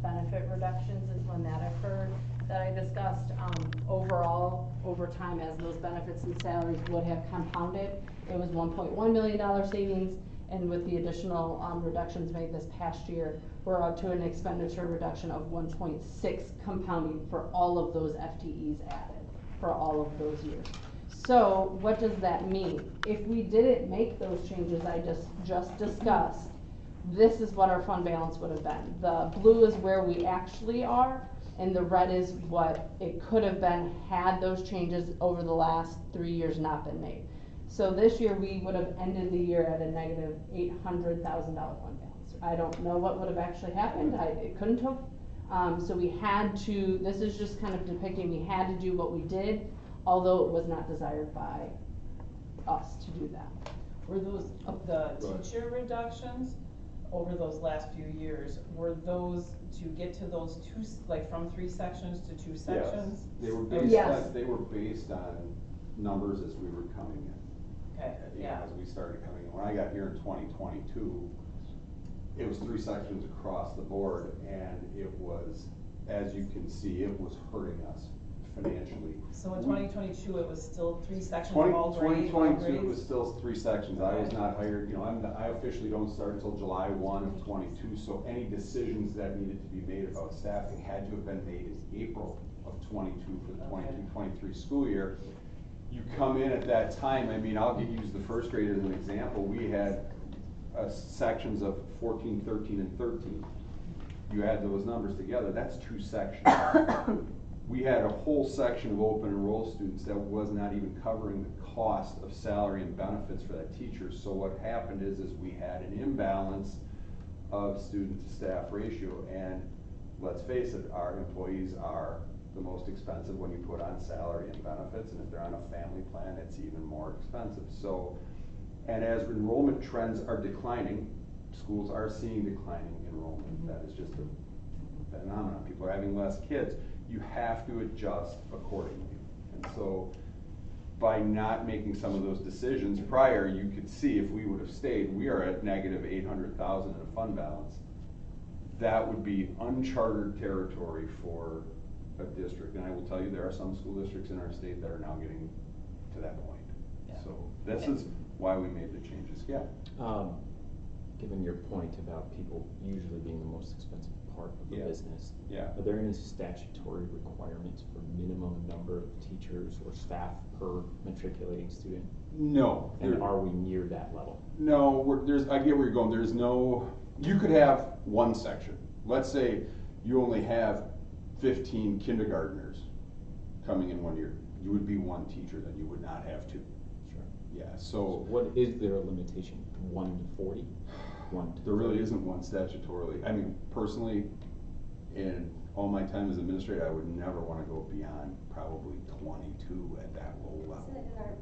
benefit reductions is when that occurred that I discussed. Overall, over time, as those benefits and salaries would have compounded, it was $1.1 million savings, and with the additional reductions made this past year, we're up to an expenditure reduction of 1.6 compounding for all of those FTEs added for all of those years. So what does that mean? If we didn't make those changes I just discussed, this is what our fund balance would have been. The blue is where we actually are, and the red is what it could have been had those changes over the last 3 years not been made. So this year we would have ended the year at a negative $800,000 fund balance. I don't know what would have actually happened. It couldn't have. So we had to, this is just kind of depicting, we had to do what we did, although it was not desired by us to do that. Were those, the teacher reductions over those last few years, were those to get to those two, like from 3 sections to 2 sections? Yes. They were based Yes. on, they were based on numbers as we were coming in. Okay, yeah. As we started coming in. When I got here in 2022, it was 3 sections across the board, and it was, as you can see, it was hurting us financially. So in 2022, it was still 3 sections of all grades? 2022 was still 3 sections. Okay. I was not hired, I officially don't start until July 1 of 22, so any decisions that needed to be made about staffing had to have been made in April of 22 for the 22-23 school year. You come in at that time, I'll use the first grade as an example. We had sections of 14, 13, and 13. You add those numbers together, that's 2 sections. We had a whole section of open enroll students that was not even covering the cost of salary and benefits for that teacher. So what happened is we had an imbalance of student to staff ratio, and let's face it, our employees are the most expensive when you put on salary and benefits, and if they're on a family plan, it's even more expensive. So, and as enrollment trends are declining, schools are seeing declining enrollment. That is just a phenomenon. People are having less kids. You have to adjust accordingly. And so by not making some of those decisions prior, you could see if we would have stayed, we are at negative 800,000 in a fund balance. That would be uncharted territory for a district. And I will tell you, there are some school districts in our state that are now getting to that point. Yeah. So this is why we made the changes. Yeah. Given your point about people usually being the most expensive part of the business, are there any statutory requirements for minimum number of teachers or staff per matriculating student? No. And are we near that level? No, I get where you're going. There's no, you could have one section. Let's say you only have 15 kindergartners coming in 1 year. You would be 1 teacher, then you would not have 2. Sure. Yeah, so. What is there a limitation? 1 to 40? 1 to There really isn't one statutorily. Personally, in all my time as administrator, I would never want to go beyond probably 22 at that low level.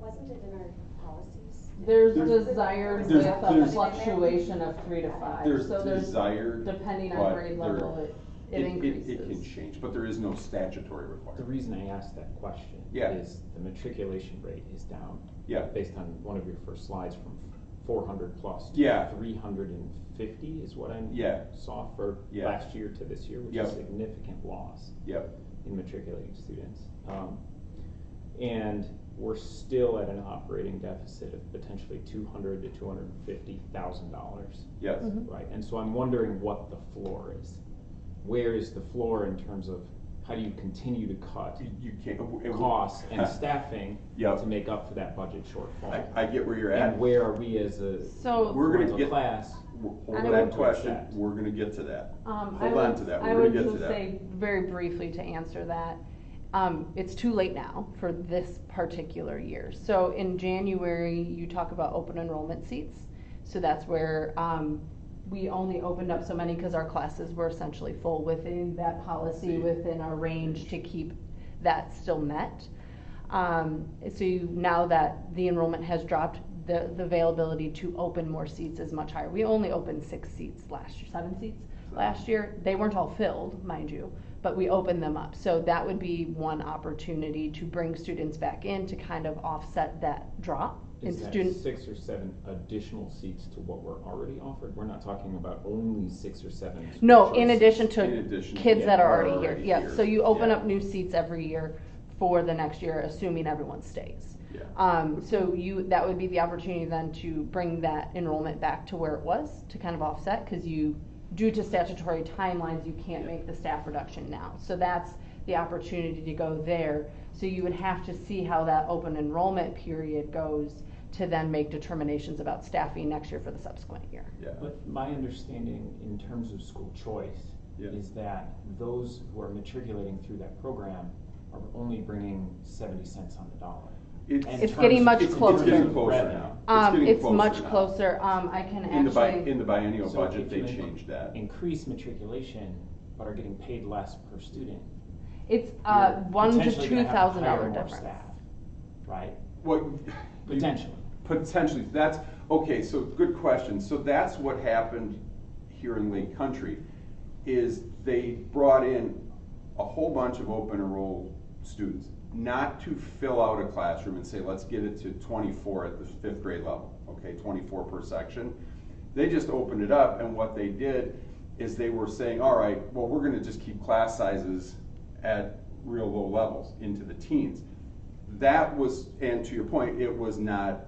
Wasn't it in our policies? There's desired with a there's- fluctuation of 3 to 5. There's so there's desired, depending on grade level, it increases. It can change, but there is no statutory The requirement. reason I asked that question is the matriculation rate is down. Based on one of your first slides, from 400 plus to 350 is what I saw for last year to this year, which is a significant loss in matriculating students. And we're still at an operating deficit of potentially $200,000 to $250,000. Yes. Right, and so I'm wondering what the floor is. Where is the floor in terms of how do you continue to cut costs and staffing to make up for that budget shortfall? I get where you're at. And where are we as a we're going to get class? Hold that question. We're going to get to that. Hold on to that. I would just say very briefly to answer that. It's too late now for this particular year. So in January, you talk about open enrollment seats. So that's where we only opened up so many because our classes were essentially full within that policy, within our range to keep that still met. Now that the enrollment has dropped, the availability to open more seats is much higher. We only opened 6 seats last year, 7 seats last year. They weren't all filled, mind you, but we opened them up. So that would be one opportunity to bring students back in to kind of offset that drop. Is that student. 6 or 7 additional seats to what we're already offered? We're not talking about only 6 or 7. No, school in choices. addition to In addition to kids that are that already here, yeah, so you open Yeah. up new seats every year for the next year, assuming everyone stays. Yeah. So that would be the opportunity then to bring that enrollment back to where it was, to kind of offset, cause due to statutory timelines, you can't make the staff reduction now. So that's the opportunity to go there. So you would have to see how that open enrollment period goes to then make determinations about staffing next year for the subsequent year. Yeah. But my understanding in terms of school choice Yeah. is that those who are matriculating through that program are only bringing 70 cents on the dollar. It's getting much closer. It's getting closer now. Getting It's closer much now. closer, I can In the actually, biennial So budget, if they you changed that. increase matriculation, but are getting paid less per student. it's you're $1,000 to potentially gonna have to hire $2,000 more difference. staff, right? Well, Potentially. Potentially, that's, okay, so good question. So that's what happened here in Lake Country, is they brought in a whole bunch of open enroll students, not to fill out a classroom and say, let's get it to 24 at the 5th grade level, okay, 24 per section. They just opened it up, and what they did is they were saying, all right, well, we're gonna just keep class sizes at real low levels into the teens. That was, and to your point, it was not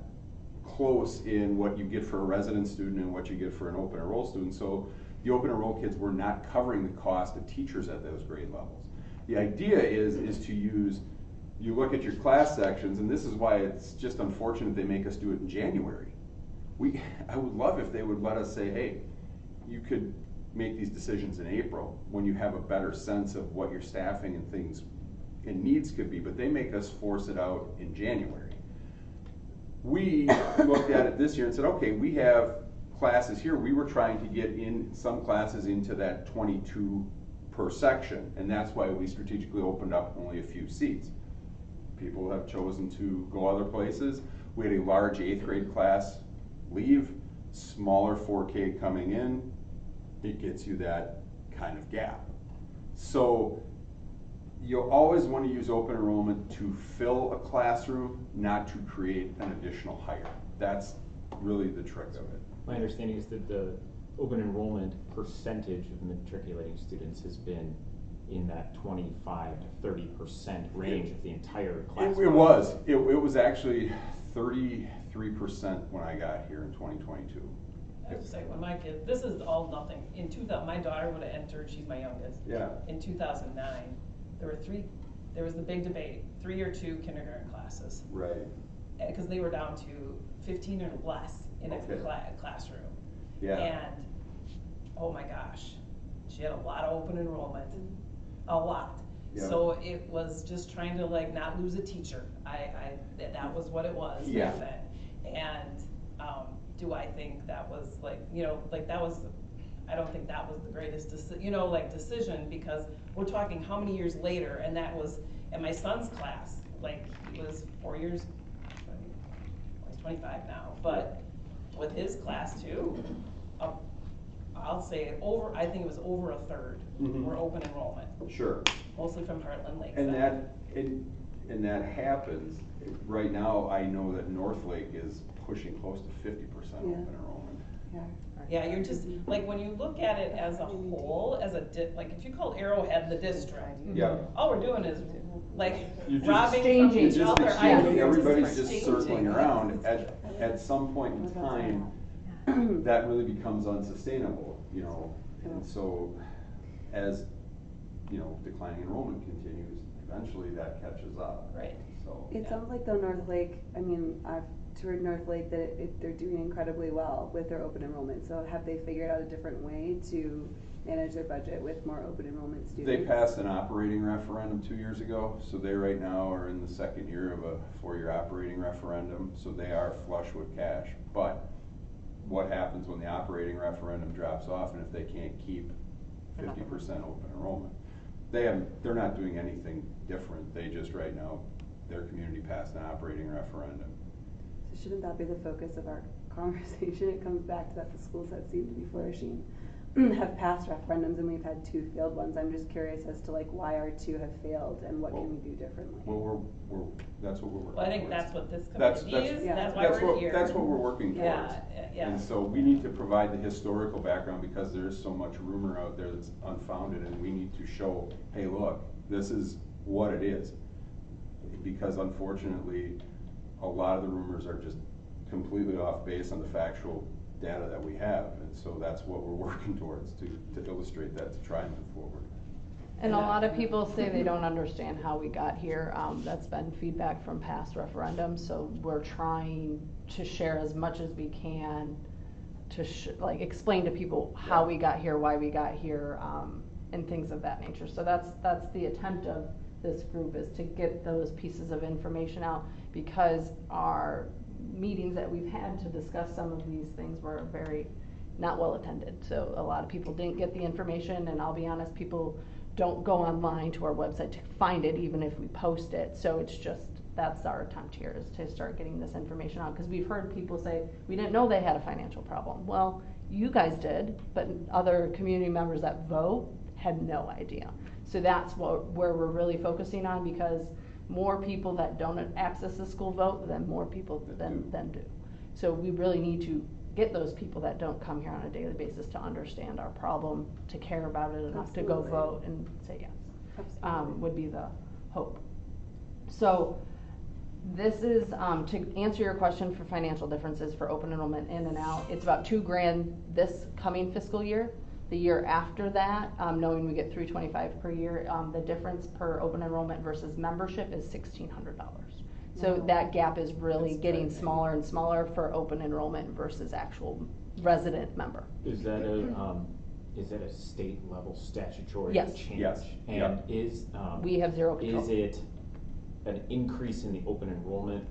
close in what you get for a resident student and what you get for an open enroll student. So the open enroll kids were not covering the cost of teachers at those grade levels. The idea is to use, you look at your class sections, and this is why it's just unfortunate they make us do it in January. I would love if they would let us say, hey, you could make these decisions in April when you have a better sense of what your staffing and things and needs could be, but they make us force it out in January. We looked at it this year and said, okay, we have classes here. We were trying to get in some classes into that 22 per section, and that's why we strategically opened up only a few seats. People have chosen to go other places. We had a large 8th grade class leave, smaller 4K coming in. It gets you that kind of gap. So you'll always want to use open enrollment to fill a classroom, not to create an additional hire. That's really the trick of it. My understanding is that the open enrollment percentage of matriculating students has been in that 25 to 30% range of the entire class. It was actually 33% when I got here in 2022. I have to say, when my kid, this is all nothing. In 2000, my daughter would have entered, she's my youngest. Yeah. In 2009, there was the big debate, 3 or 2 kindergarten classes. Right. Because they were down to 15 or less in a classroom. Yeah. And, oh my gosh, she had a lot of open enrollment, a lot. Yeah. So it was just trying to like not lose a teacher. That was what it was Yeah. back then. And, do I think that was like, I don't think that was the greatest decision, because we're talking how many years later, and that was in my son's class, like he was 4 years, he's 25 now, but with his class too, I'll say I think it was over a third were open enrollment. Sure. Mostly from Heartland Lakes. And that happens. Right now, I know that Northlake is pushing close to 50% open enrollment. Yeah, you're just, like, when you look at it as a whole, like, if you call Arrowhead the district, Yeah. all we're doing is, like, You're just robbing from exchanging. each You're just other. exchanging. You're Everybody's just exchanging. circling around. At some point in time, that really becomes unsustainable, and so as, declining enrollment continues, eventually that catches up. Right. So. It sounds like though Northlake, I mean, I've toured Northlake, that they're doing incredibly well with their open enrollment. So have they figured out a different way to manage their budget with more open enrollment students? They passed an operating referendum 2 years ago, so they right now are in the 2nd year of a 4-year operating referendum, so they are flush with cash. But what happens when the operating referendum drops off, and if they can't keep 50% open enrollment? They're not doing anything different. They just right now, their community passed an operating referendum. So shouldn't that be the focus of our conversation? It comes back to that the schools that seem to be flourishing have passed referendums and we've had 2 failed ones. I'm just curious as to like why our 2 have failed and what can we do differently? Well, that's what we're working Well, I think towards. that's what this That's- committee is, yeah. that's why we're here. That's what we're working towards. Yeah. And so we need to provide the historical background because there is so much rumor out there that's unfounded, and we need to show, hey, look, this is what it is. Because unfortunately, a lot of the rumors are just completely off base on the factual data that we have, and so that's what we're working towards, to illustrate that, to try and move forward. And a lot of people say they don't understand how we got here. That's been feedback from past referendums, so we're trying to share as much as we can to like explain to people how we got here, why we got here, and things of that nature. So that's the attempt of this group, is to get those pieces of information out, because our meetings that we've had to discuss some of these things were very not well attended. So a lot of people didn't get the information, and I'll be honest, people don't go online to our website to find it, even if we post it. So it's just, that's our attempt here, is to start getting this information out, because we've heard people say, we didn't know they had a financial problem. Well, you guys did, but other community members that vote had no idea. So that's where we're really focusing on, because more people that don't access the school vote, then more people than do. So we really need to get those people that don't come here on a daily basis to understand our problem, to care about it enough to go vote and say yes. Would be the hope. So this is, to answer your question for financial differences for open enrollment in and out, it's about $2,000 this coming fiscal year. The year after that, knowing we get $325 per year, the difference per open enrollment versus membership is $1,600. So that gap is really getting smaller and smaller for open enrollment versus actual resident member. Is that a state level statutory Yes. change? Yes. And is We have zero control. Is it an increase in the open enrollment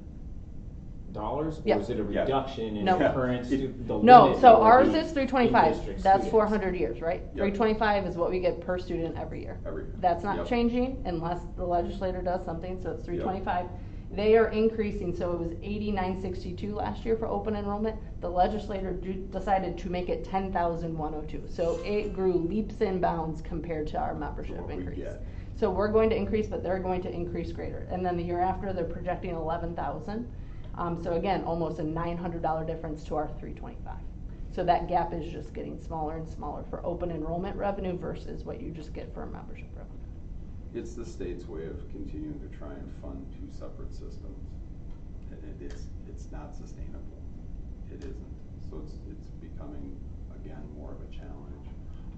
dollars, Yep. or is it a reduction in No. the current student? No, so ours is $325. in-district That's students? 400 years, right? Yep. $325 is what we get per student every year. Every year. That's not Yep. changing unless the legislator does something, so it's $325. They are increasing, so it was $89.62 last year for open enrollment. The legislator decided to make it $10,102. So it grew leaps and bounds compared to our membership What we increase. get. So we're going to increase, but they're going to increase greater. And then the year after, they're projecting 11,000. So again, almost a $900 difference to our $325. So that gap is just getting smaller and smaller for open enrollment revenue versus what you just get for a membership revenue. It's the state's way of continuing to try and fund 2 separate systems. It's not sustainable. It isn't. So it's becoming, again, more of a challenge.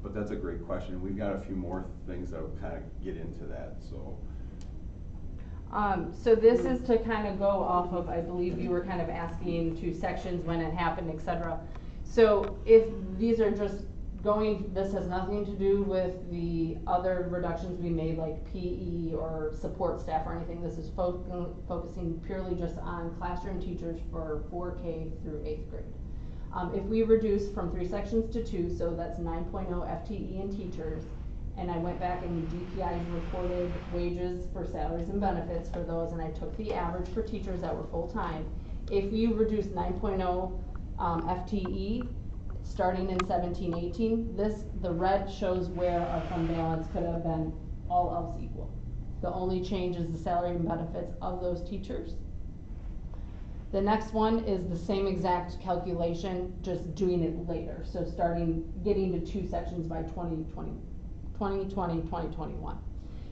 But that's a great question. And we've got a few more things that will kind of get into that, so. So this is to kind of go off of, I believe you were kind of asking 2 sections, when it happened, etc. So if these are just going, this has nothing to do with the other reductions we made, like PE or support staff or anything. This is focusing purely just on classroom teachers for 4K through 8th grade. If we reduce from 3 sections to 2, so that's 9.0 FTE in teachers, and I went back and DPI's reported wages for salaries and benefits for those, and I took the average for teachers that were full-time. If we reduce 9.0 FTE, starting in 17-18, the red shows where our fund balance could have been, all else equal. The only change is the salary and benefits of those teachers. The next one is the same exact calculation, just doing it later. So getting to 2 sections by 2020-2021.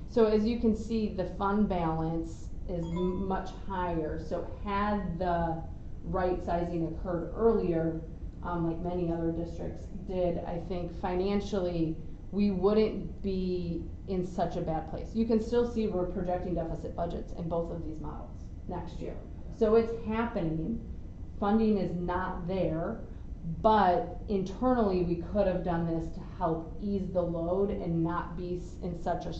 So as you can see, the fund balance is much higher. So had the right sizing occurred earlier, like many other districts did, I think financially we wouldn't be in such a bad place. You can still see we're projecting deficit budgets in both of these models next year. So it's happening. Funding is not there, but internally we could have done this to help ease the load and not be in such a,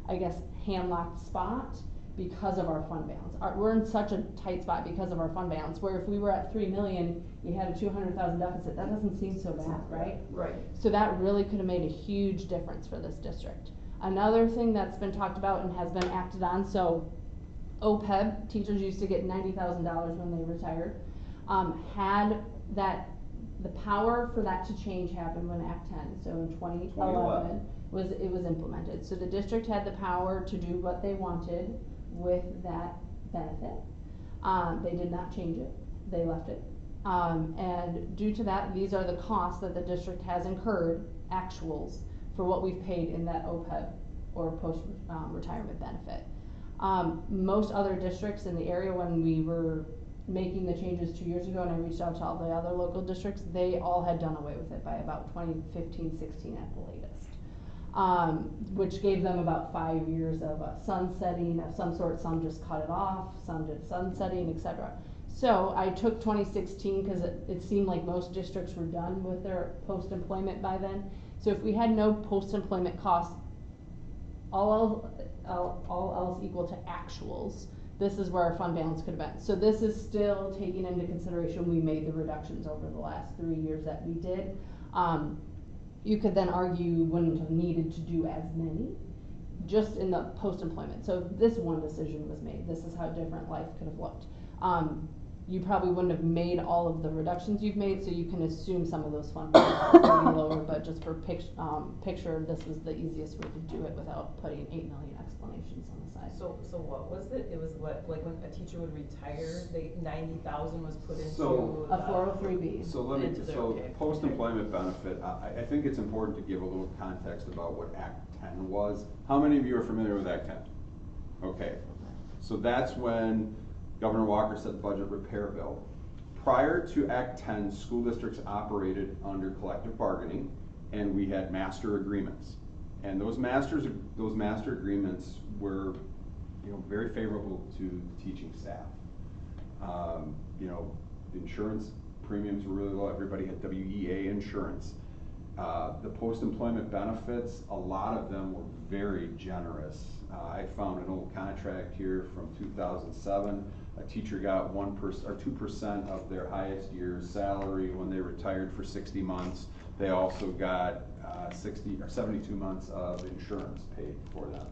I guess, hand-locked spot because of our fund balance. We're in such a tight spot because of our fund balance, where if we were at 3 million, you had a 200,000 deficit, that doesn't seem so bad, right? Right. So that really could have made a huge difference for this district. Another thing that's been talked about and has been acted on, so OPEB, teachers used to get $90,000 when they retired. Had that the power for that to change happened when Act 10, so in 2011 it was implemented. So the district had the power to do what they wanted with that benefit. They did not change it, they left it. And due to that, these are the costs that the district has incurred, actuals, for what we've paid in that OPEB or post-retirement benefit. Most other districts in the area, when we were making the changes 2 years ago and I reached out to all the other local districts, they all had done away with it by about 2015, 16 at the latest. Which gave them about 5 years of sunsetting of some sort. Some just cut it off, some did sunsetting, etc. So I took 2016 because it seemed like most districts were done with their post-employment by then. So if we had no post-employment costs, all else equal to actuals, this is where our fund balance could have been. So this is still taking into consideration we made the reductions over the last 3 years that we did. You could then argue you wouldn't have needed to do as many, just in the post-employment. So if this one decision was made, this is how different life could have looked. You probably wouldn't have made all of the reductions you've made, so you can assume some of those fund balances would be lower, but just for picture, this was the easiest way to do it without putting 8 million explanations on the side. So what was it? It was what, like when a teacher would retire, 90,000 was put into a 403B. So let me, post-employment benefit, I think it's important to give a little context about what Act 10 was. How many of you are familiar with Act 10? Okay, so that's when Governor Walker said budget repair bill. Prior to Act 10, school districts operated under collective bargaining, and we had master agreements. And those master agreements were, very favorable to the teaching staff. Insurance premiums were really low. Everybody had WEA insurance. The post-employment benefits, a lot of them were very generous. I found an old contract here from 2007. A teacher got 1% or 2% of their highest year's salary when they retired for 60 months. They also got 60 or 72 months of insurance paid for them.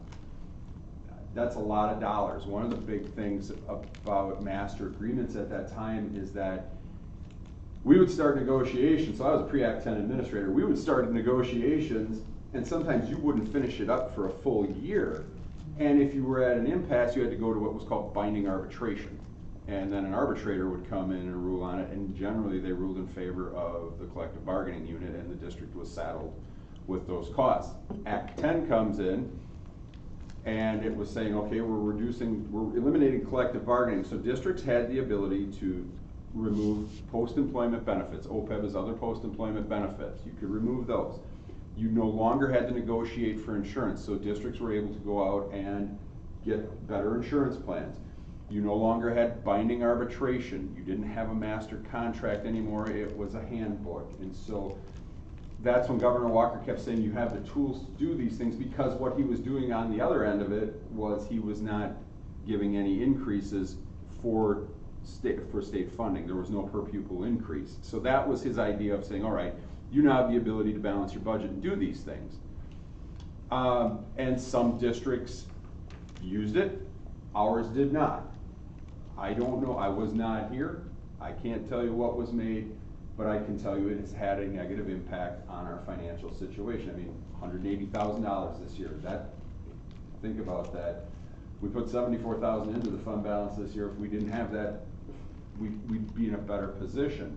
That's a lot of dollars. One of the big things about master agreements at that time is that we would start negotiations. So I was a pre-Act 10 administrator. We would start negotiations, and sometimes you wouldn't finish it up for a full year. And if you were at an impasse, you had to go to what was called binding arbitration. And then an arbitrator would come in and rule on it, and generally they ruled in favor of the collective bargaining unit, and the district was saddled with those costs. Act 10 comes in, and it was saying, okay, we're eliminating collective bargaining. So districts had the ability to remove post-employment benefits, OPEB is other post-employment benefits. You could remove those. You no longer had to negotiate for insurance, so districts were able to go out and get better insurance plans. You no longer had binding arbitration. You didn't have a master contract anymore. It was a handbook. And so that's when Governor Walker kept saying you have the tools to do these things, because what he was doing on the other end of it was he was not giving any increases for state funding. There was no per pupil increase. So that was his idea of saying, all right, you now have the ability to balance your budget and do these things. And some districts used it, ours did not. I don't know, I was not here. I can't tell you what was made, but I can tell you it has had a negative impact on our financial situation. I mean, $180,000 this year. Think about that. We put $74,000 into the fund balance this year. If we didn't have that, we'd be in a better position.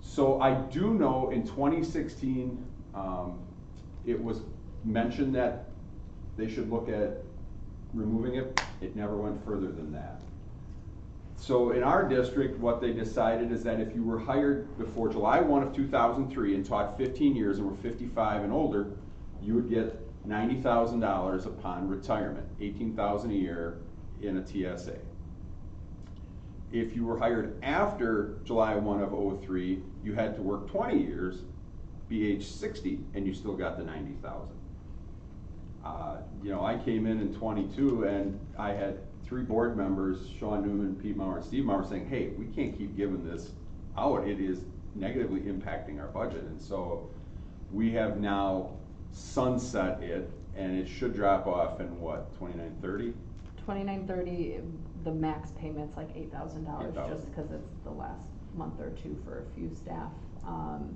So I do know in 2016, it was mentioned that they should look at removing it. It never went further than that. So in our district, what they decided is that if you were hired before July 1 of 2003 and taught 15 years and were 55 and older, you would get $90,000 upon retirement, $18,000 a year in a TSA. If you were hired after July 1 of 2003, you had to work 20 years, be age 60, and you still got the $90,000. I came in 22, and I had 3 board members, Sean Newman, Pete Maurer, and Steve Maurer, saying, hey, we can't keep giving this out. It is negatively impacting our budget. And so we have now sunset it, and it should drop off in what, 2930? 2930, the max payment's like $8,000 just because it's the last month or two for a few staff.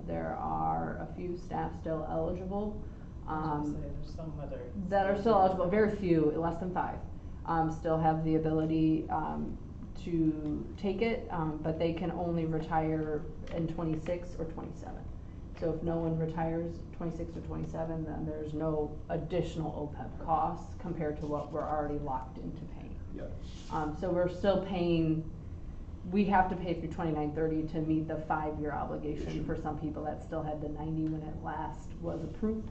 There are a few staff still eligible. There's some other. That are still eligible, very few, less than 5, still have the ability, to take it, but they can only retire in 26 or 27. So if no one retires 26 or 27, then there's no additional OPEB costs compared to what we're already locked into paying. Yep. So we're still paying, we have to pay through 29/30 to meet the 5-year obligation for some people that still had the 90 when it last was approved.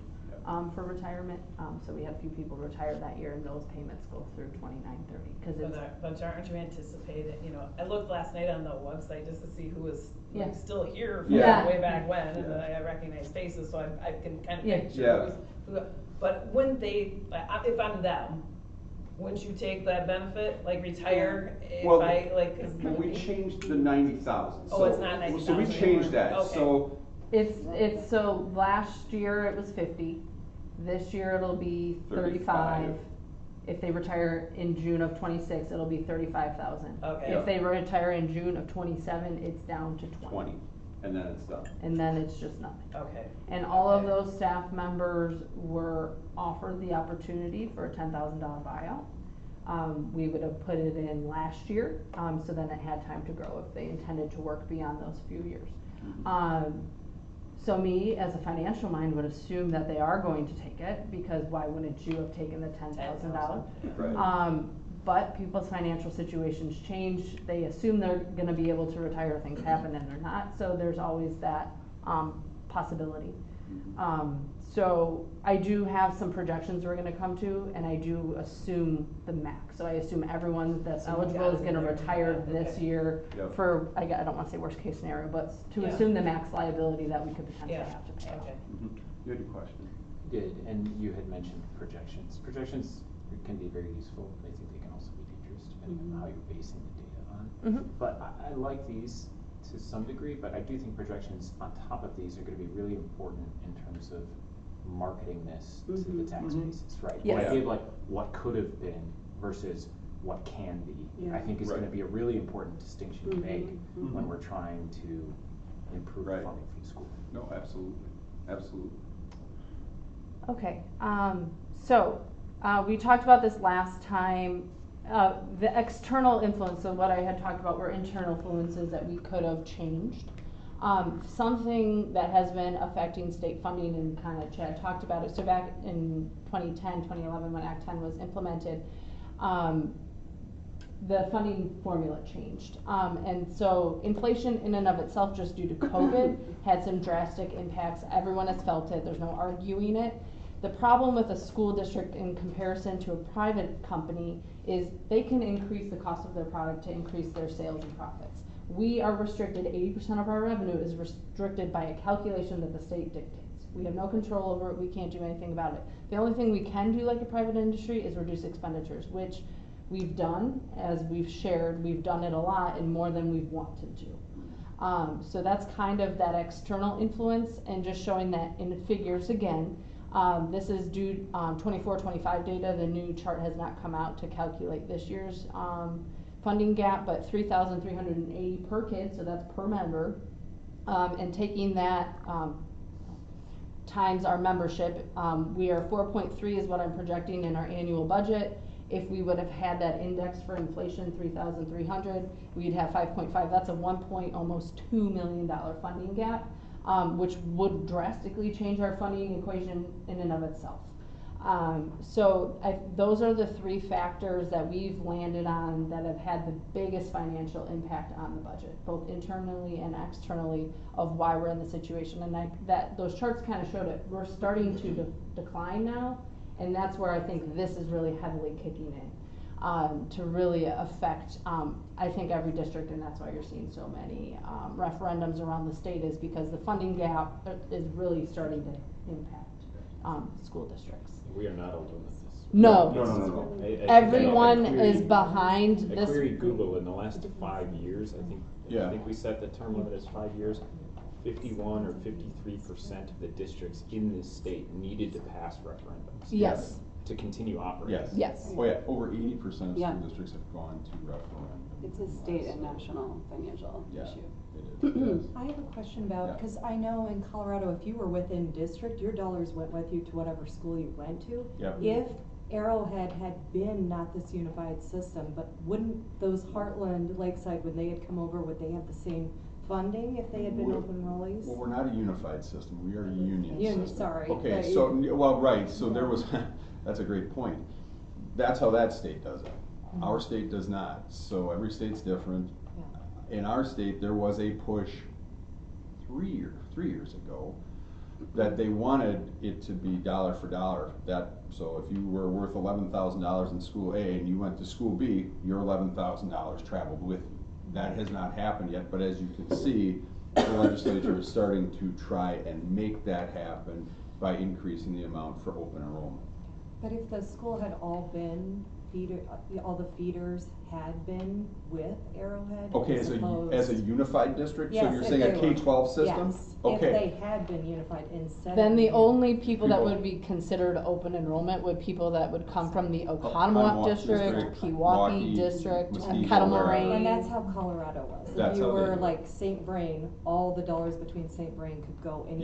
For retirement, so we had a few people retire that year, and those payments go through 29/30, because it's. But aren't you anticipating, you know, I looked last night on the website just to see who was like, still here from way back when, and I recognize faces, so I can kind of picture who, but wouldn't they, if I'm them, wouldn't you take that benefit, like retire if Well, we changed the 90,000. Oh, it's not 90,000 So we changed that, anymore. Okay. so. It's, so last year it was 50, this year it'll be 35. If they retire in June of 26, it'll be 35,000. Okay. If they retire in June of 27, it's down to 20. And then it's done. And then it's just nothing. Okay. And all of those staff members were offered the opportunity for a $10,000 buyout. We would have put it in last year, so then it had time to grow if they intended to work beyond those few years. So me, as a financial mind, would assume that they are going to take it, because why wouldn't you have taken the $10,000? Right. But people's financial situations change. They assume they're gonna be able to retire, things happen and they're not, so there's always that, possibility. So I do have some projections we're gonna come to, and I do assume the max. So I assume everyone that's eligible is gonna retire this year for, I don't wanna say worst case scenario, but to assume the max liability that we could potentially have to pay. Okay. You had a question? Did, and you had mentioned projections. Projections can be very useful. I think they can also be dangerous depending on how you're basing the data on. But I like these to some degree, but I do think projections on top of these are going to be really important in terms of marketing this to the tax basis, right? Yes. The idea of like what could have been versus what can be, I think is going to be a really important distinction to make when we're trying to improve funding for the school. No, absolutely, absolutely. Okay, so we talked about this last time. The external influence, so what I had talked about were internal influences that we could have changed. Something that has been affecting state funding, and kind of Chad talked about it, so back in 2010, 2011 when Act 10 was implemented, the funding formula changed. And so inflation in and of itself, just due to COVID, had some drastic impacts. Everyone has felt it, there's no arguing it. The problem with a school district in comparison to a private company is they can increase the cost of their product to increase their sales and profits. We are restricted, 80% of our revenue is restricted by a calculation that the state dictates. We have no control over it, we can't do anything about it. The only thing we can do like a private industry is reduce expenditures, which we've done, as we've shared, we've done it a lot and more than we've wanted to. So that's kind of that external influence, and just showing that in figures again. This is due 24-25 data. The new chart has not come out to calculate this year's funding gap, but $3,380 per kid, so that's per member. And taking that times our membership, we are 4.3 is what I'm projecting in our annual budget. If we would have had that index for inflation, 3,300, we'd have 5.5. That's a almost $2 million funding gap. Which would drastically change our funding equation in and of itself. So those are the 3 factors that we've landed on that have had the biggest financial impact on the budget, both internally and externally, of why we're in the situation. And those charts kind of showed it. We're starting to decline now, and that's where I think this is really heavily kicking in. To really affect, I think, every district, and that's why you're seeing so many referendums around the state, is because the funding gap is really starting to impact school districts. We are not alone with this. No. Everyone is behind this. I queried Google in the last 5 years, I think we set the term limit as 5 years. 51 or 53% of the districts in this state needed to pass referendums. Yes. to continue operating. Yes. Yes. Oh, yeah, over 80% of Yeah. school districts have gone to referendum. It's a state and national financial Yeah. issue. It is. I have a question about, Yeah. because I know in Colorado, if you were within district, your dollars went with you to whatever school you went to. Yep. If Arrowhead had been not this unified system, but wouldn't those Heartland, Lakeside, when they had come over, would they have the same funding if they had been open enrollees? Well, we're not a unified system, we are a union Union, system. sorry, Okay, but so, you- well, right, so there Yeah. was, that's a great point. That's how that state does it. Mhm. Our state does not, so every state's different. Yeah. In our state, there was a push 3 years ago, that they wanted it to be dollar for dollar. So if you were worth $11,000 in school A and you went to school B, your $11,000 traveled with you. That has not happened yet, but as you can see, the legislature is starting to try and make that happen by increasing the amount for open enrollment. But if the school had all been all the feeders had been with Arrowhead Okay, as opposed. as a unified district, so Yes, you're if saying a they were. K-12 system? Yes, Okay. if they had been unified instead of. Then the being- only people that People- would be considered open enrollment would people that would come from the Oconomowoc Oconomowoc district, district, Pewaukee Pewaukee, district, Muskegon, Kettle wherever. Moraine. And that's how Colorado was. That's If you how they were do it. like St. Vrain, all the dollars between St. Vrain could go anywhere.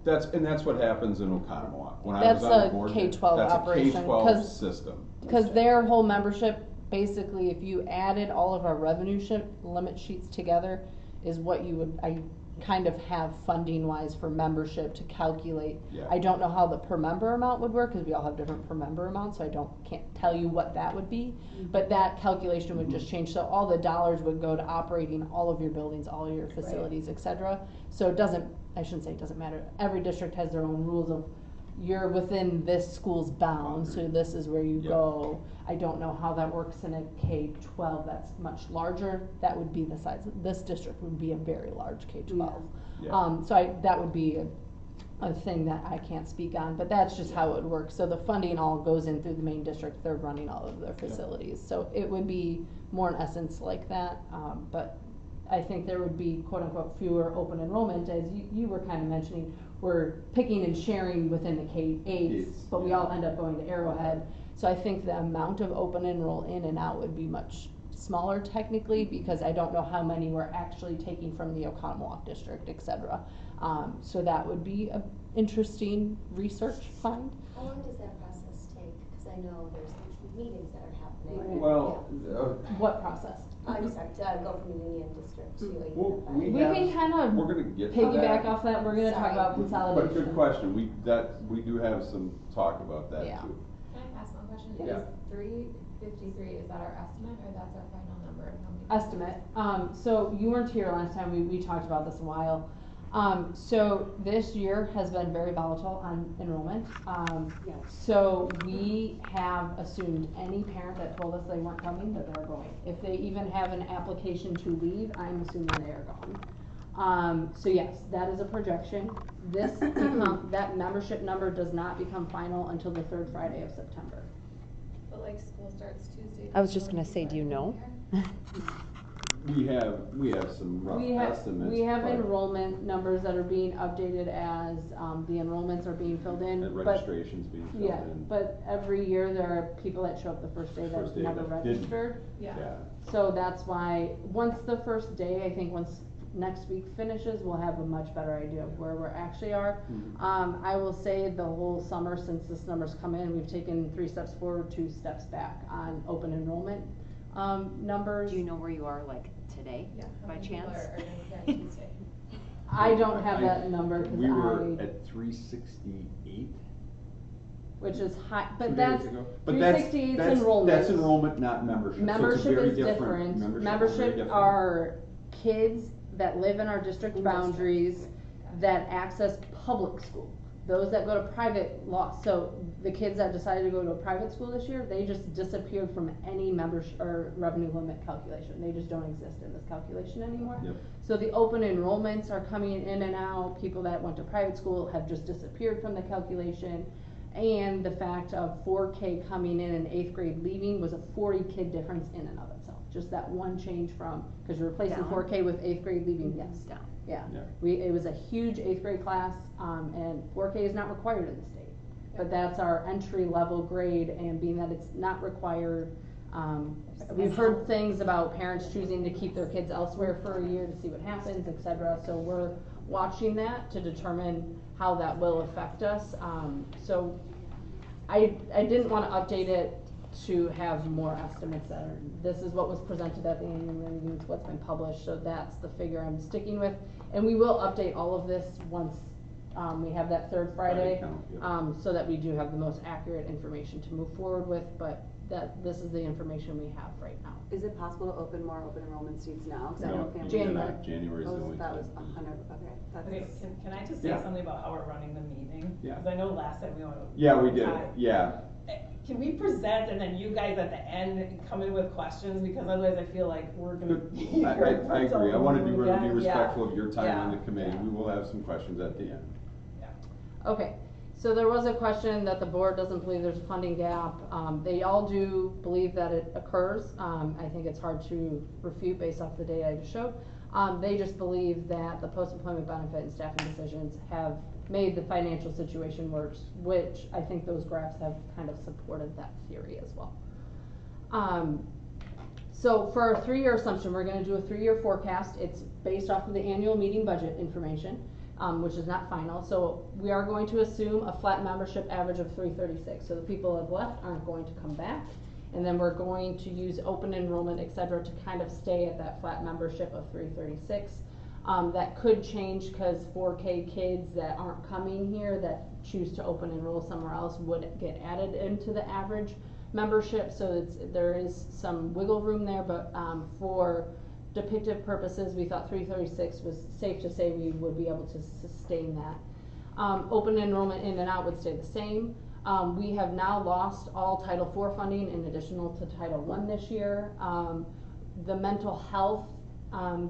Yeah, that's what happens in Oconomowoc. When I was That's on the a board, K-12 operation, That's a K-12 'cause- system. Because their whole membership, basically, if you added all of our revenue limit sheets together, is what you would, I kind of have funding wise for membership to calculate. Yeah. I don't know how the per member amount would work, because we all have different per member amounts, so can't tell you what that would be. But that calculation would just change, so all the dollars would go to operating all of your buildings, all your facilities, et cetera. So it doesn't, I shouldn't say it doesn't matter, every district has their own rules of, you're within this school's bounds, so this is where you Yeah. go. I don't know how that works in a K-12 that's much larger, that would be the size, this district would be a very large K-12. Yeah. So that would be a thing that I can't speak on, but that's just how it would work. So the funding all goes in through the main district, they're running all of their facilities. So it would be more in essence like that, but I think there would be quote unquote fewer open enrollment, as you were kind of mentioning. We're picking and sharing within the K-8s, but we all end up going to Arrowhead. So I think the amount of open enroll in and out would be much smaller technically, because I don't know how many we're actually taking from the Oconomowoc district, et cetera. So that would be an interesting research find. How long does that process take? Because I know there's meetings that are happening. Well, What process? I'm sorry, to go from a union district to a Well, unified. we We have- can kind we're of gonna get to piggyback that. off that, we're gonna talk Sorry. about consolidation. But good question, we do have some talk about that Yeah. too. Can I ask one question? Yeah. Is 353, is that our estimate or that's our final number? And how many- Estimate. So you weren't here last time, we talked about this a while. So this year has been very volatile on enrollment. Yes. So we have assumed any parent that told us they weren't coming, that they're going. If they even have an application to leave, I'm assuming they are gone. So yes, that is a projection. That membership number does not become final until the third Friday of September. But like school starts Tuesday. I was just gonna say, do you know? We have some rough estimates. We have but- enrollment numbers that are being updated as, the enrollments are being filled in, And but, registrations being filled yeah, in. but every year there are people that show up the first day that First day never that didn't. registered. Yeah. So that's why, once the first day, I think once next week finishes, we'll have a much better idea of where we're actually are. Mhm. I will say the whole summer, since this number's come in, we've taken 3 steps forward, 2 steps back on open enrollment, numbers. Do you know where you are, like, today, Yeah. how by many people chance? are gonna be on Tuesday? I don't have that number, cause We were I, at 368 which is high, 2 but days that's, ago. But that's 368 's that's enrollment. That's enrollment, not membership. So it's a Membership very is different. Membership is very Membership different. are kids that live in our district In boundaries district. that access public school. Those that go to private so the kids that decided to go to a private school this year, they just disappeared from any membership or revenue limit calculation. They just don't exist in this calculation anymore. Yep. So the open enrollments are coming in and out. People that went to private school have just disappeared from the calculation. And the fact of 4K coming in and 8th grade leaving was a 40 kid difference in and of itself. Just that one change from, cause you're replacing Down? 4K with 8th grade leaving, yes. Down. Yeah. Yeah. It was a huge 8th grade class, and 4K is not required in the state. but that's our entry level grade, and being that it's not required, we've heard things about parents choosing to keep their kids elsewhere for a year to see what happens, et cetera, so we're watching that to determine how that will affect us. So I didn't wanna update it to have more estimates that are, this is what was presented at the annual meeting, it's what's been published, so that's the figure I'm sticking with. And we will update all of this once, we have that third Friday, so that we do have the most accurate information to move forward with, but this is the information we have right now. Is it possible to open more open enrollment seats now? 'Cause I No, know families. January's the only That was time. 100, okay. Okay, can I just say Yeah. something about how we're running the meeting? Yeah. Because I know last time we went. Yeah, we did, time. yeah. Can we present and then you guys at the end come in with questions, because otherwise I feel like we're gonna be here. I agree, I wanna be Yeah. respectful of your time on the Yeah. committee, Yeah. we will have some questions at the end. Okay, so there was a question that the board doesn't believe there's a funding gap. They all do believe that it occurs. I think it's hard to refute based off the data I just showed. They just believe that the post-employment benefit and staffing decisions have made the financial situation worse, which I think those graphs have kind of supported that theory as well. So for our 3-year assumption, we're gonna do a 3-year forecast. It's based off of the annual meeting budget information, which is not final. So we are going to assume a flat membership average of 336. So the people that have left aren't going to come back. And then we're going to use open enrollment, et cetera, to kind of stay at that flat membership of 336. That could change because 4K kids that aren't coming here that choose to open enroll somewhere else would get added into the average membership. So there is some wiggle room there, but for depictive purposes, we thought 336 was safe to say we would be able to sustain that. Open enrollment in and out would stay the same. We have now lost all Title IV funding in additional to Title I this year. The mental health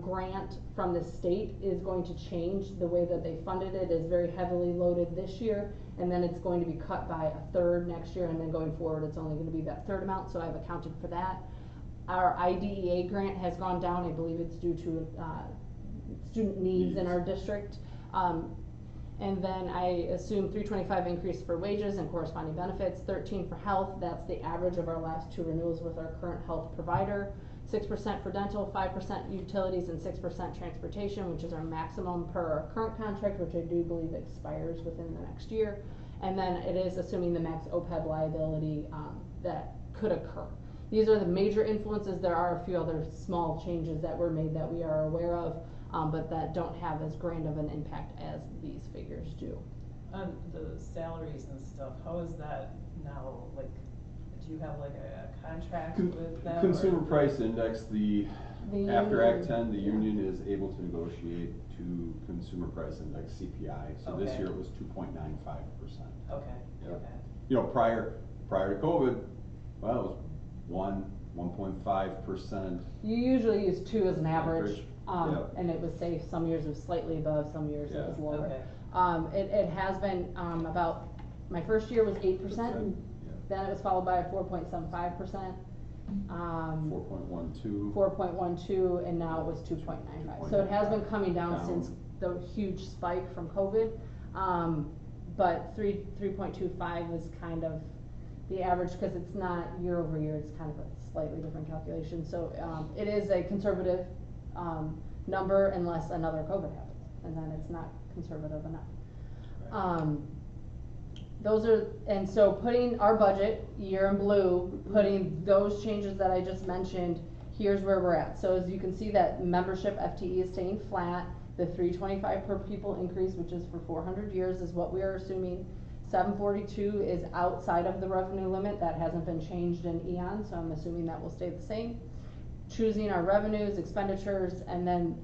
grant from the state is going to change. The way that they funded it is very heavily loaded this year, and then it's going to be cut by 1/3 next year, and then going forward it's only going to be that third amount, so I've accounted for that. Our IDEA grant has gone down. I believe it's due to student needs in our district. And then I assume 325 increase for wages and corresponding benefits, 13 for health. That's the average of our last 2 renewals with our current health provider. 6% for dental, 5% utilities, and 6% transportation, which is our maximum per our current contract, which I do believe expires within the next year. And then it is assuming the max OPEB liability that could occur. These are the major influences. There are a few other small changes that were made that we are aware of, but that don't have as grand of an impact as these figures do. On the salaries and stuff, how is that now, like, do you have like a contract with them? Consumer Price Index, after union, Act 10, the union is able to negotiate to Consumer Price Index CPI, so this Okay. year it was 2.95%. Okay, Yep. okay. You know, prior to COVID, well, it was 1.5%. You usually use 2 as an average, Yep. and it was safe. Some years it was slightly above, some years it was Yeah. lower. Okay. It has been about, my first year was 8%, then it was followed by a 4.75%. 4.12. 4.12, and now it was 2.95. So it has been coming down since the huge spike from COVID. But 3.25 is kind of the average, because it's not year over year, it's kind of a slightly different calculation. So it is a conservative number unless another COVID happens, and then it's not conservative enough. Those are, and so putting our budget, year in blue, putting those changes that I just mentioned, here's where we're at. So as you can see, that membership FTE is staying flat. The 325 per pupil increase, which is for 400 years, is what we are assuming. 742 is outside of the revenue limit. That hasn't been changed in eons, so I'm assuming that will stay the same. Choosing our revenues, expenditures, and then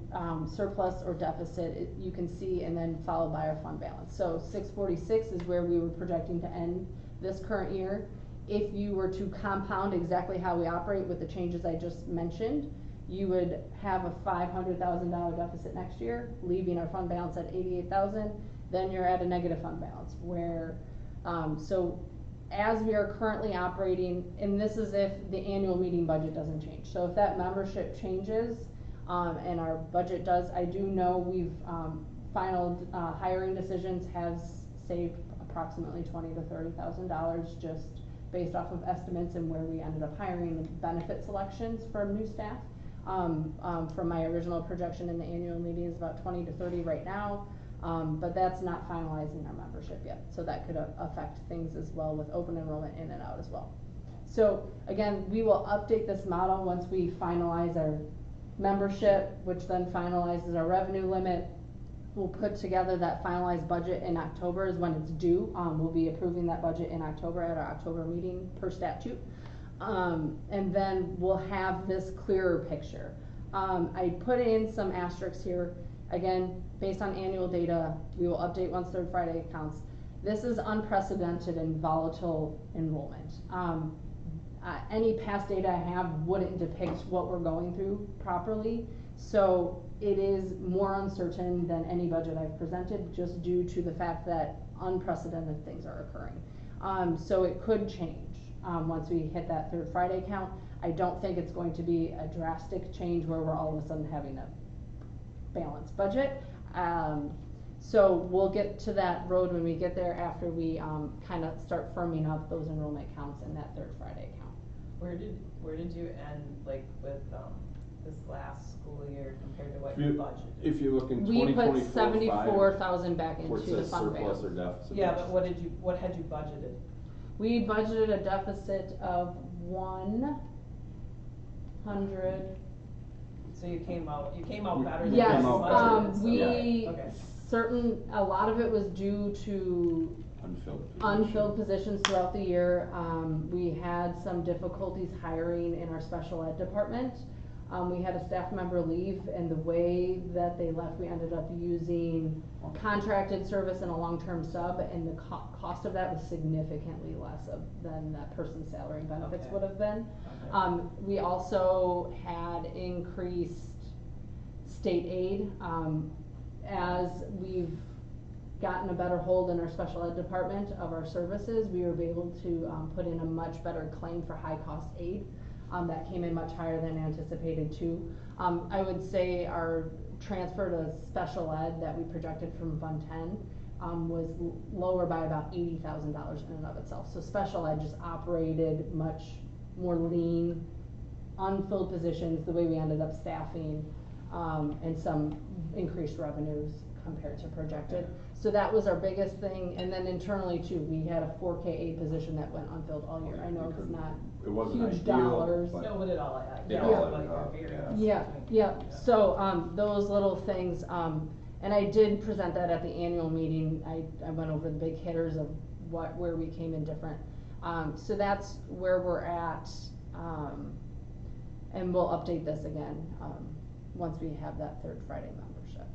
surplus or deficit, you can see, and then followed by our fund balance. So 646 is where we were projecting to end this current year. If you were to compound exactly how we operate with the changes I just mentioned, you would have a $500,000 deficit next year, leaving our fund balance at 88,000. Then you're at a negative fund balance, where so as we are currently operating, and this is if the annual meeting budget doesn't change. So if that membership changes and our budget does, I do know we've final hiring decisions has saved approximately $20,000 to $30,000 just based off of estimates and where we ended up hiring and benefit selections from new staff. From my original projection in the annual meeting is about 20 to 30 right now, but that's not finalizing our membership yet. So that could affect things as well with open enrollment in and out as well. So again, we will update this model once we finalize our membership, which then finalizes our revenue limit. We'll put together that finalized budget in October is when it's due. We'll be approving that budget in October at our October meeting per statute. And then we'll have this clearer picture. I put in some asterisks here. Again, based on annual data, we will update once third Friday counts. This is unprecedented and volatile enrollment. Any past data I have wouldn't depict what we're going through properly. So it is more uncertain than any budget I've presented just due to the fact that unprecedented things are occurring. So it could change once we hit that third Friday count. I don't think it's going to be a drastic change where we're all of a sudden having a balanced budget. So we'll get to that road when we get there after we kind of start firming up those enrollment counts in that third Friday count. Where did you end, like, with this last school year compared to what you budgeted? If you look in We 2024, put 74,000 back into the fund surplus balance. or deficit. Yeah, but what had you budgeted? We budgeted a deficit of 100. So you came out better than Yes, you budgeted. we Okay. a lot of it was due to unfilled positions throughout the year. We had some difficulties hiring in our special ed department. We had a staff member leave, and the way that they left, we ended up using contracted service and a long-term sub, and the cost of that was significantly less than that person's salary and benefits would have been. Okay. We also had increased state aid. As we've gotten a better hold in our special ed department of our services, we were able to put in a much better claim for high cost aid. That came in much higher than anticipated too. I would say our transfer to special ed that we projected from Fund 10 was lower by about $80,000 in and of itself. So special ed just operated much more lean, unfilled positions, the way we ended up staffing, and some increased revenues compared to projected. So that was our biggest thing, and then internally too, we had a 4KA position that went unfilled all year. I know it's not huge dollars. No, but it all adds. Yeah. So, those little things, and I did present that at the annual meeting. I went over the big hitters of where we came in different. So that's where we're at, and we'll update this again, once we have that third Friday membership.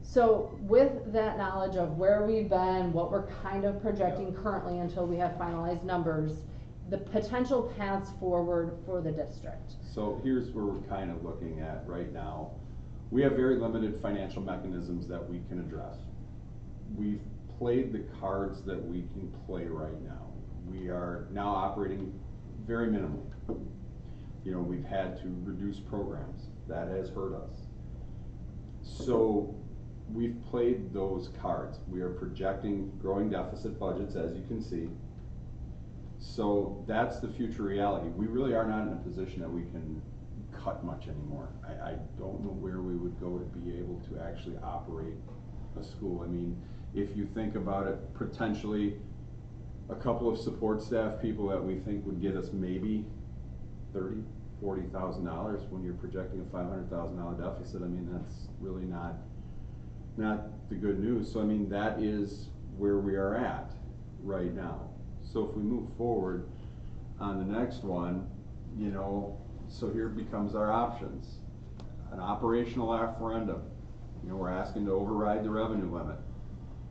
So with that knowledge of where we've been, what we're kind of projecting currently until we have finalized numbers, the potential paths forward for the district. So here's where we're kind of looking at right now. We have very limited financial mechanisms that we can address. We've played the cards that we can play right now. We are now operating very minimally. You know, we've had to reduce programs. That has hurt us. So we've played those cards. We are projecting growing deficit budgets, as you can see. So that's the future reality. We really are not in a position that we can cut much anymore. I don't know where we would go to be able to actually operate a school. I mean, if you think about it, potentially a couple of support staff people that we think would get us maybe $30,000, $40,000 when you're projecting a $500,000 deficit. I mean, that's really not the good news. So I mean, that is where we are at right now. So if we move forward on the next one, you know, so here becomes our options. An operational referendum. You know, we're asking to override the revenue limit,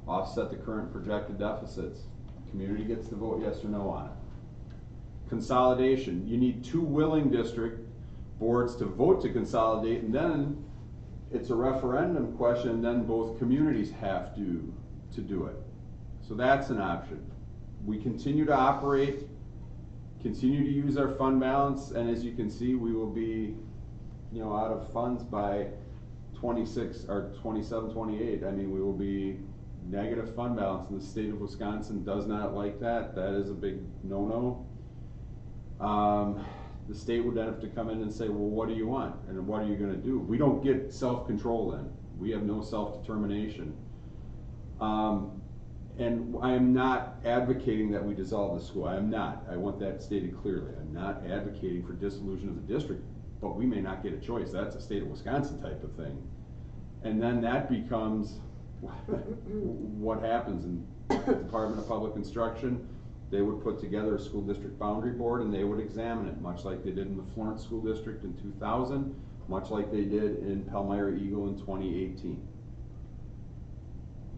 offset the current projected deficits. Community gets to vote yes or no on it. Consolidation. You need 2 willing district boards to vote to consolidate, and then it's a referendum question, and then both communities have to do it. So that's an option. We continue to operate, continue to use our fund balance, and as you can see, we will be, you know, out of funds by 26 or 27, 28. I mean, we will be negative fund balance, and the state of Wisconsin does not like that. That is a big no-no. The state would then have to come in and say, well, what do you want? And what are you gonna do? We don't get self-control then. We have no self-determination. And I am not advocating that we dissolve the school. I am not. I want that stated clearly. I'm not advocating for dissolution of the district, but we may not get a choice. That's a state of Wisconsin type of thing. And then that becomes what happens in the Department of Public Instruction. They would put together a school district boundary board and they would examine it, much like they did in the Florence School District in 2000, much like they did in Palmyra Eagle in 2018.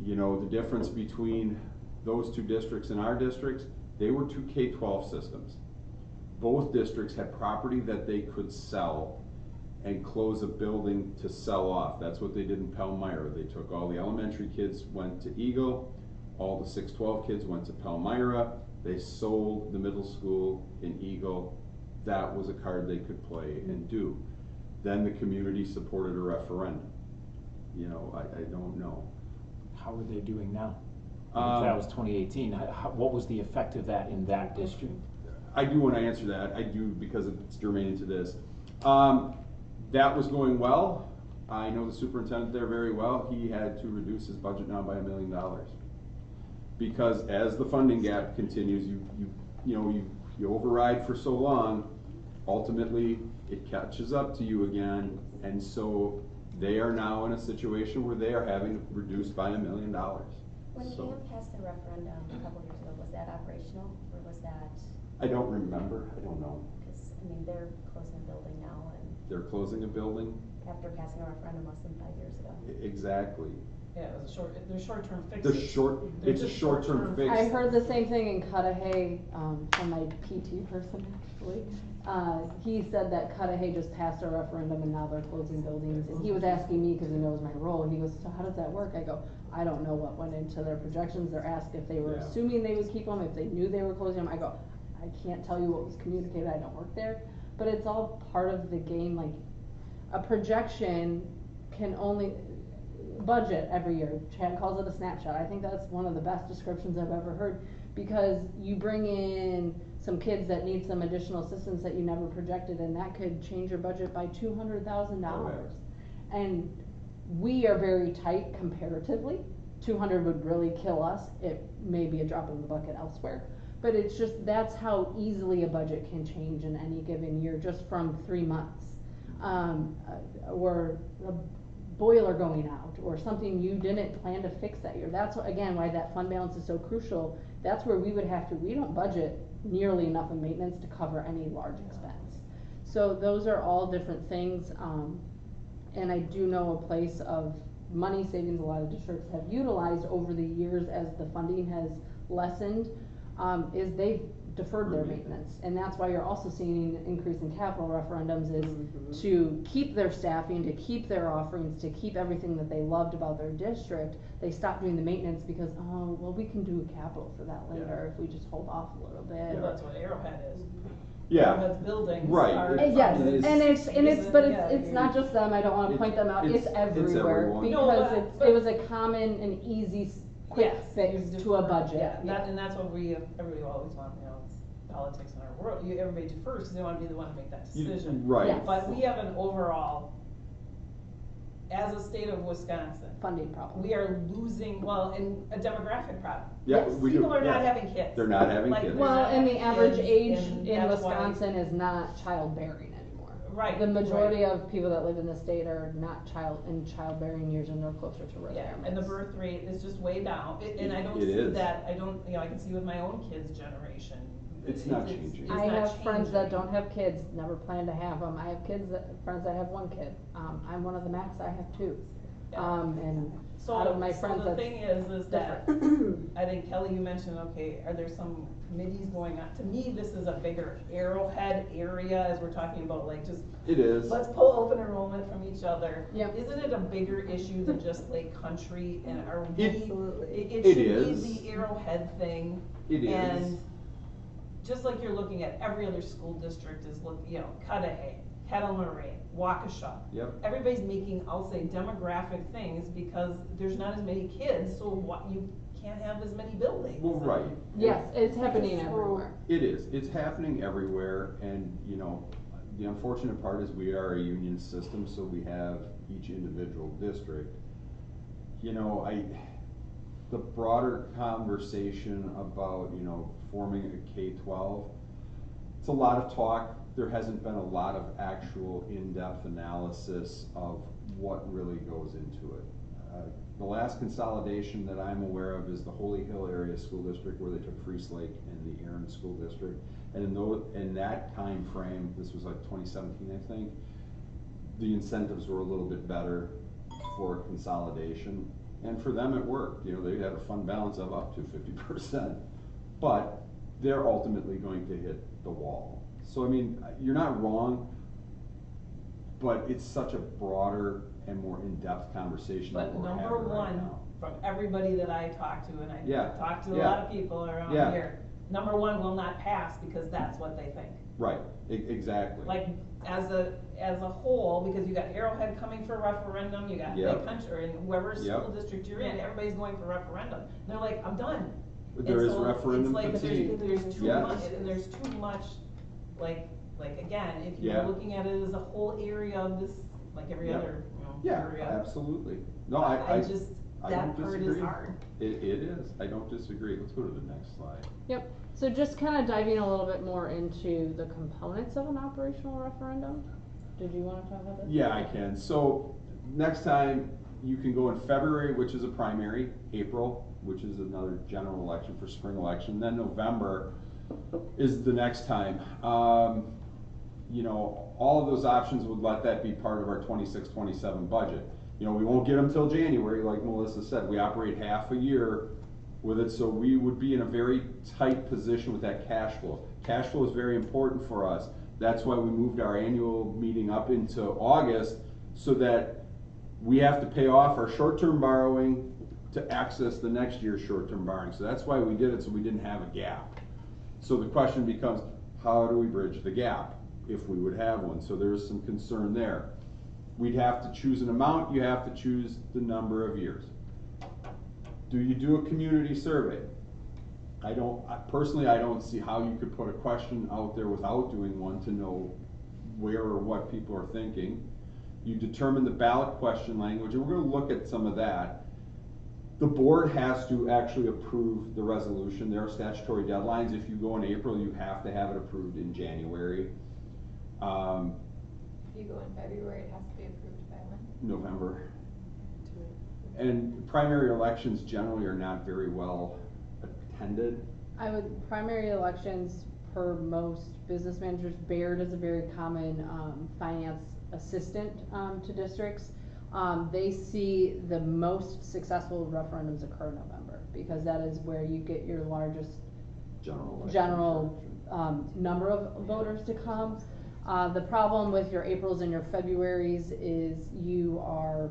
You know, the difference between those two districts and our districts, they were two K-12 systems. Both districts had property that they could sell and close a building to sell off. That's what they did in Palmyra. They took all the elementary kids, went to Eagle, all the 6-12 kids went to Palmyra. They sold the middle school in Eagle. That was a card they could play and do. Then the community supported a referendum. You know, I don't know. How are they doing now? If that was 2018, what was the effect of that in that district? I do want to answer that. I do, because it's germane to this. That was going well. I know the superintendent there very well. He had to reduce his budget now by $1 million. Because as the funding gap continues, you override for so long, ultimately it catches up to you again, and so they are now in a situation where they are having to reduce by $1 million. When AMP passed the referendum a couple years ago, was that operational, or was that? I don't remember, I don't know. Because, I mean, they're closing a building now, and. They're closing a building? After passing a referendum less than 5 years ago. Exactly. Yeah, it was they're short-term fixes. It's a short-term fix. I heard the same thing in Cudahy, from my PT person actually. He said that Cudahy just passed a referendum and now they're closing buildings. And he was asking me, because he knows my role, and he goes, so how does that work? I go, I don't know what went into their projections. They're asked if they were assuming they would keep them, if they knew they were closing them. I go, I can't tell you what was communicated, I don't work there. But it's all part of the game. Like, a projection can only budget every year. Chad calls it a snapshot. I think that's one of the best descriptions I've ever heard, because you bring in some kids that need some additional assistance that you never projected, and that could change your budget by $200,000. And we are very tight comparatively. 200 would really kill us. It may be a drop in the bucket elsewhere, but it's just, that's how easily a budget can change in any given year, just from 3 months. Or a boiler going out, or something you didn't plan to fix that year. That's again why that fund balance is so crucial. That's where we would have to, we don't budget nearly enough in maintenance to cover any large expense. So those are all different things, and I do know a place of money savings a lot of districts have utilized over the years as the funding has lessened, is they've deferred their maintenance. And that's why you're also seeing an increase in capital referendums, is to keep their staffing, to keep their offerings, to keep everything that they loved about their district. They stopped doing the maintenance because, oh, well, we can do capital for that later if we just hold off a little bit. Well, that's what Arrowhead is. Yeah. Arrowhead's buildings Right. are Yes, funded. it's not just them. I don't want to point them out. It's everywhere, everyone. because it was a common and easy, quick fix you to a defer. budget. Yeah, and that's what everybody always wants, it's politics in our world. Everybody defers because they want to be the one to make that decision. Right. Yes. But we have an overall, as a state of Wisconsin, Funding problem. we are losing, well, in a demographic problem. Yeah, Yes. we do. People are not Yeah. having kids. They're not having Like, kids. they're Well, not and the having average kids, age and in that's why- Wisconsin is not childbearing anymore. Right. The majority right. of people that live in the state are not childbearing years, and they're closer to Yeah, retirement. and the birth rate is just way down, and I don't It see is. that, I can see with my own kids' generation. It's not changing. It's I not have friends that changing. don't have kids, never plan to have them. I have friends that have one kid. I'm one of the max, I have 2. Yeah. And So, out of my friends, so the that's thing is that, I think Kelly, you mentioned, okay, are there some committees going on? To me, this is a bigger Arrowhead area, as we're talking about, like, just, It is. let's pull open enrollment from each other. Yep. Isn't it a bigger issue than just Lake Country, and are we? Absolutely. It It should is. be the Arrowhead thing. It is. And just like you're looking at every other school district is Cudahy, Petaluma Rate, Waukesha. Yep. Everybody's making, I'll say, demographic things because there's not as many kids, so what, you can't have as many buildings. Well, right. Yes, it's happening everywhere. It is, it's happening everywhere, and, you know, the unfortunate part is we are a union system, so we have each individual district. You know, the broader conversation about, you know, forming a K-12, it's a lot of talk. There hasn't been a lot of actual in-depth analysis of what really goes into it. The last consolidation that I'm aware of is the Holy Hill Area School District, where they took Freese Lake and the Aaron School District. And in that time frame, this was like 2017, I think, the incentives were a little bit better for consolidation. And for them, it worked. You know, they had a fund balance of up to 50%. But they're ultimately going to hit the wall. So, I mean, you're not wrong, but it's such a broader and more in-depth conversation that we're having right now. But number one, from everybody that I talk to, and I talk to a Yeah. lot of people around Yeah. here, number one will not pass because that's what they think. Right, exactly. Like, as a whole, because you got Arrowhead coming for a referendum, you got Yep. Lake Country, and whoever school Yep. district you're in, everybody's going for referendum. And they're like, I'm done. There And is so referendum it's like fatigue. there's too Yeah. much, and there's too much, like again, if you're Yeah. looking at it as a whole area of this, like every Yep. other, Yeah, area. absolutely. No, I just, I that don't part is disagree. hard. It is, I don't disagree. Let's go to the next slide. Yep, so just kind of diving a little bit more into the components of an operational referendum. Did you want to talk about this? Yeah, I can. So next time, you can go in February, which is a primary, April, which is another general election for spring election, then November is the next time. You know, all of those options would let that be part of our 26-27 budget. You know, we won't get them till January, like Melissa said. We operate half a year with it, so we would be in a very tight position with that cash flow. Cash flow is very important for us. That's why we moved our annual meeting up into August, so that we have to pay off our short-term borrowing to access the next year's short-term borrowing. So that's why we did it, so we didn't have a gap. So the question becomes, how do we bridge the gap, if we would have one? So there's some concern there. We'd have to choose an amount, you have to choose the number of years. Do you do a community survey? Personally, I don't see how you could put a question out there without doing one to know where or what people are thinking. You determine the ballot question language, and we're going to look at some of that. The board has to actually approve the resolution. There are statutory deadlines. If you go in April, you have to have it approved in January. If you go in February, it has to be approved by when? November. And primary elections generally are not very well attended. Primary elections, per most business managers, Baird is a very common finance assistant to districts. They see the most successful referendums occur in November, because that is where you get your largest general number of voters to come. The problem with your Aprils and your Februaries is you are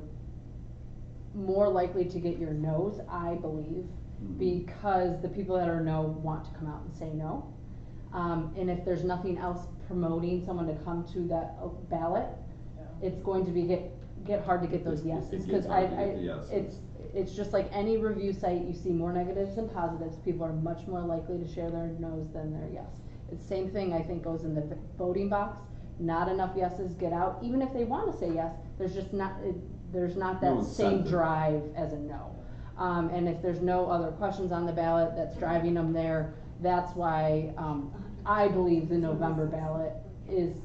more likely to get your no's, I believe, because the people that are no want to come out and say no. And if there's nothing else promoting someone to come to that ballot, it's going to be get hard to get those yeses, because it's just like any review site. You see more negatives than positives. People are much more likely to share their no's than their yes. It's the same thing, I think, goes in the voting box. Not enough yeses get out, even if they want to say yes. There's not that same drive as a no. And if there's no other questions on the ballot that's driving them there, that's why I believe the November ballot is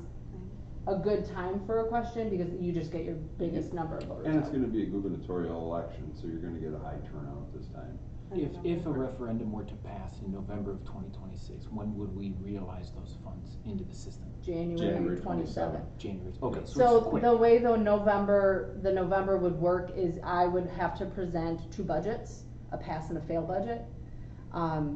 a good time for a question, because you just get your biggest number of voters. And it's going to be a gubernatorial election, so you're going to get a high turnout this time. If a referendum were to pass in November of 2026, when would we realize those funds into the system? January 27th. January. Okay, So the way the November would work is I would have to present two budgets, a pass and a fail budget.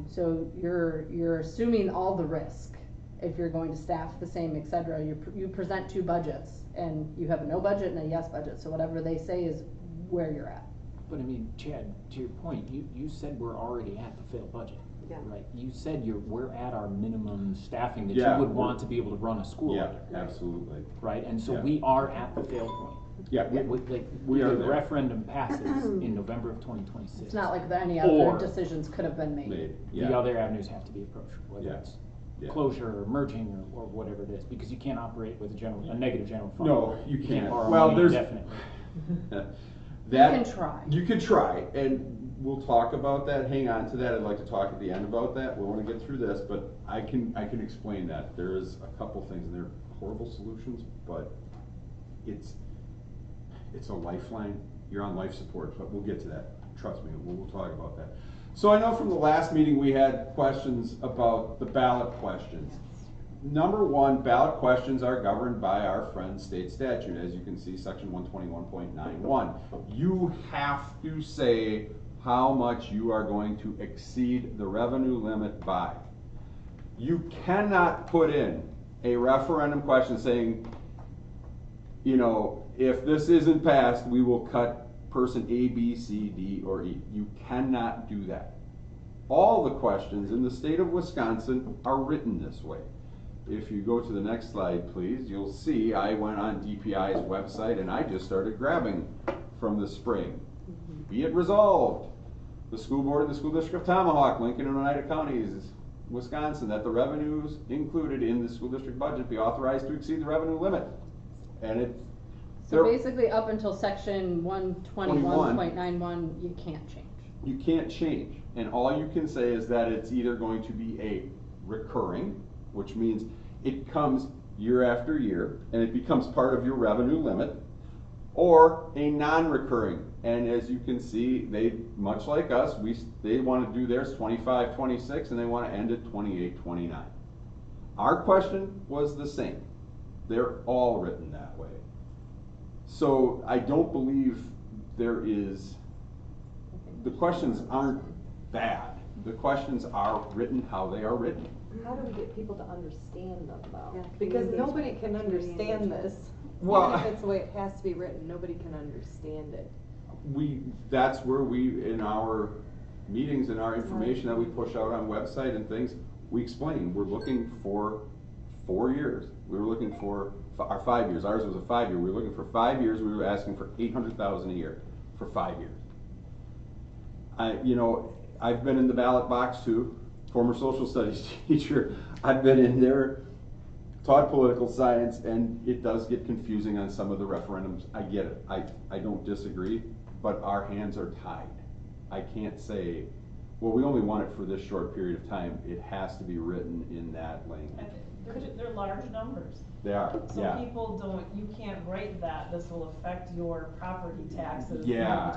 So you're assuming all the risk. If you're going to staff the same, etc., you present two budgets, and you have a no budget and a yes budget. So whatever they say is where you're at. But I mean, Chad, to your point, you said we're already at the failed budget. Yeah. right? You said we're at our minimum staffing that Yeah, you would want to be able to run a school Yeah, under, absolutely. right? And so Yeah. we are at the fail point. Yeah, we are The there. referendum passes in November of 2026. It's not like any Or other decisions could have been made. Made, the yeah. other avenues have to be approached, whether Yeah. it's Yeah. closure or merging or whatever it is, because you can't operate with a negative general fund. No, you You can't. can't borrow Well, money there's- indefinitely. That, You can try. You could try, and we'll talk about that, hang on to that, I'd like to talk at the end about that, we wanna get through this, but I can explain that. There is a couple things, and they're horrible solutions, but it's a lifeline, you're on life support, but we'll get to that, trust me, we'll talk about that. So I know from the last meeting, we had questions about the ballot questions. Number one, ballot questions are governed by our friend state statute, as you can see, section 121.91. You have to say how much you are going to exceed the revenue limit by. You cannot put in a referendum question saying, you know, if this isn't passed, we will cut person A, B, C, D, or E. You cannot do that. All the questions in the state of Wisconsin are written this way. If you go to the next slide, please, you'll see I went on DPI's website and I just started grabbing from the spring. Be it resolved, the school board and the school district of Tomahawk, Lincoln and Oneida counties, Wisconsin, that the revenues included in the school district budget be authorized to exceed the revenue limit. And it. So basically, up until section 121.91, you can't change. You can't change, and all you can say is that it's either going to be a recurring, which means it comes year after year, and it becomes part of your revenue limit, or a non-recurring. And as you can see, they, much like us, they want to do theirs 25, 26, and they want to end at 28, 29. Our question was the same. They're all written that way. So I don't believe there is, the questions aren't bad. The questions are written how they are written. How do we get people to understand them though? Yeah, Because community nobody engagement, can community understand engagement. this. Well, Even if it's the way it has to be written, nobody can understand it. That's where we, in our meetings and our information that we push out on website and things, we explain, we're looking for 4 years. We were looking for our 5 years. Ours was a 5-year. We were looking for 5 years. We were asking for $800,000 a year for 5 years. I've been in the ballot box too, former social studies teacher. I've been in there, taught political science, and it does get confusing on some of the referendums. I get it. I don't disagree, but our hands are tied. I can't say, well, we only want it for this short period of time. It has to be written in that language. They're large numbers. They are, So yeah. people you can't write that, this will affect your property taxes. Yeah.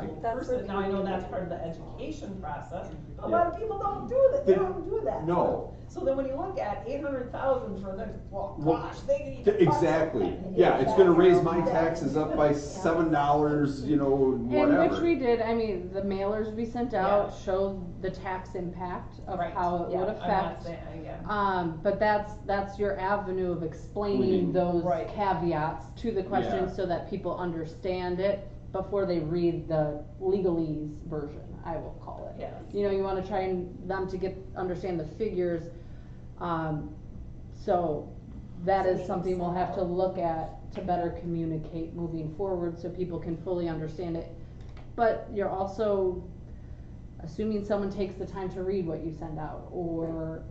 Now, I know that's part of the education process, but a Yeah. lot of people don't do that, they don't do that. No. So then when you look at 800,000 for the, well, Well, gosh, they need to cut Exactly. something. Yeah, it's gonna raise my taxes up by $7, whatever. And which we did, I mean, the mailers we sent out Yeah. showed the tax impact of Right. how it Yeah, would I'm not affect. saying, yeah. But that's your avenue of explaining those Right. caveats to the question Yeah. so that people understand it before they read the legalese version, I will call it. Yes. You wanna try them to understand the figures. So that is something we'll have to look at to better communicate moving forward so people can fully understand it. But you're also assuming someone takes the time to read what you send out, or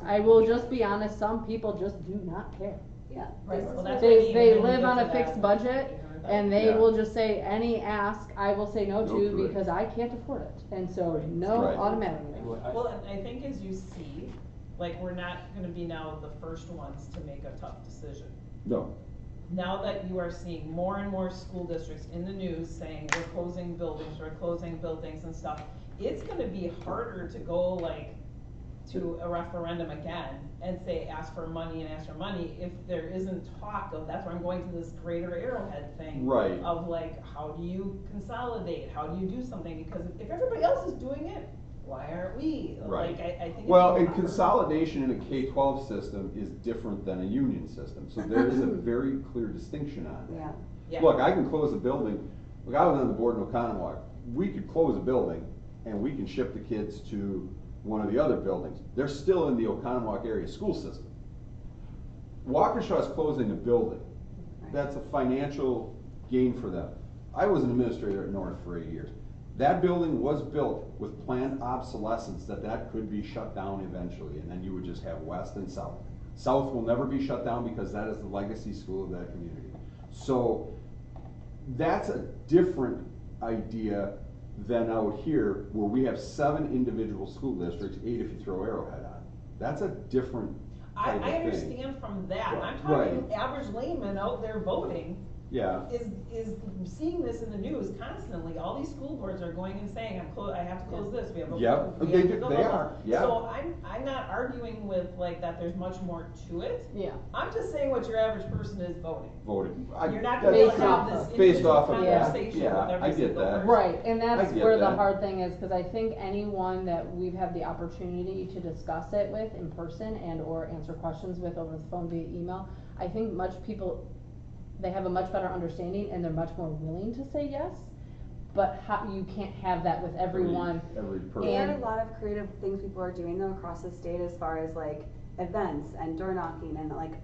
I will just be honest, some people just do not care. Yeah. Right, well, that's what I mean, They when we live get on to a fixed that, budget, and they Yeah. will just say, any ask, I will say no No to, to it. because I can't afford it, and so, no, Right. automatically. Well, and I think as you see, like, we're not gonna be now the first ones to make a tough decision. No. Now that you are seeing more and more school districts in the news saying we're closing buildings and stuff, it's gonna be harder to go to a referendum again and say, ask for money if there isn't talk of, that's where I'm going to this greater Arrowhead thing. Right. Of how do you consolidate, how do you do something, because if everybody else is doing it, why aren't we? Right. I think. Well, and consolidation in a K-12 system is different than a union system, so there is a very clear distinction on that. Yeah. Yeah. Look, I can close a building, I was on the board in Oconomowoc, we could close a building and we can ship the kids to one of the other buildings. They're still in the Oconomowoc area school system. Waukesha is closing a building. That's a financial gain for them. I was an administrator at North for 8 years. That building was built with planned obsolescence that could be shut down eventually, and then you would just have West and South. South will never be shut down because that is the legacy school of that community. So that's a different idea than out here where we have 7 individual school districts, 8 if you throw Arrowhead on. That's a different I type of thing. understand from that, I'm Right. talking average layman out there voting. Yeah. Is seeing this in the news constantly, all these school boards are going and saying, I have to close this, we have a. Yep, we they have to do- go they blah, are, blah. yeah. So I'm not arguing with like that there's much more to it. Yeah. I'm just saying what your average person is voting. Voted. You're not gonna be able to have this Based individual off of that, conversation with yeah, every I get single that. person. Right, and that's I get where the that. hard thing is, cause I think anyone that we've had the opportunity to discuss it with in person and or answer questions with over the phone via email, I think they have a much better understanding and they're much more willing to say yes, but you can't have that with everyone. Every person. And a lot of creative things people are doing though across the state as far as like events and door knocking and like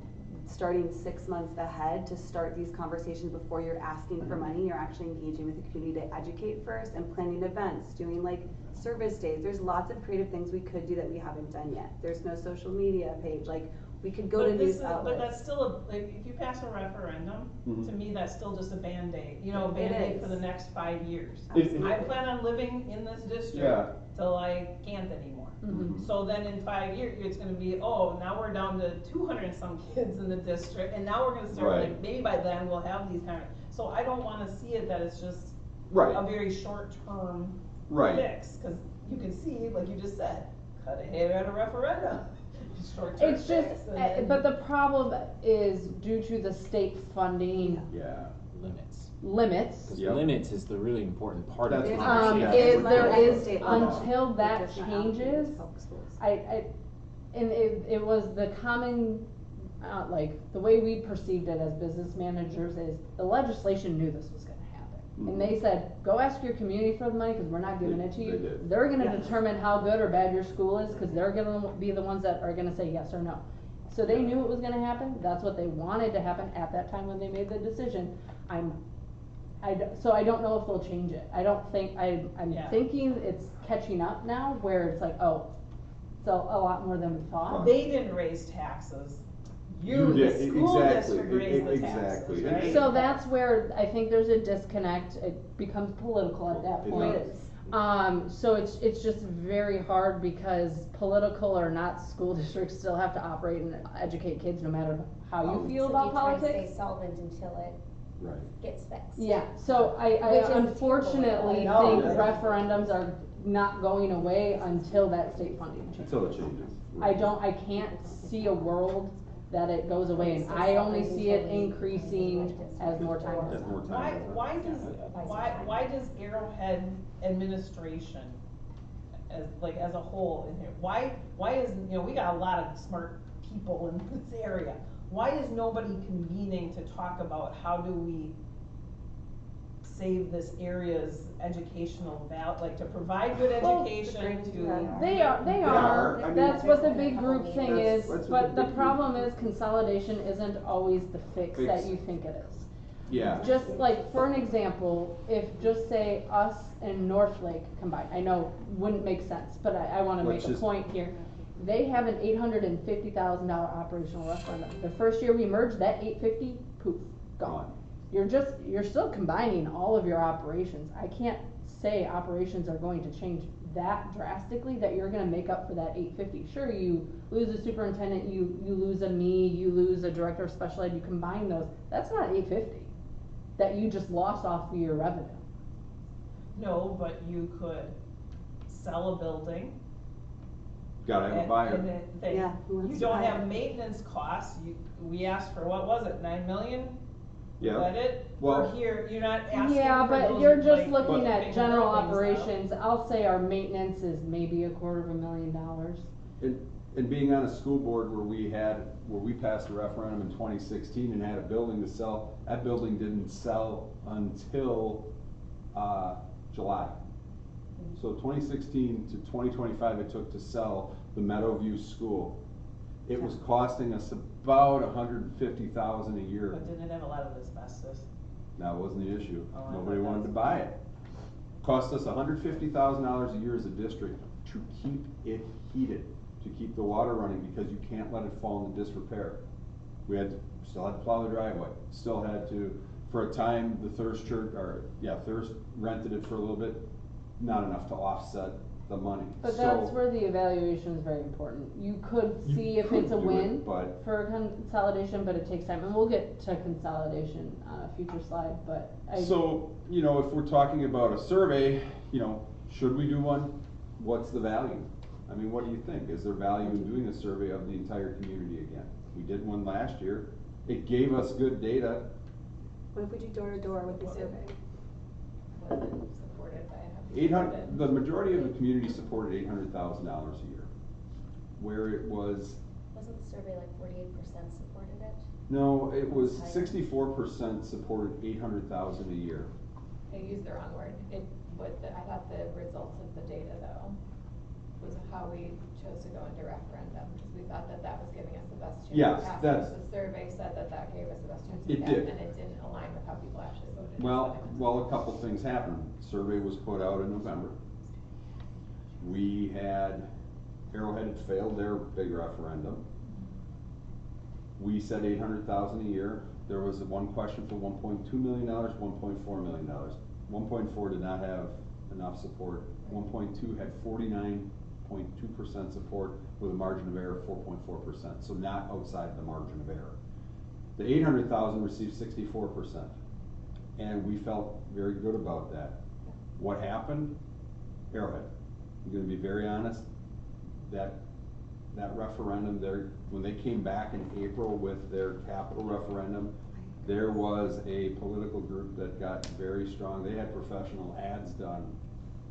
starting 6 months ahead to start these conversations before you're asking for money. You're actually engaging with the community to educate first and planning events, doing like service days. There's lots of creative things we could do that we haven't done yet. There's no social media page. Like we could go to news outlets. But that's still like, if you pass a referendum, Mhm. to me, that's still just a Band-Aid, you know, It Band-Aid is. for the next 5 years. It- I plan on living in this district Yeah. till I can't anymore. Mhm. So then in 5 years, it's gonna be, oh, now we're down to 200 and some kids in the district, and now we're gonna start, Right. like, maybe by then we'll have these kind of, so I don't wanna see it that it's just Right. a very short-term Right. fix, cause you can see, like you just said, cut a hair at a referendum. Short-term It's just, fix, and then- but the problem is due to the state funding Yeah. Limits. Cause Yep. limits is the really important part of the That's what- conversation. Yeah. there At the is, state level, until it's that just not allocated to changes, public schools. and it was the common, like, the way we perceived it as business managers is the legislation knew this was gonna happen. And they said, go ask your community for the money, cause we're not giving it to They you. did. They're gonna Yes. determine how good or bad your school is, cause they're gonna be the ones that are gonna say yes or no. So they knew it was gonna happen, that's what they wanted to happen at that time when they made the decision. So I don't know if they'll change it. I don't think, I'm Yeah. thinking it's catching up now, where it's like, oh, so a lot more than we thought. They didn't raise taxes. You The did, school exactly, district raised the exactly. taxes, right? So that's where I think there's a disconnect, it becomes political at that It point. does. So it's just very hard because political or not, school districts still have to operate and educate kids no matter how you feel So about you try to politics. stay solvent until it Right. gets fixed. Yeah, so I Which is a terrible way. unfortunately I know. think Yeah. referendums are not going away until that state funding changes. Until it changes. I can't see a world that it goes away, and I only see it increasing as more time goes As more on. time. Why does Arrowhead administration as a whole in here, why is, you know, we got a lot of smart people in this area. Why is nobody convening to talk about how do we save this area's educational like to provide good Well, education to. They are, I mean, that's what the big group thing is, That's what but the the big problem group- is consolidation isn't always the fix that Fix. you think it is. Yeah. Just like, for an example, if just say us and Northlake combined, I know wouldn't make sense, but I wanna make Let's a just- point here. They have an $850,000 operational referendum. The first year we merged, that 850, poof, gone. You're still combining all of your operations. I can't say operations are going to change that drastically, that you're gonna make up for that 850. Sure, you lose a superintendent, you lose a me, you lose a director of special ed, you combine those, that's not 850 that you just lost off of your revenue. No, but you could sell a building. Gotta have a and buyer. Yeah, who wants You to don't buy have it? maintenance costs, we asked for, what was it, 9 million? Is Yeah. that it? Well- For here, you're not asking Yeah, for but those, you're just like, looking at big general buildings, though. operations. I'll say our maintenance is maybe $250,000. And being on a school board where we passed a referendum in 2016 and had a building to sell, that building didn't sell until, July. So 2016 to 2025 it took to sell the Meadowview School. It was costing us about $150,000 a year. But didn't it have a lot of asbestos? That wasn't the issue. Oh, I Nobody thought wanted that to was- buy it. Cost us $150,000 a year as a district to keep it heated, to keep the water running, because you can't let it fall into disrepair. Still had to plow the driveway, still had to, for a time, the Thirst Church, Thirst rented it for a little bit, not enough to offset the money. But that's where the evaluation is very important. You could You see if could it's a do it, win but- for consolidation, but it takes time, and we'll get to consolidation on a future slide, but So, if we're talking about a survey, should we do one? What's the value? I mean, what do you think? Is there value in doing a survey of the entire community again? We did one last year. It gave us good data. What if we do door to door with the survey? Wasn't supported by enough. 800, the majority of the community supported $800,000 a year. Where it was, Wasn't the survey like 48% supported it? no, it was 64% supported $800,000 a year. I used the wrong word. I thought the results of the data though was how we chose to go into referendum, because we thought that that was giving us the best chance Yes, to pass. that's- The survey said that that gave us the best chance to It pass, did. and it didn't align with how people actually voted. is Well, what I meant to say. a couple things happened. Survey was put out in November. We had, Arrowhead had failed their big referendum. We said 800,000 a year. There was one question for $1.2 million, $1.4 million. 1.4 did not have enough support. 1.2 had 49.2% support with a margin of error of 4.4%, so not outside the margin of error. The 800,000 received 64%, and we felt very good about that. What happened? Arrowhead. I'm gonna be very honest, that referendum there, when they came back in April with their capital referendum, there was a political group that got very strong. They had professional ads done.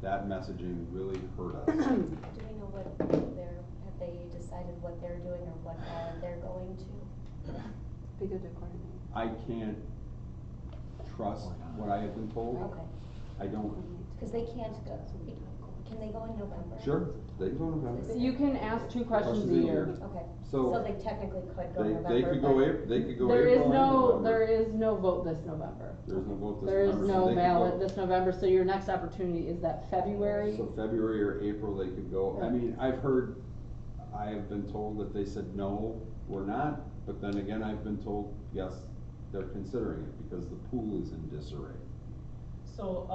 That messaging really hurt us. Do we know have they decided what they're doing or what they're going to? Be good to coordinate. I can't trust what I have been told. Okay, I don't, because they can't go, can they go in November? sure, they can go in November. you can ask 2 questions a year. Okay, So- so they technically could go November, They could go but- April, they could go There is April and November. there is no vote this November. There's no vote this There is November, so no they could ballot go- this November, so your next opportunity is that February. So February or April, they could go. I Right. mean, I have been told that they said, no, we're not, but then again, I've been told, yes, they're considering it because the pool is in disarray. So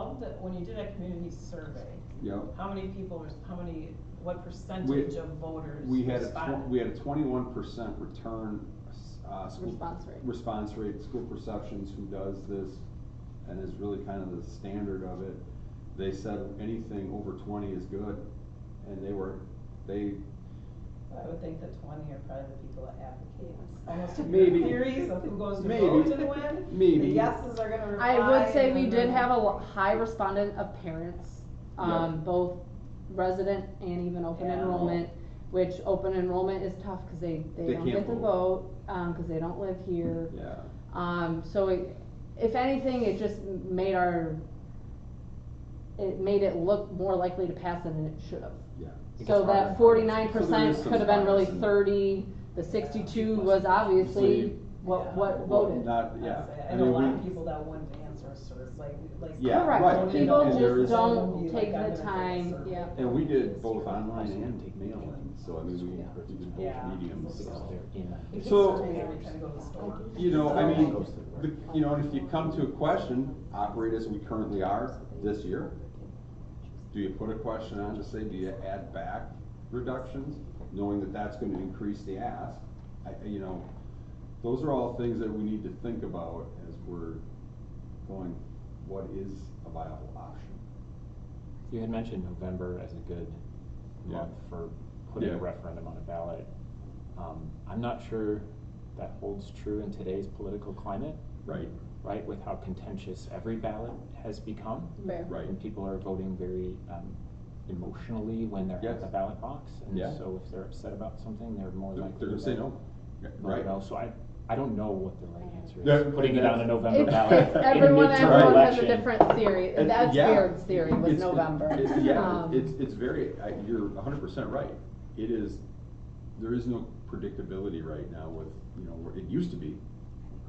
when you did a community survey, Yep. what percentage of voters We had responded? we had a 21% return, school. Response rate. Response rate, School Perceptions, who does this, and is really kind of the standard of it. They said anything over 20 is good, and I would think that 20 are probably the people that advocate. Almost your Maybe. theories of who goes to Maybe. vote and when. Maybe. The yeses are gonna reply. I would say we and did then- have a high respondent of parents, Yeah. both resident and even open Yeah. enrollment, which open enrollment is tough because they They don't can't get to vote. vote, because they don't live here. Yeah. So if anything, it just made it look more likely to pass than it should have. Yeah. It So gets harder that and harder. 49% some could have been really bias in- 30, the 62 was obviously what Well, voted. not, I'd yeah. say, I I know a mean, lot we- of people that wouldn't answer, sort of like. Yeah, Correct, right. people And there just is- don't Be take like, I'm the gonna take a time, survey. yeah. And we did both online and mail in, so I mean, we Yeah. did Yeah. both mediums, Because so. they're in. So- Every time you go to the store. I mean, and if you come to a question, operate as we currently are this year. Do you put a question on to say, do you add back reductions, knowing that that's gonna increase the ask? Those are all things that we need to think about as we're going, what is a viable option? You had mentioned November as a good Yeah. month for putting a Yeah. referendum on a ballot. I'm not sure that holds true in today's political climate. Right, with how contentious every ballot has become. Fair. Right. And people are voting very emotionally when they're Yes. at the ballot box. And Yeah. so if they're upset about something, they're more likely They're to gonna say no. vote Right. no. So I don't know what the right answer Yeah, is. Putting it on a November It's, ballot in a everyone midterm has a election. different theory, that's Yeah. Baird's theory, was It's- November. Yeah, it's very, you're 100% right. It is, there is no predictability right now with, where it used to be.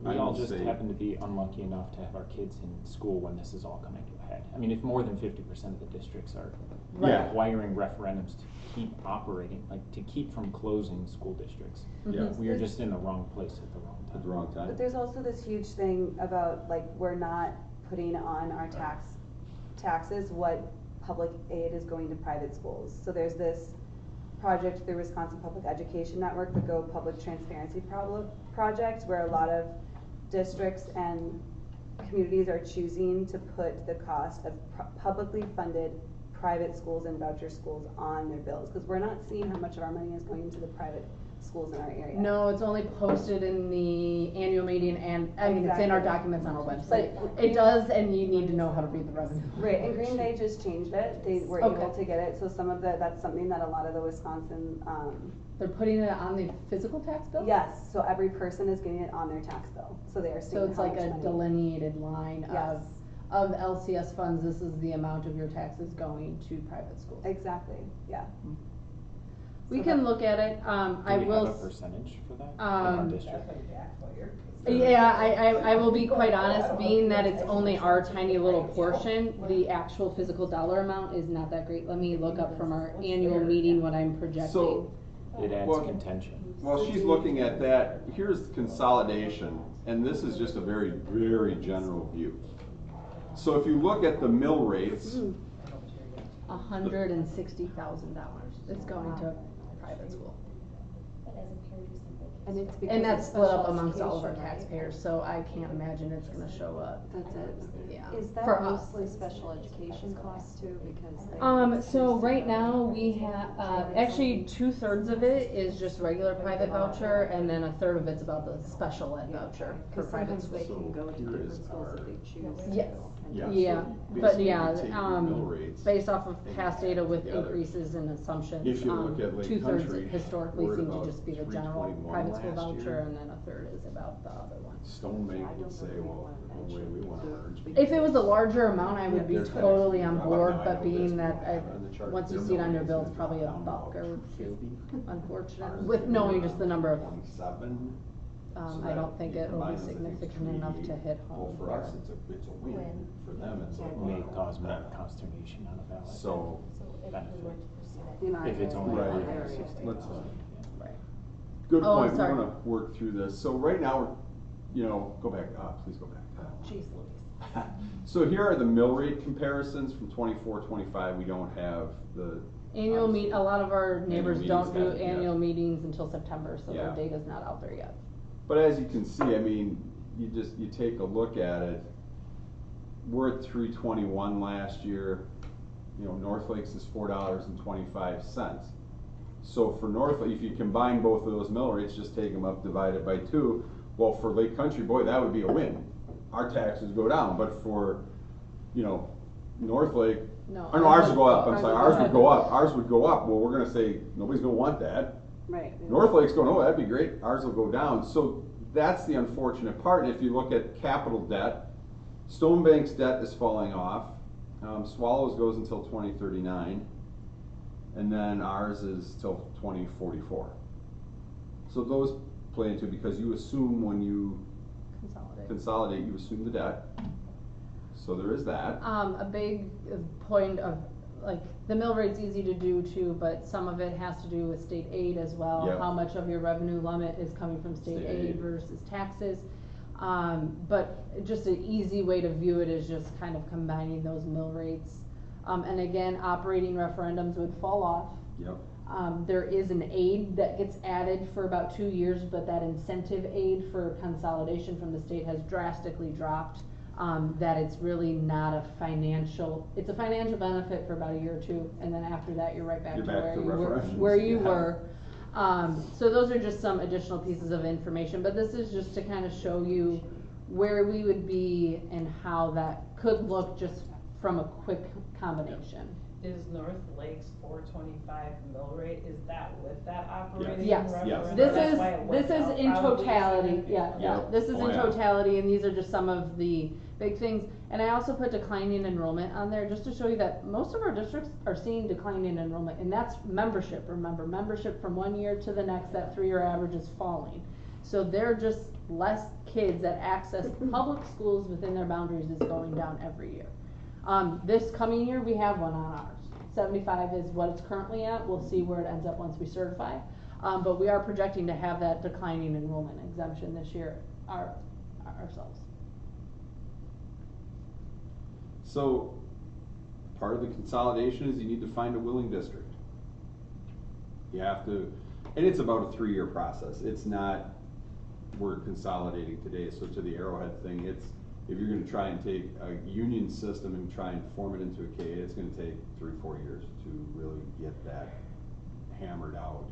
We I all would just say- happen to be unlucky enough to have our kids in school when this is all coming to a head. I mean, if more than 50% of the districts are Yeah. requiring referendums to keep operating, like to keep from closing school districts, Yeah. we are just in the wrong place at the wrong time. At the wrong time. But there's also this huge thing about, like, we're not putting on our taxes what public aid is going to private schools. So there's this project through Wisconsin Public Education Network, the Go Public Transparency Project, where a lot of districts and communities are choosing to put the cost of publicly funded private schools and voucher schools on their bills, because we're not seeing how much of our money is going to the private schools in our area. No, it's only posted in the annual meeting and, I mean, it's in our Exactly. documents on our website. But- It does, and you need to know how to read the revenue. Right, and Green Bay just changed it, they were Okay. able to get it, so some of that's something that a lot of the Wisconsin, They're putting it on the physical tax bill? yes, so every person is getting it on their tax bill, so they are So seeing it's how like much a money. delineated line Yes. of LCS funds, this is the amount of your taxes going to private schools. Exactly, yeah. We So can that- look at it, I Do we will. have a percentage for that in our district? Yeah, I will be quite honest, being that it's only our tiny little portion, the actual physical dollar amount is not that great. Let me look up from our annual meeting what I'm projecting. So, It adds Well- contention. while she's looking at that, here's consolidation, and this is just a very, very general view. So if you look at the mill rates, $160,000 is going to private school. And it's because And of that's split up special amongst all of our education, right? taxpayers, so I can't imagine it's gonna show up. That's it. Yeah. Is that For us. mostly special education costs too, because they. So right now, we have, actually 2/3 of it is just regular private voucher, and then 1/3 of it's about the special ed voucher for Cause private sometimes they schools. can go to Here is different schools our- if they choose to. Yes. Yeah, Yeah, so but basically yeah, you take your mill rates based off of and past add data it with together. increases and assumptions, If you look at Lake 2/3 Country, historically we're at seem to about just be the general 321 private school last voucher, year. and then 1/3 is about the other one. Stone Bank would say, well, the way we wanna merge. If it was a larger amount, I would be Their taxes totally are on up. board, Now, I but know being this, that we don't have it on the chart. once you Their see it on mill your rates bill, is it's probably a down buck about or two, 50. unfortunately, Ours with is knowing around just the number of, 27. So I that don't think you it will combine be those, I think it's significant enough to 380. hit Well, home. for us, it's a win, for them, it's like. May wow. cause more consternation on a ballot. So, In our If it's area. only Right. 160. Let's- Right. good Oh, point, we sorry. wanna work through this, so right now, go back, please go back. Jeez Louise. So here are the mill rate comparisons from 24-25. We don't have the. Annual meet, a lot of our neighbors meetings don't do haven't yet. annual meetings until September, so their Yeah. data's not out there yet. But as you can see, I mean, you take a look at it, we're at 321 last year, North Lakes is $4.25. So for North, if you combine both of those mill rates, just take them up, divide it by 2, well, for Lake Country, boy, that would be a win. Our taxes go down, but for, North Lake, No. ours would go up, I'm sorry, ours would go up, well, we're gonna say, nobody's gonna want that. Right. North Lake's going, oh, that'd be great, ours will go down, so that's the unfortunate part. If you look at capital debt, Stone Bank's debt is falling off, Swallows goes until 2039, and then ours is till 2044. So those play into, because you assume when you consolidate, you assume the debt, so there is that. A big point of, like, the mill rate's easy to do too, but some of it has to do with state aid as well. Yeah. How much of your revenue limit is coming from state State aid aid. versus taxes. But just an easy way to view it is just kind of combining those mill rates. And again, operating referendums would fall off. Yep. There is an aid that gets added for about 2 years, but that incentive aid for consolidation from the state has drastically dropped. That it's really not it's a financial benefit for about a year or two, and then after that, you're right back You're to back where to you were, referendums, where you yeah. were. So those are just some additional pieces of information, but this is just to kind of show you where we would be and how that could look just from a quick combination. is North Lakes 425 mill rate, is that with that operating Yes. referendum? This That's is, why it worked this is out in probably totality, so yeah, good. this is Oh, in yeah. totality, and these are just some of the big things. And I also put declining enrollment on there, just to show you that most of our districts are seeing declining enrollment, and that's membership, remember, membership from one year to the next, that 3-year average is falling. So they're just less kids that access public schools within their boundaries is going down every year. This coming year, we have one on ours. 75 is what it's currently at. We'll see where it ends up once we certify. But we are projecting to have that declining enrollment exemption this year ourselves. So, part of the consolidation is you need to find a willing district. You have to, and it's about a 3-year process. It's not, we're consolidating today. So to the Arrowhead thing, it's, if you're gonna try and take a union system and try and form it into a K, it's gonna take 3-4 years to really get that hammered out.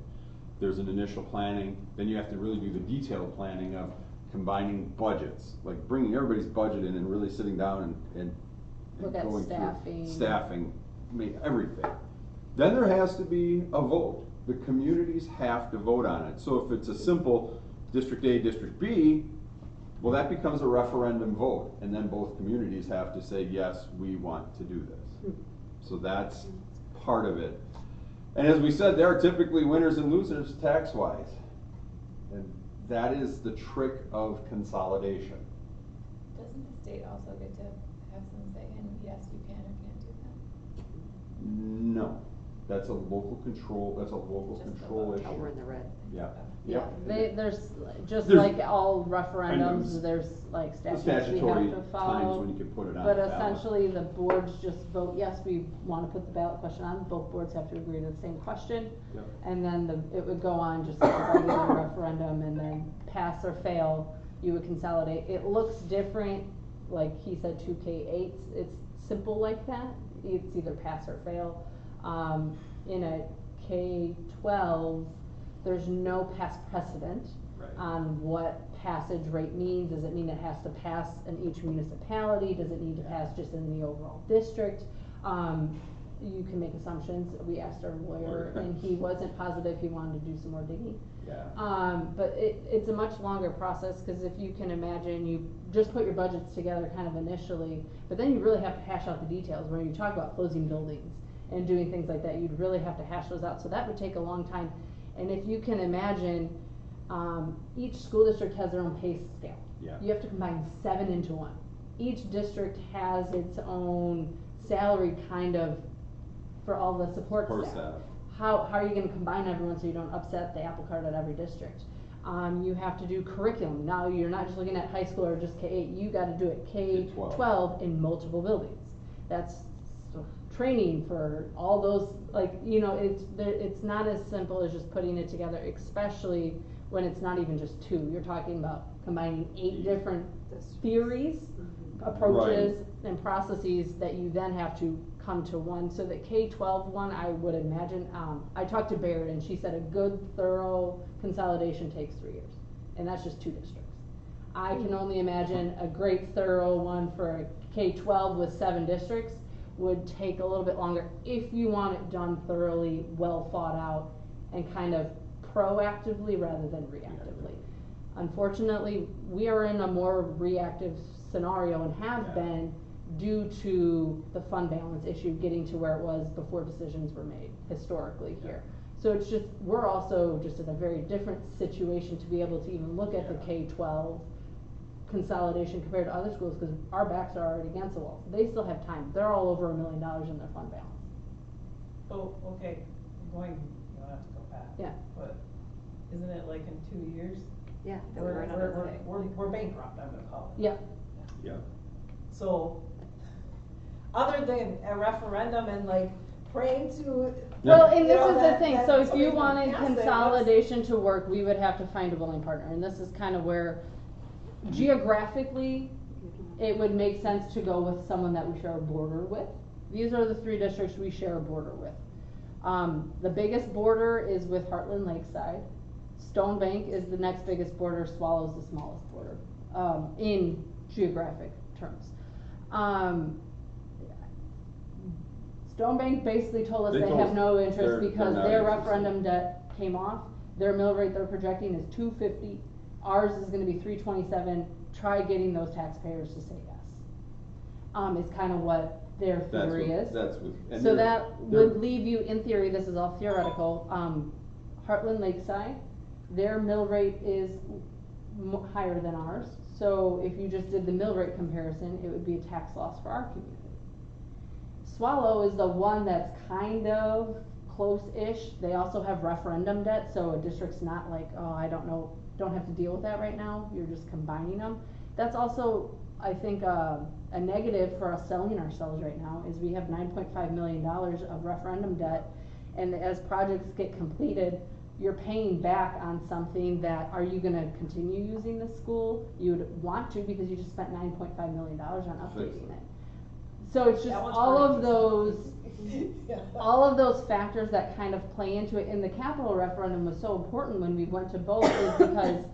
There's an initial planning, then you have to really do the detailed planning of combining budgets, like bringing everybody's budget in and really sitting down and Look at going staffing. through staffing, make everything. Then there has to be a vote. The communities have to vote on it. So if it's a simple District A, District B, well, that becomes a referendum vote, and then both communities have to say, yes, we want to do this. So that's part of it. And as we said, there are typically winners and losers tax-wise. And that is the trick of consolidation. Doesn't the state also get to have some say in, yes, you can or can't do that? No, that's a local control, that's a local Just the control vote. issue. Oh, we're in the red. Yeah. Yeah, there's, just There's like all referendums, items, there's like the statutes we statutory have to times follow. when you can put it on But the ballot. essentially, the boards just vote, yes, we wanna put the ballot question on, both boards have to agree to the same question. Yep. And then it would go on just like a regular referendum, and then pass or fail, you would consolidate. It looks different, like he said, 2 K-8s, it's simple like that, it's either pass or fail. In a K-12, there's no past precedent on what passage rate means. Does it mean it has to pass in each municipality? Does it need to pass just in the overall district? You can make assumptions. We asked our lawyer, and he wasn't positive. He wanted to do some more digging. Yeah. But it's a much longer process, because if you can imagine, you just put your budgets together kind of initially, but then you really have to hash out the details. Where you talk about closing buildings and doing things like that, you'd really have to hash those out. So that would take a long time. And if you can imagine, each school district has their own pay scale. Yeah. You have to combine 7 into 1. Each district has its own salary kind of for all the support staff. How are you gonna combine everyone so you don't upset the apple cart at every district? You have to do curriculum. Now you're not just looking at high school or just K-8, you gotta do it K-12 in multiple buildings. That's training for all those, like, you know, it's not as simple as just putting it together, especially when it's not even just 2. You're talking about combining 8 different theories, approaches, and processes that you then have to come to one. So the K-12 one, I would imagine, I talked to Baird, and she said a good, thorough consolidation takes 3 years, and that's just 2 districts. I can only imagine a great, thorough one for a K-12 with 7 districts would take a little bit longer if you want it done thoroughly, well thought out, and kind of proactively rather than reactively. Unfortunately, we are in a more reactive scenario and have been due to the fund balance issue getting to where it was before decisions were made historically here. So it's just, we're also just in a very different situation to be able to even look at the K-12 consolidation compared to other schools, because our backs are already against the wall. They still have time. They're all over $1 million in their fund balance. Oh, okay, you don't have to go back. Yeah. But isn't it like in 2 years? Yeah. We're bankrupt, I'm gonna call it. Yeah. Yeah. So, other than a referendum and like praying to. Well, and this you know, is the thing, so if you somebody's gonna wanted pass it, consolidation to work, we would have to find a willing partner, and this is kind of where geographically, it would make sense to go with someone that we share a border with. These are the 3 districts we share a border with. The biggest border is with Heartland Lakeside. Stone Bank is the next biggest border, Swallow's the smallest border, in geographic terms. Stone Bank basically told us They they told have us no they're interest because not their interested. referendum debt came off. Their mill rate they're projecting is 250. Ours is gonna be 327. Try getting those taxpayers to say yes. Is kind of what their theory is. That's what, and So they're- that they're- would leave you, in theory, this is all theoretical, Heartland Lakeside, their mill rate is higher than ours. So if you just did the mill rate comparison, it would be a tax loss for our community. Swallow is the one that's kind of close-ish. They also have referendum debt, so a district's not like, oh, I don't know, don't have to deal with that right now. You're just combining them. That's also, I think, a negative for us selling ourselves right now, is we have $9.5 million of referendum debt, and as projects get completed, you're paying back on something that, are you gonna continue using the school? You would want to, because you just spent $9.5 million on updating it. So it's just That one's all of pretty those, Yeah. all of those factors that kind of play into it, and the capital referendum was so important when we went to both, is because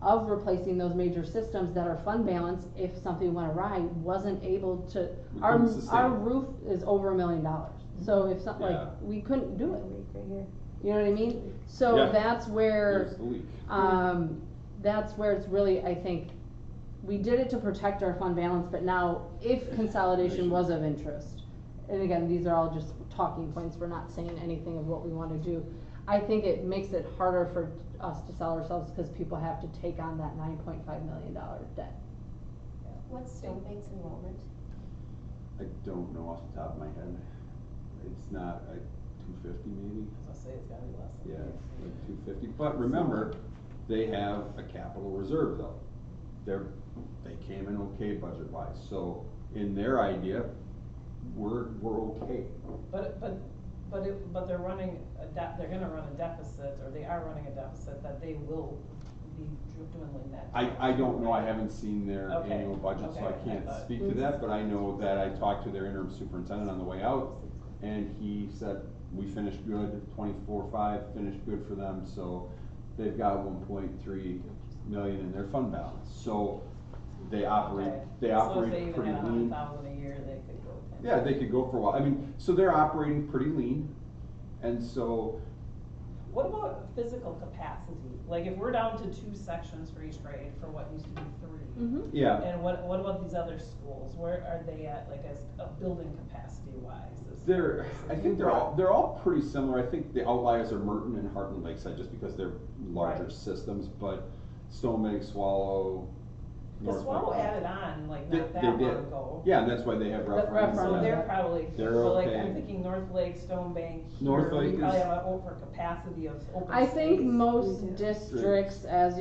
of replacing those major systems that our fund balance, if something went awry, wasn't able to, We our couldn't sustain it. roof is over $1 million. So if something, like, Yeah. we couldn't do it, Right here. you know what I mean? So Yeah. that's where, There's the leak. that's where it's really, I think, we did it to protect our fund balance, but now if consolidation was of interest, and again, these are all just talking points, we're not saying anything of what we wanna do. I think it makes it harder for us to sell ourselves, cause people have to take on that $9.5 million debt. What's Stone Bank's enrollment? I don't know off the top of my head. It's not, 250 maybe? I was gonna say it's gotta be less than Yeah, that. it's like 250, but remember, they have a capital reserve though. They came in okay budget wise, so in their idea, we're okay. But they're running they're gonna run a deficit, or they are running a deficit that they will be dwindling that. I don't know, I haven't seen their Okay, annual budget, so I okay, can't I thought- speak to that, but I know that I talked to their interim superintendent on the way out, and he said, we finished good, 24.5 finished good for them, so they've got 1.3 million in their fund balance, so they operate, Okay. they So operate if they even pretty had lean. 100,000 a year, they could go. Yeah, they could go for a while, I mean, so they're operating pretty lean, and so, What about physical capacity? Like if we're down to 2 sections for each grade for what used to be 3. Mm-hmm. yeah. And what about these other schools? Where are they at, like as a building capacity wise? I think they're all pretty similar. I think the outliers are Merton and Heartland Lakeside, just because they're larger Right. systems, but Stone Bank, Swallow, Because North Swallow Lake. added on like They- not they that did. long ago. Yeah, and that's why they have referendums. So referendum. they're probably, They're but like, okay. I'm thinking North Lake, Stone Bank, here, North we Lake probably is- have an over capacity of open I think space. most We do. districts, as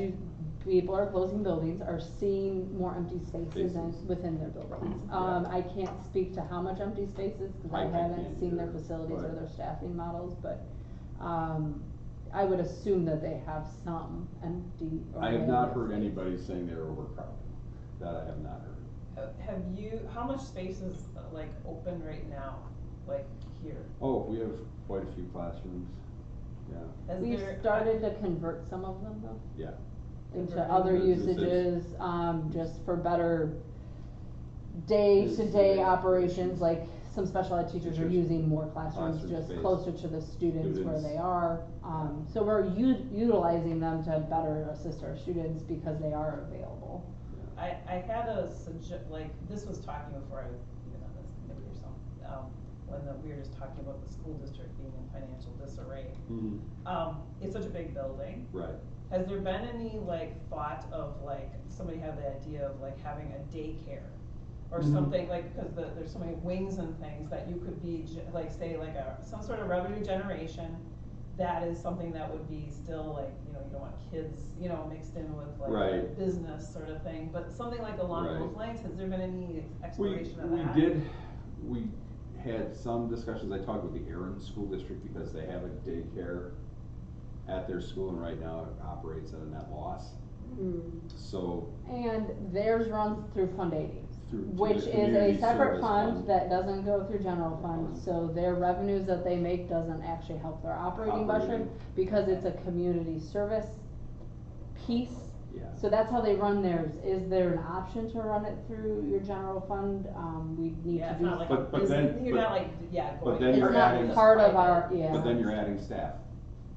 people are closing buildings, are seeing more empty spaces Spaces. within their buildings. Yeah. I can't speak to how much empty spaces, cause I I haven't can't seen their either, facilities or but- their staffing models, but, I would assume that they have some empty. or I have not available heard space. anybody saying they're overcrowded. That I have not heard. Have you, how much space is like open right now, like here? Oh, we have quite a few classrooms. Yeah, Has We've there- started to convert some of them though, yeah. into Converting other businesses. usages, just for better day-to-day Day-to-day operations, like some special ed teachers are Teachers. using more classrooms Classroom just space. closer to the students where Students. they are. So we're utilizing them to better assist our students because they are available. I had a like, this was talking before I was even on this committee or something, when we were just talking about the school district being in financial disarray. It's such a big building. Right. Has there been any like thought of like, somebody had the idea of like having a daycare? Or Mhm. something, like, because there's so many wings and things that you could be, like, say, like some sort of revenue generation. That is something that would be still like, you don't want kids, mixed in with like a Right. business sort of thing, but something like along Right. those lines, has there been any We exploration of that? we had some discussions, I talked with the Aaron School District because they have a daycare at their school and right now it operates at a net loss. So, And theirs runs through Fund 80, through. which is a community separate service fund that doesn't go through general fund. So their revenues that they make doesn't actually help their operating budget Operating. because it's a community service piece. Yeah. So that's how they run theirs. Is there an option to run it through your general fund? We need Yeah, to it's do. not like, But then- you're not like, but going. then It's you're not adding- part of our, yeah. But then you're adding staff.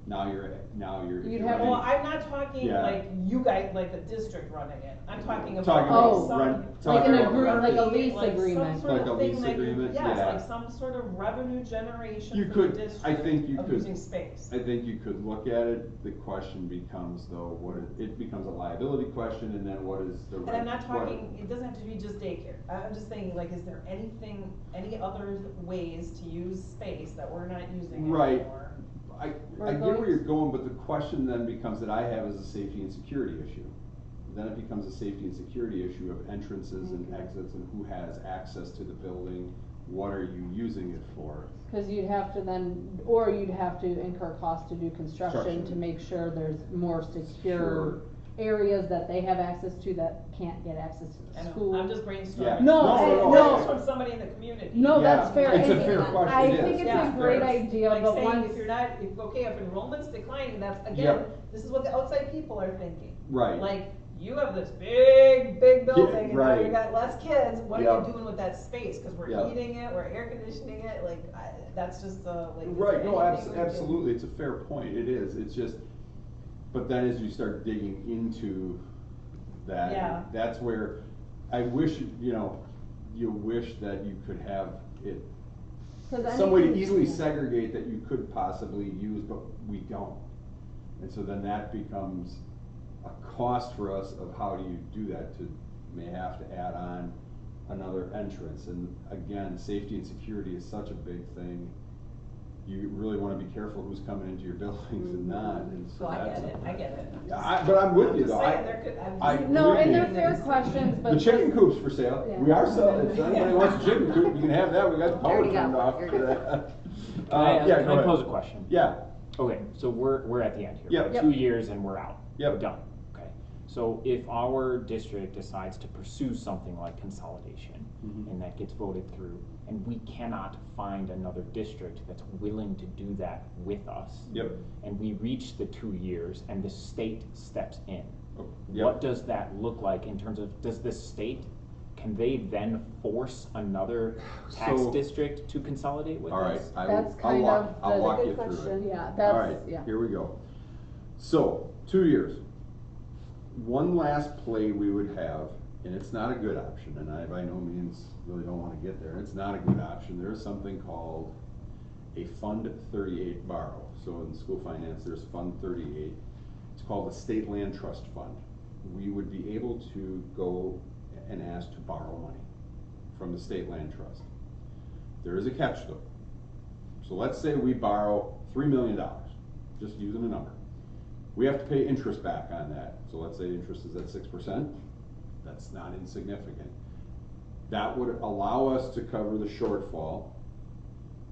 Now you're. if You'd you're have- running- Well, I'm not talking Yeah. like you guys, like the district running it, I'm talking about Talking like about some. rent- Like talking an about agreement, like a renting. lease Like some agreement. sort Like of a thing lease that you- agreement, yes, yeah. like some sort of revenue generation You for the could, district. I think you of could. using space. I think you could look at it, the question becomes though, it becomes a liability question, and then what is the. And I'm not what- talking, it doesn't have to be just daycare, I'm just saying, like, is there anything, any other ways to use space that we're not using Right. anymore? I We're get going where you're going, but the question then becomes that I have is a safety and security issue. Then it becomes a safety and security issue of entrances and exits and who has access to the building, what are you using it for? Cause you'd have to then, or you'd have to incur costs to do construction to Construction. make sure there's more Sure. secure areas that they have access to that can't get access to I the know, school. I'm just brainstorming. Yeah. No, This is no. from somebody in the community. No, that's Yeah, fair. it's a and fair question, I it is. think it's Yeah. a great Fair. idea, Like but saying, once, if you're not, if enrollment's declining, that's, again, Yep. this is what the outside people are thinking. Right. Like, you have this big building, and now right. you got less kids, what are Yep. you doing with that space? Cause we're Yep. heating it, we're air conditioning it, like, that's just, like. is Right, there no, anything we can- absolutely, it's a fair point, it is, it's just, but then as you start digging into that, Yeah. that's where, I wish, you wish that you could have it, 'cause some way to anything- easily segregate that you could possibly use, but we don't. And so then that becomes a cost for us of how do you do that, to, may have to add on another entrance, and again, safety and security is such a big thing. You really wanna be careful who's coming into your buildings and not, and so So I that's. get it. But I'm with you just though, saying, there could, I- No, and they're believe me. fair questions, but. The chicken coop's for sale, Yeah. we are selling, if anybody wants a chicken coop, you can have that, we got the power Already got turned one. off You're for good. that. Can I Yeah, can go I ahead. pose a question? Yeah, Okay, so we're at the end here. Yep. We're 2 years and we're out. Yep. We're done. Okay. So if our district decides to pursue something like consolidation, Mhm. and that gets voted through, and we cannot find another district that's willing to do that with us. Yep. And we reach the 2 years and the state steps in. Oh, yep. What does that look like in terms of, does the state, can they then force another tax So- district to consolidate with us? All right, That's kind of I'll the- walk good you through question. it. Yeah, All that's, right, yeah. here we go. So, 2 years. One last play we would have, and it's not a good option, and I by no means really don't wanna get there, it's not a good option, there is something called a Fund 38 borrow. So in school finance, there's Fund 38, it's called the State Land Trust Fund. We would be able to go and ask to borrow money from the State Land Trust. There is a catch though. So let's say we borrow $3 million, just using a number. We have to pay interest back on that. So let's say interest is at 6%, that's not insignificant. That would allow us to cover the shortfall,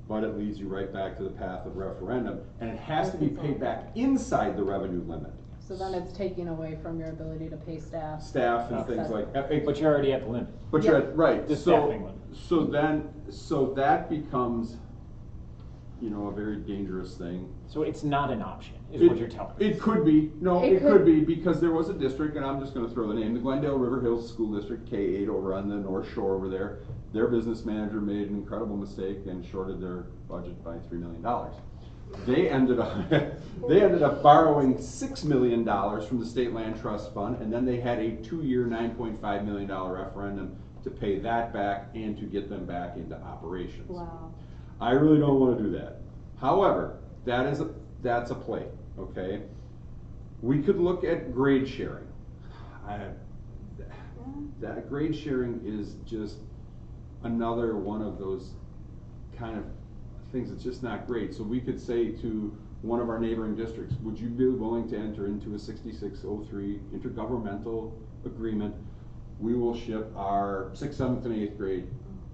but it leads you right back to the path of referendum, and it has to be paid back inside the revenue limit. So then it's taking away from your ability to pay staff. Staff and things like that. But you're already at the limit. But you're at, right, The so, staffing limit. so that becomes, a very dangerous thing. So it's not an option, is It- what you're telling me. It could be, no, It it could could- be, because there was a district, and I'm just gonna throw the name, the Glendale River Hills School District, K-8 over on the North Shore over there. Their business manager made an incredible mistake and shorted their budget by $3 million. They ended up borrowing $6 million from the State Land Trust Fund, and then they had a 2-year, $9.5 million referendum to pay that back and to get them back into operations. Wow. I really don't wanna do that. However, that's a play, okay? We could look at grade sharing. That grade sharing is just another one of those kind of things that's just not great. So we could say to one of our neighboring districts, would you be willing to enter into a 6603 intergovernmental agreement? We will ship our 6th, 7th, and 8th grade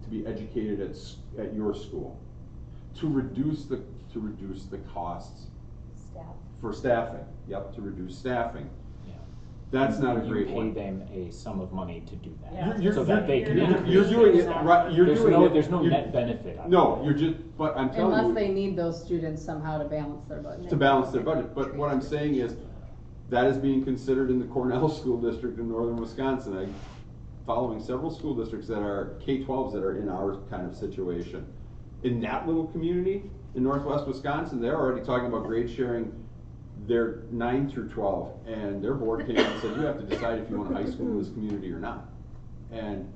to be educated at your school to reduce the costs Staff. for staffing. Yep, to reduce staffing. Yeah. That's not a great You one. pay them a sum of money to do that, Yeah. so that they can You're not- increase. You're doing it, right, you're There's doing no, it. there's no you- net benefit out of it. No, you're just, but I'm telling you. Unless they need those students somehow to balance their budget. To balance their budget, but what I'm saying is, that is being considered in the Cornell School District in northern Wisconsin. I'm following several school districts that are K-12s that are in our kind of situation. In that little community in northwest Wisconsin, they're already talking about grade sharing their 9 through 12, and their board came and said, you have to decide if you want a high school in this community or not. And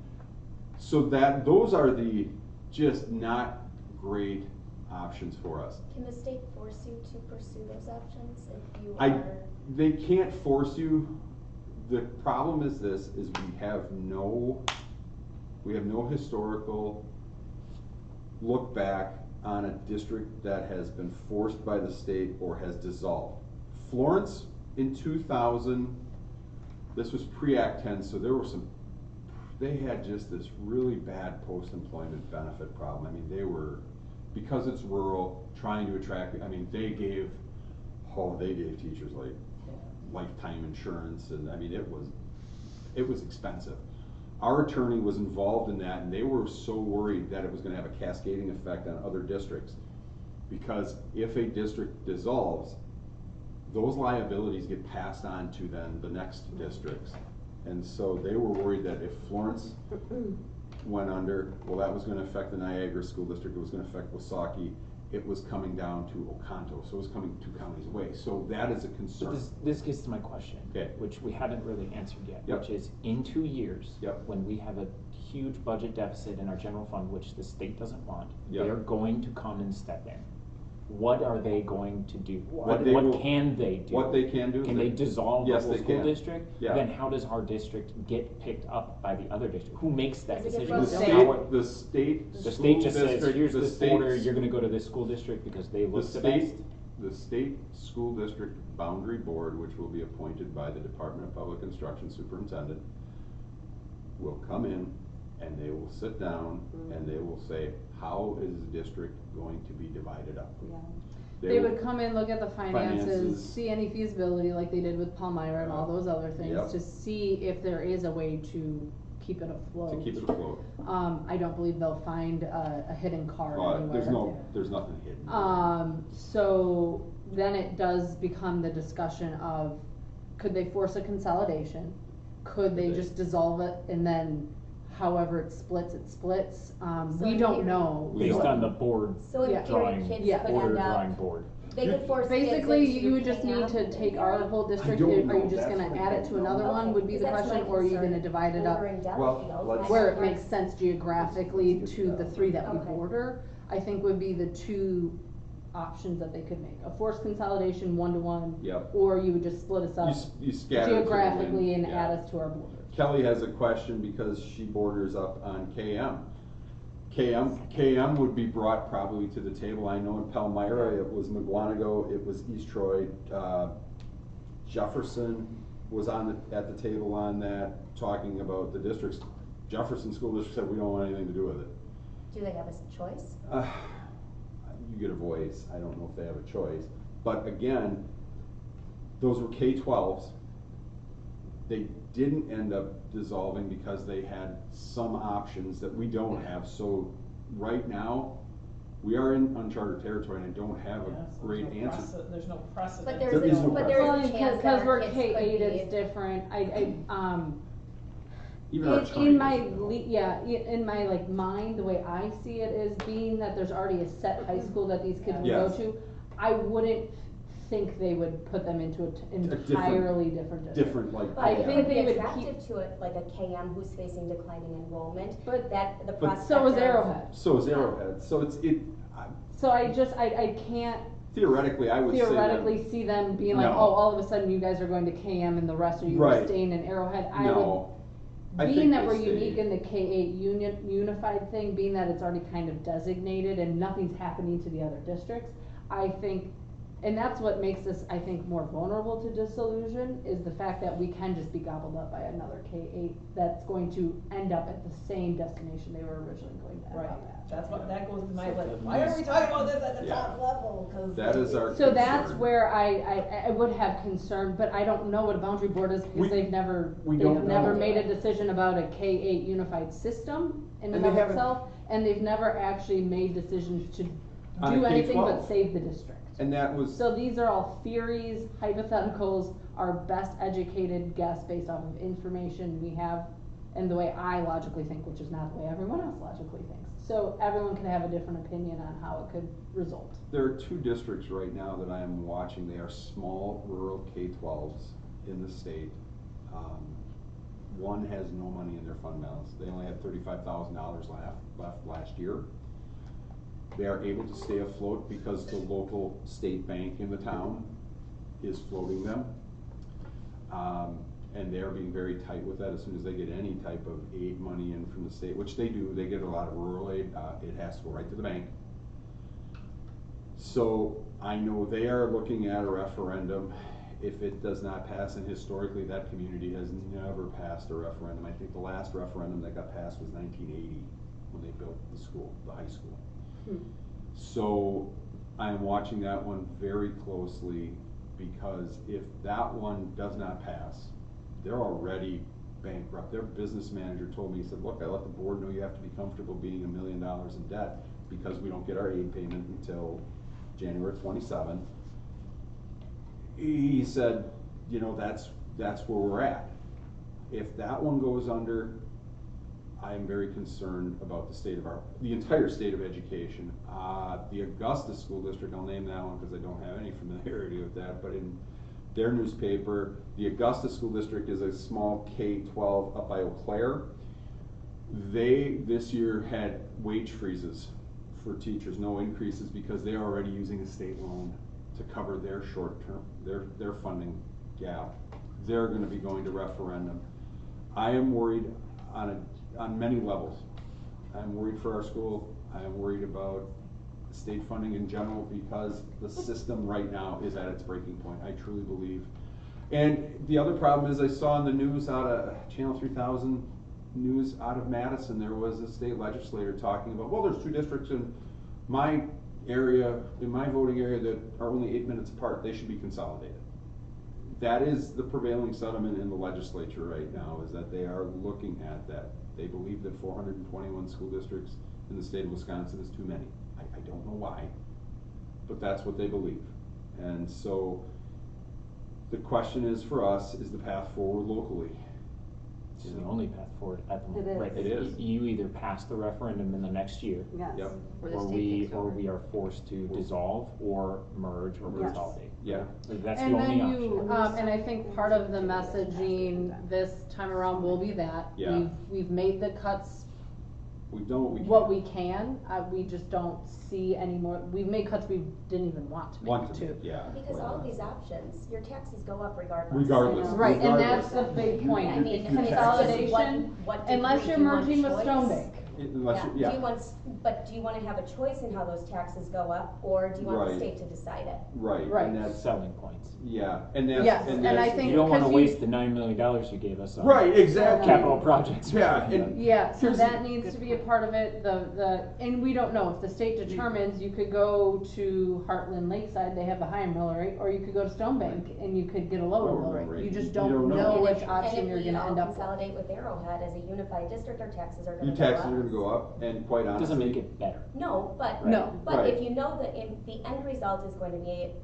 so that, those are the just not great options for us. Can the state force you to pursue those options if you are? They can't force you. The problem is this, is we have no historical look back on a district that has been forced by the state or has dissolved. Florence in 2000, this was pre-Act 10, so there were they had just this really bad post-employment benefit problem. I mean, they were, because it's rural, trying to attract, I mean, they gave teachers like lifetime insurance, and I mean, it was expensive. Our attorney was involved in that, and they were so worried that it was gonna have a cascading effect on other districts. Because if a district dissolves, those liabilities get passed on to then the next districts. And so they were worried that if Florence went under, well, that was gonna affect the Niagara School District, it was gonna affect Wasaki, it was coming down to Oconto, so it was coming 2 counties away. So that is a concern. This gets to my question, okay, which we haven't really answered yet, yep, which is in 2 years, yep, when we have a huge budget deficit in our general fund, which the state doesn't want, yep, they're going to come and step in. What are they going to do? What can they do? What they can do? Can they dissolve yes, the whole school district? Yeah. Then how does our district get picked up by the other district? Who makes that decision? The state just says, here's this order, you're gonna go to this school district because they look the best? The state school district boundary board, which will be appointed by the Department of Public Instruction superintendent, will come in and they will sit down and they will say, how is the district going to be divided up? Yeah. They would come in, look at the finances, see any feasibility like they did with Palmyra and all those other things, yep, to see if there is a way to keep it afloat. To keep it afloat. I don't believe they'll find a hidden card anywhere. There's nothing hidden. So then it does become the discussion of, could they force a consolidation? Could they just dissolve it and then however it splits, it splits? We don't know. Based on the board so in drawing, kids could order end up, drawing board. They could force basically, kids you would just need to take our whole district, are you just gonna add it to another one, would be the question, or are you gonna divide it up? Where it makes sense geographically to the 3 that we border, I think would be the 2 options that they could make. A forced consolidation 1-to-1, yep, or you would just split us up you geographically and add us to our border. Kelly has a question because she borders up on KM. KM would be brought probably to the table. I know in Palmyra it was Mugwanago, it was East Troy, Jefferson was at the table on that, talking about the districts. Jefferson School District said we don't want anything to do with it. Do they have a choice? You get a voice. I don't know if they have a choice. But again, those were K-12s. They didn't end up dissolving because they had some options that we don't have. So right now, we are in uncharted territory, and I don't have a great answer. There's no precedent. But there is a chance because that we're our kids K-8, could be. it's different. Even in my like mind, the way I see it is, being that there's already a set high school that these kids will go to, I wouldn't think they would put them into an entirely different district. But I think they would attractive to it, like a KM who's facing declining enrollment, but that the but prospect so is Arrowhead. So is Arrowhead. So so I can't theoretically, I would theoretically see them being like, oh, all of a sudden you guys are going to KM and the rest of you are staying in Arrowhead. Being that we're unique in the K-8 unified thing, being that it's already kind of designated and nothing's happening to the other districts, I think, and that's what makes us, I think, more vulnerable to disillusion, is the fact that we can just be gobbled up by another K-8 that's going to end up at the same destination they were originally going to end up at. That's what, that goes to my list. Why are we talking about this at the top level? Cause that is our so concern. That's where I would have concern, but I don't know what a boundary board is, because they've never made a decision about a K-8 unified system in and of itself, and they've never actually made decisions to On a do anything K-12. but save the district. And that was, So these are all theories, hypotheticals, our best educated guess based off of information we have and the way I logically think, which is not the way everyone else logically thinks. So everyone can have a different opinion on how it could result. there are 2 districts right now that I am watching. They are small rural K-12s in the state. One has no money in their fund balance. They only had $35,000 left last year. They are able to stay afloat because the local state bank in the town is floating them. And they're being very tight with that. As soon as they get any type of aid money in from the state, which they do, they get a lot of rural aid, it has to go right to the bank. So I know they are looking at a referendum. If it does not pass, and historically that community has never passed a referendum. I think the last referendum that got passed was 1980 when they built the school, the high school. So I am watching that one very closely, because if that one does not pass, they're already bankrupt. Their business manager told me, he said, look, I let the board know you have to be comfortable being $1 million in debt because we don't get our aid payment until January 27. He said, you know, that's where we're at. If that one goes under, I am very concerned about the entire state of education. The Augusta School District, I'll name that one because I don't have any familiarity with that, but in their newspaper, the Augusta School District is a small K-12 up by Eau Claire. They, this year, had wage freezes for teachers, no increases, because they're already using a state loan to cover their short-term, their funding gap. They're gonna be going to referendum. I am worried on many levels. I'm worried for our school. I am worried about state funding in general, because the system right now is at its breaking point, I truly believe. And the other problem is, I saw in the news out of Channel 3000 news out of Madison, there was a state legislator talking about, well, there's 2 districts in my area, in my voting area, that are only 8 minutes apart. They should be consolidated. That is the prevailing sentiment in the legislature right now, is that they are looking at that. They believe that 421 school districts in the state of Wisconsin is too many. I don't know why, but that's what they believe. And so the question is for us, is the path forward locally? It's the only path forward at the moment. It is. Right. It is. You either pass the referendum in the next year, Yes. Yep. or we are forced to dissolve or merge or Yes. consolidate. Yeah. That's And the only then option. you, and I think part of the messaging this time around will be that. Yeah. We've made the cuts what we can, we just don't see any more, we've made cuts we didn't even want to make too. Yeah. Because all of these options, your taxes go up regardless. Regardless. Right, and Regardless. that's the big point, I mean, consolidation, what unless degree you're do you want merging with choice? Stone Bank. Unless Do you want, but do you wanna have a choice in how those taxes go up, or do you want the Right. state to decide it? Right. Right. And that's, Selling points. yeah, and that's. Yes, and I think- You don't wanna 'cause you- waste the $9 million you gave us on Right, exactly. capital projects. Yeah, and Yeah, so Here's that the- needs to be a part of it, and we don't know, if the state determines, you could go to Heartland Lakeside, they have the higher mill rate, or you could go to Stone Bank and you could get a lower mill rate, you just You don't don't know. know And which if- option you're gonna end And if we all up with. consolidate with Arrowhead as a unified district, our taxes are gonna your go up. taxes are gonna go up, and quite honestly. Doesn't make it better. No, but, No. but Right. if you know that the end result is going to be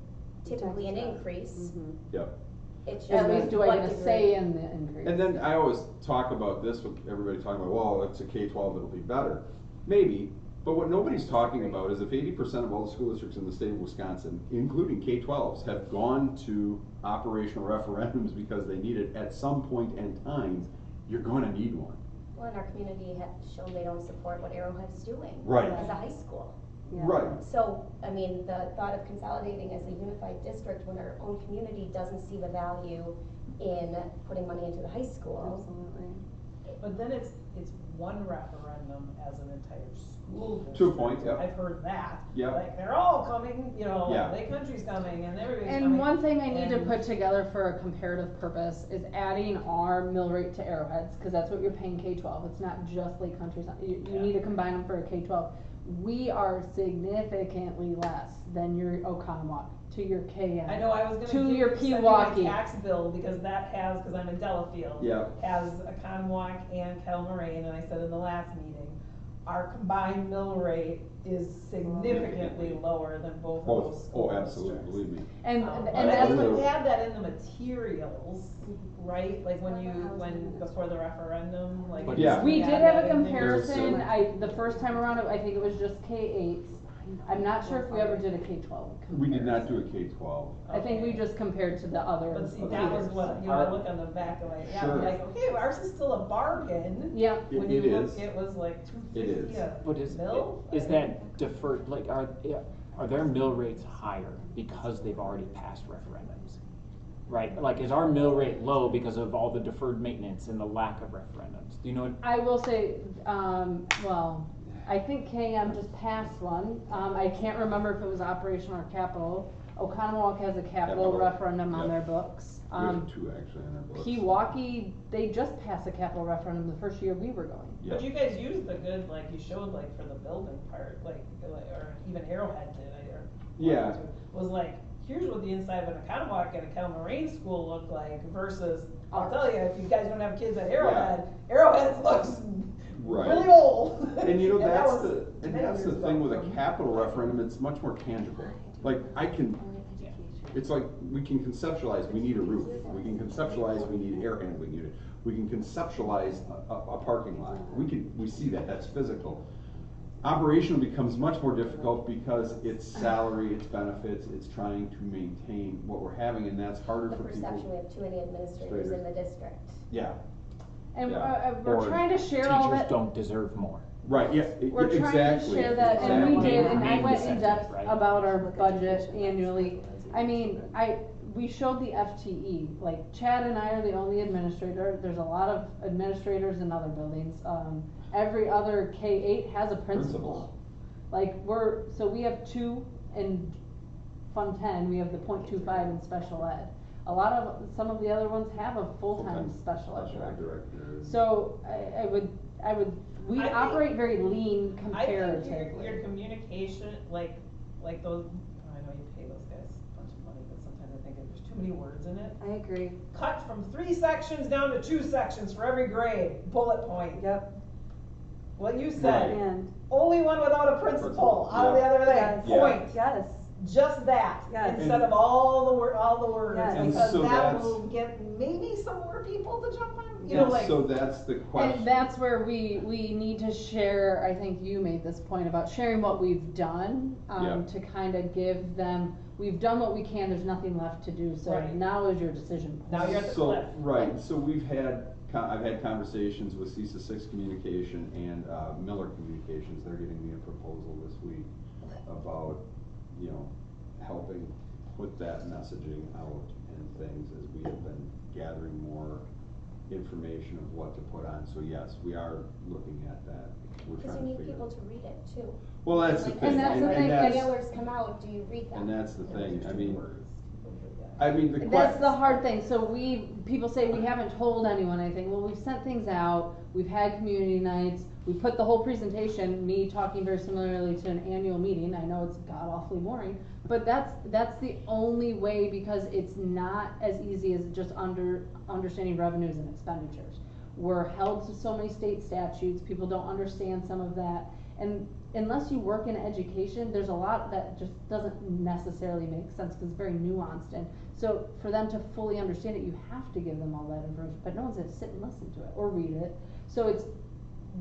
typically an increase, Yep. it's just At least do I what get a degree. say in the increase? And then I always talk about this with everybody talking about, well, it's a K-12, it'll be better. Maybe, but what nobody's talking about is if 80% of all the school districts in the state of Wisconsin, including K-12s, have gone to operational referendums because they need it at some point in time, you're gonna need one. Well, and our community has shown they don't support what Arrowhead's doing. Right. As a high school. Yeah. Right. So, I mean, the thought of consolidating as a unified district when our own community doesn't see the value in putting money into the high school. Absolutely. But then it's one referendum as an entire school district. To a point, yeah. I've heard that. Yeah. Like, they're all coming, Yeah. Lake Country's coming and everybody's coming. And one thing I need to and- put together for a comparative purpose is adding our mill rate to Arrowhead's, cause that's what you're paying K-12, it's not just Lake Country, you Yeah. need to combine them for a K-12. We are significantly less than your Oconomowoc, to your KN. I know, I was To gonna your send you my Pewaukee. tax bill, because that has, cause I'm in Delafield. Yeah. Has a Oconomowoc and Kettle Moraine, and I said in the last meeting, our combined mill rate is significantly lower than both of those school Oh, absolutely, districts. believe me. And But that's I think what, we had that in the materials, right, like when before the referendum, like. But Yeah. we did had have that a in there. comparison, the first time around, I think it was just K-8s. I'm not sure if we ever did a K-12 We did not do a comparison. K-12. I think we just compared to the other. But see, that was what, you know, I look on the back of my, yeah, I'm Sure. like, okay, ours is still a bargain. Yeah, When It you look, is. it was like It $2.50 is. a But is mill. that deferred, like, are their mill rates higher because they've already passed referendums? Right, like, is our mill rate low because of all the deferred maintenance and the lack of referendums? Do you know what? I will say, well, I think KM just passed one. I can't remember if it was operational or capital. Oconomowoc has a capital Capital, referendum on yep. their books. We have two actually in our books. Pewaukee, they just passed a capital referendum the first year we were going. But you guys used the good, like you showed like for the building part, like, or even Arrowhead did, or. Yeah. Was like, here's what the inside of an Oconomowoc and a Kettle Moraine school looked like versus, I'll tell you, if you guys don't have kids at Arrowhead, Arrowhead looks Right. really old. And you know, that that's was the, and many that's the years thing ago with a from- capital referendum, it's much more tangible. Like, it's like, we can conceptualize, we need a roof, we can conceptualize, we need air handling unit, we can conceptualize a parking lot, we see that, that's physical. Operational becomes much more difficult because it's salary, it's benefits, it's trying to maintain what we're having, and that's harder The for people. perception we have too many administrators in the district. Yeah, And Yeah. we're Or trying to share all Teachers that. don't deserve more. right, yeah, We're exactly. trying to share that, and we Exactly. did, and I Main went in sentiment, depth right? about our budget annually. I mean, we showed the FTE, like Chad and I are the only administrator, there's a lot of administrators in other buildings. Every other K-8 has a principal. Like so we have 2 in Fund 10, we have the .25 in special ed. Some of the other ones have a full-time special ed director. So we I think- operate very lean I comparatively. think your communication, like those, I know you pay those guys a bunch of money, but sometimes I think there's too many words in it. I agree. Cut from 3 sections down to 2 sections for every grade, bullet point. Yep. What you said, And, only one without a principal, out of the Yeah. other thing, yes, point. yes, Just that, Yes. instead of all the words, Yes. And because so that that's- will get maybe some more people to jump on, you know, And like. so that's the question. And that's where we need to share, I think you made this point about sharing what we've done, Yeah. to kind of give them, we've done what we can, there's nothing left to do, so Right. now is your decision point. Now you're at the So, cliff. right, so I've had conversations with CISA 6 Communication and Miller Communications, they're getting me a proposal this week about, helping put that messaging out and things as we have been gathering more information of what to put on. So yes, we are looking at that. We're Because trying you to need figure. people to read it too. Well, that's the Like, thing. And that's the thing, when that's- mailers come out, do you read them? And that's the thing, I mean, the That's the hard thing, so people say we haven't told anyone anything, well, we've sent things out, we've had community nights, we put the whole presentation, me talking very similarly to an annual meeting, I know it's god awfully boring, but that's the only way, because it's not as easy as just understanding revenues and expenditures. We're held to so many state statutes, people don't understand some of that, and unless you work in education, there's a lot that just doesn't necessarily make sense, because it's very nuanced, and so for them to fully understand it, you have to give them all that information, but no one's gonna sit and listen to it or read it. So it's,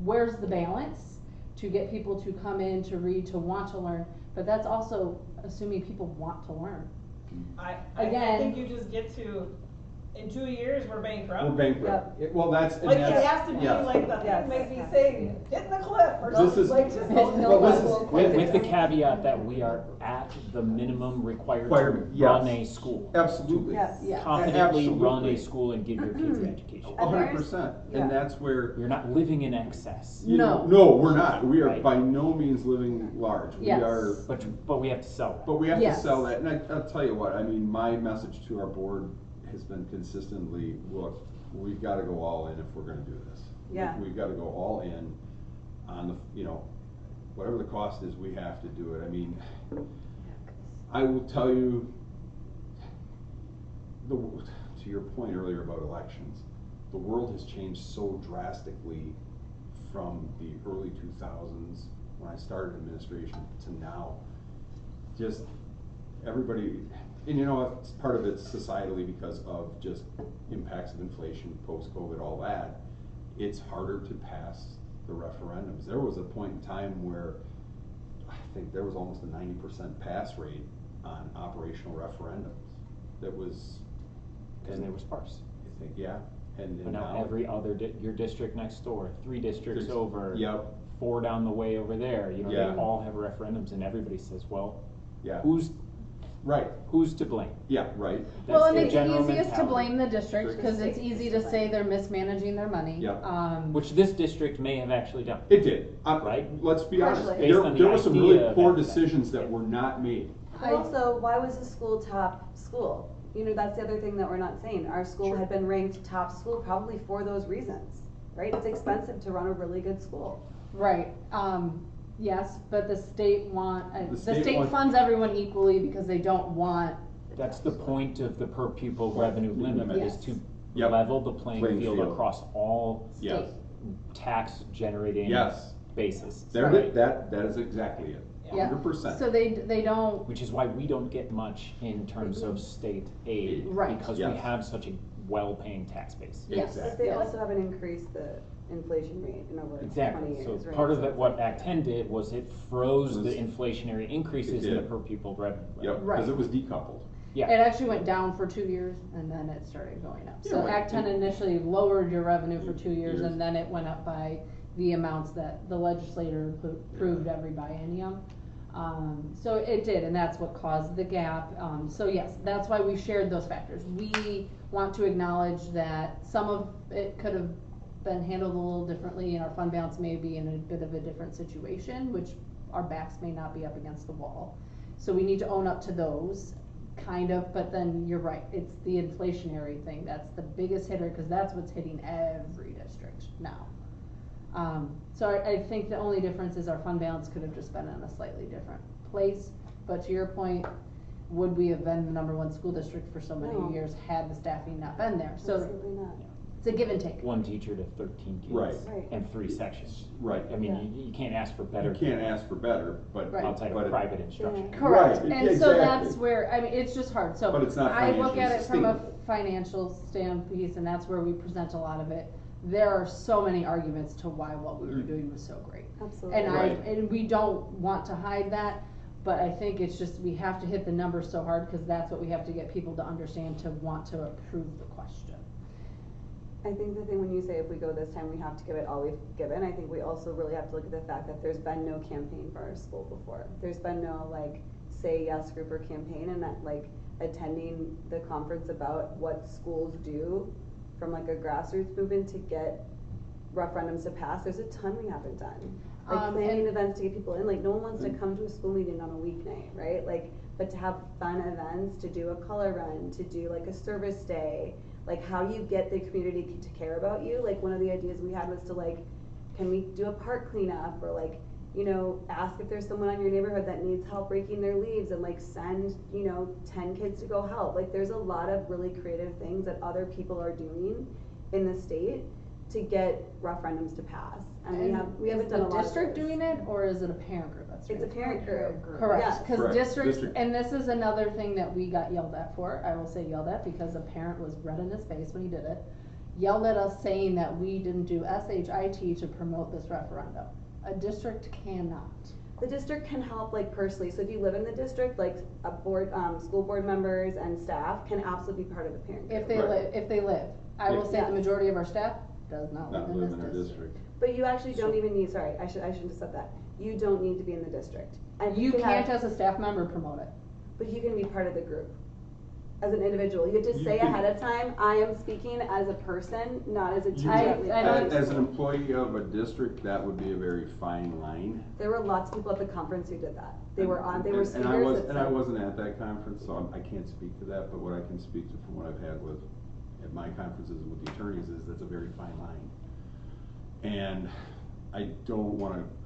where's the balance to get people to come in, to read, to want to learn, but that's also assuming people want to learn. I Again- think you just get to, in 2 years, we're bankrupt. We're bankrupt. Well, that's, and Like, it that's, has to be yeah. like the Yes. thing maybe saying, hitting the cliff or This something, is- like just. Well, this is- With the caveat that we are at the minimum required to Requirement, yes. run a school. Absolutely. yes. Yeah. Confidently run Absolutely. a school and give your kids an education. 100%, Yeah. and that's where, You're not living in excess, no, we're not, we are Right. by no means living large, we Yes. are, but we have to sell that. but we have to Yes. sell that, and I'll tell you what, I mean, my message to our board has been consistently, look, we've gotta go all in if we're gonna do this. Yeah. We've gotta go all in on the, whatever the cost is, we have to do it, I mean, I will tell you, to your point earlier about elections, the world has changed so drastically from the early 2000s, when I started administration, to now. Just everybody, and you know, it's part of it's societally because of just impacts of inflation, post-COVID, all that. It's harder to pass the referendums. There was a point in time where I think there was almost a 90% pass rate on operational referendums. That was, Because they were sparse. I think, yeah. And But now every other, your district next door, 3 districts over, yep. 4 down the way over there, you know, Yeah. they all have referendums, and everybody says, well, yeah. who's right? Who's to blame? Yeah, right. Well, That's and the it's general easiest to mentality. blame the district, because it's easy to say they're mismanaging their money. Yep. Which this district may have actually done. It did. Right? Let's be honest. Partially. Based on the There were some idea really of poor that. decisions that were not made. But also, why was the school top school? You know, that's the other thing that we're not saying. Our school had been ranked top school probably for those reasons, right? It's expensive to run a really good school. Right, yes, but the state The the state state want- funds everyone equally because they don't want. That's the point of the per pupil revenue limit, is to Yep. level the playing Playing field field. across all Yes. tax generating Yes. bases. There, right? that is exactly it. Yeah. 100%. So they don't, Which is why we don't get much in terms of state aid. Right. Because we Yes. have such a well-paying tax base. yes. But they also haven't increased the inflation rate in over 20 Exactly, years, so right? part of So it, it's what like- Act 10 did was it froze the Was- inflationary increases It in the did. per pupil revenue. Yep, Right. because it was decoupled. It Yeah, actually went down for 2 years and then it started going up. So Yeah, right. Act 10 initially lowered your revenue for 2 years Years. and then it went up by the amounts that the legislator approved every biennium. So it did, and that's what caused the gap. So yes, that's why we shared those factors. We want to acknowledge that some of it could have been handled a little differently and our fund balance may be in a bit of a different situation, which our backs may not be up against the wall. So we need to own up to those, kind of, but then you're right, it's the inflationary thing, that's the biggest hitter, cause that's what's hitting every district now. So I think the only difference is our fund balance could have just been in a slightly different place, but to your point, would we have been the #1 school district for so many No. years had the staffing not been there? So Absolutely not. it's a give and take. 1 teacher to 13 kids. Right. Right. And 3 sections. Right. I mean, Yeah. you can't ask for better. You can't ask for better, but. Right. Outside but of it- private instruction. Yeah. Correct, Right, and so that's exactly. where, I mean, it's just hard, so. But it's not I look at it financially from a sustainable. financial standpoint, and that's where we present a lot of it. There are so many arguments to why what we were doing was so great. Absolutely. And Right. and we don't want to hide that, but I think it's just, we have to hit the numbers so hard, cause that's what we have to get people to understand to want to approve the question. I think the thing when you say if we go this time, we have to give it all we've given, I think we also really have to look at the fact that there's been no campaign for our school before. There's been no like, say yes group or campaign, and that like attending the conference about what schools do from like a grassroots movement to get referendums to pass, there's a ton we haven't done. Like planning and- events to get people in, like no one wants to come to a school meeting on a weeknight, right? Like, but to have fun events, to do a color run, to do like a service day, like how do you get the community to care about you? Like one of the ideas we had was to like, can we do a park cleanup or like, you know, ask if there's someone in your neighborhood that needs help raking their leaves and like send, you know, 10 kids to go help. Like there's a lot of really creative things that other people are doing in the state to get referendums to pass. And we haven't done a lot of Is the district those. doing it, or is it a parent group that's doing It's it? a parent group. Correct, Yes. cause Correct. districts, District. and this is another thing that we got yelled at for, I will say yelled at, because a parent was red in his face when he did it. Yelled at us saying that we didn't do SHIT to promote this referendum. A district cannot. The district can help like personally, so if you live in the district, like a board, school board members and staff can absolutely be part of the parent group. If they Right. live, I will Yeah. say the majority of our staff does not Not live live in in this our district. district. But you actually don't even need, sorry, I shouldn't have said that. You don't need to be in the district. And You can can't have- as a staff member promote it. But you can be part of the group. As an individual, you have to You say can- ahead of time, I am speaking as a person, not as a teacher. I at don't- Leeds. As an employee of a district, that would be a very fine line. There were lots of people at the conference who did that. They were And speakers that And I said- wasn't at that conference, so I can't speak to that, but what I can speak to from what I've had with, at my conferences with the attorneys is that's a very fine line. And I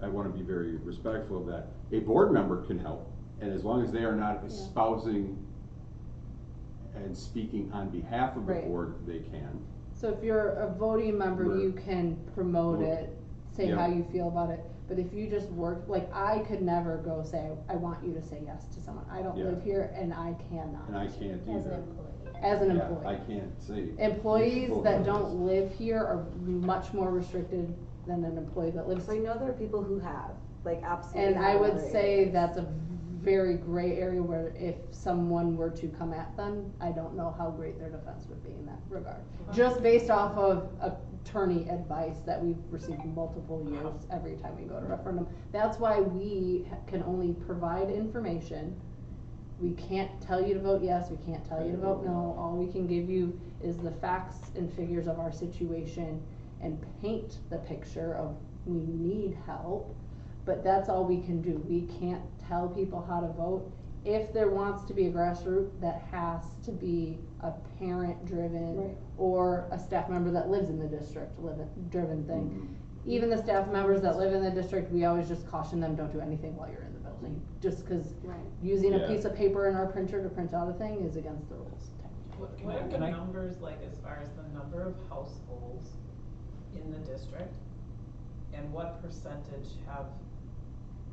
wanna be very respectful of that. A board member can help, and as long as they are not espousing and speaking on behalf of the Right. board, they can. So if you're a voting member, Right. you can promote Right. it say Yeah. how you feel about it. But if you just work, like, I could never go say, I want you to say yes to someone. I don't Yeah. live here and I cannot. And I can't As an either. employee. As an Yeah, employee. I can't say. Employees Full that notice. don't live here are much more restricted than an employee that lives. So I know there are people who have, like, absolutely. And I have would other say areas. that's a very gray area where if someone were to come at them, I don't know how great their defense would be in that regard. Just based off of attorney advice that we've received multiple years every time we go to referendum. That's why we can only provide information. We can't tell you to vote yes, we can't tell you to vote no. All we can give you is the facts and figures of our situation and paint the picture of we need help. But that's all we can do. We can't tell people how to vote. If there wants to be a grassroots, that has to be a parent-driven Right. or a staff member that lives in the district driven thing. Mhm. Even the staff members that live in the district, we always just caution them, don't do anything while you're in the building. Just cause Right. using a Yeah. piece of paper in our printer to print out a thing is against the rules. What are the Can I- numbers like as far as the number of households in the district? And what percentage have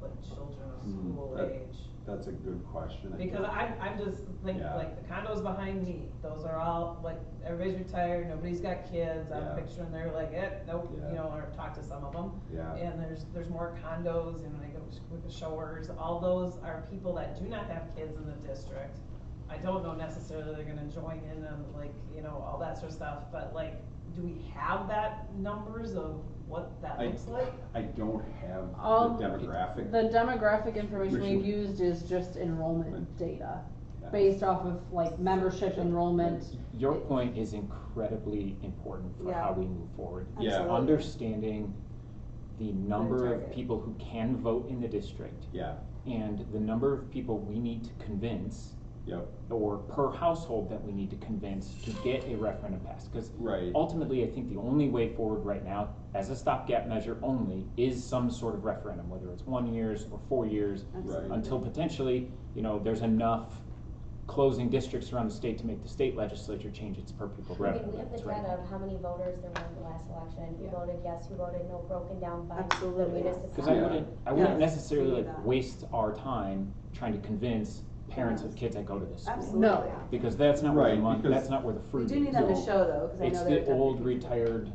like children of school that- age? That's a good question. Because I'm just thinking, Yeah. like, the condos behind me, those are all, like, everybody's retired, nobody's got kids, I'm Yeah. picturing they're like, nope, Yeah. you know, or talk to some of them. Yeah. And there's more condos, and they go with the showers, all those are people that do not have kids in the district. I don't know necessarily they're gonna join in on, like, you know, all that sort of stuff, but like, do we have that numbers of what that looks like? I don't have All- the demographic. The demographic information we've Which- used is just enrollment data, Yeah. based off of like membership enrollment. Your point is incredibly important for Yeah. how we move forward. Yeah. Absolutely. Understanding the number of target. people who can vote in the district Yeah, and the number of people we need to convince, yep, or per household that we need to convince to get a referendum passed. Because right. ultimately, I think the only way forward right now, as a stopgap measure only, is some sort of referendum, whether it's 1 year or 4 years, Right. until potentially, you know, there's enough closing districts around the state to make the state legislature change its per pupil I mean, revenue. we have the That's right. data of how many voters there were in the last election, who Yeah. voted yes, who voted no, broken down by the Absolutely. municipality. Because I Yeah. wouldn't Yes, necessarily we need like that. waste our time trying to convince parents of kids that go to this school. Absolutely. No. Because that's not where the Right, money, because that's not where the We fruit is. do need them to No. show though, cause I know It's there are the old definitely people. retired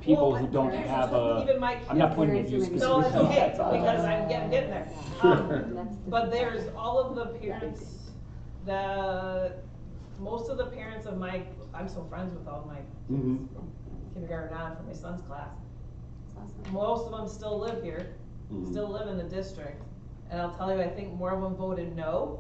people who don't here's have the- even my I'm not kids- pointing at you Parents who No, specifically. it's okay, because I'm getting there. That's But there's all of the parents, most of the parents of I'm so friends with all my kids Mhm. from kindergarten on for my son's class. That's awesome. Most of them still live here, Mhm. still live in the district, and I'll tell you, I think more of them voted no.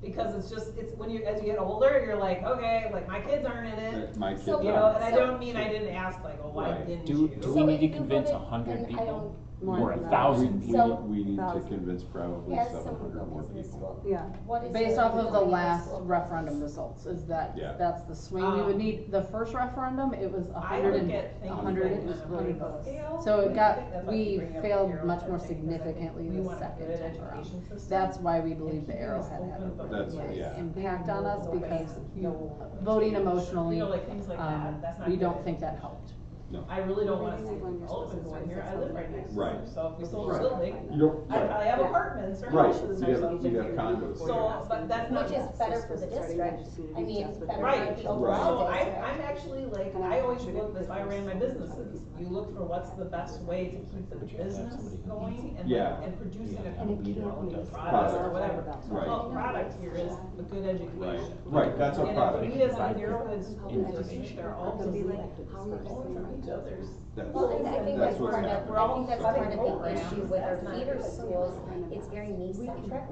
Because it's when as you get older, you're like, okay, like my kids aren't in it, My kids So- you are. know, and I So- don't mean I didn't ask like, oh, why Right. didn't Do you? we So need if to you convince voted- 100 and I people? don't- More Or than that. 1,000 We people? So- we need to Thousand. convince probably As 700 someone who more goes to the people. school, Yeah. what is Based your off of the opinion on last school referendum process? results, is that, Yeah. that's the swing we would need. The first referendum, it was I 100 look and, at things 100 like and, on a really rainbow close. scale. So it I got- think that's why we keep bringing up failed the much arrow more thing, 'cause I think significantly we the want a second good time education around. system. That's why we And believe the keeping arrow us had open, a but That's- big yeah. impact on us Open, because no voting change, emotionally, you know, like things like that, that's not we good don't think that education. helped. No. I really don't wanna Everything see I go in your development school going system here, I says live right something next to Right. it, so if we sold a Right. building, You don't, I'd right, probably have apartments or Right. houses You or have- something. you have condos. So, but that's not. Which is better for the district, I mean, better for Right, the so overall Right. district. I'm actually like, I always look, if I ran my businesses, you look for what's the best way to keep the But you have to have business somebody who going needs it. and Yeah. and producing a And it quality can't be product or product. whatever. Right. Well, product here is a good education. Right, that's our And product. if we as a neighborhood school In district are all To just be like like, how are pulling from each other's. That's- Well, and I think That's that's what's part of, happening. I think that's part of We're the all issue fighting with our over it. feeder schools, it's very me-centric.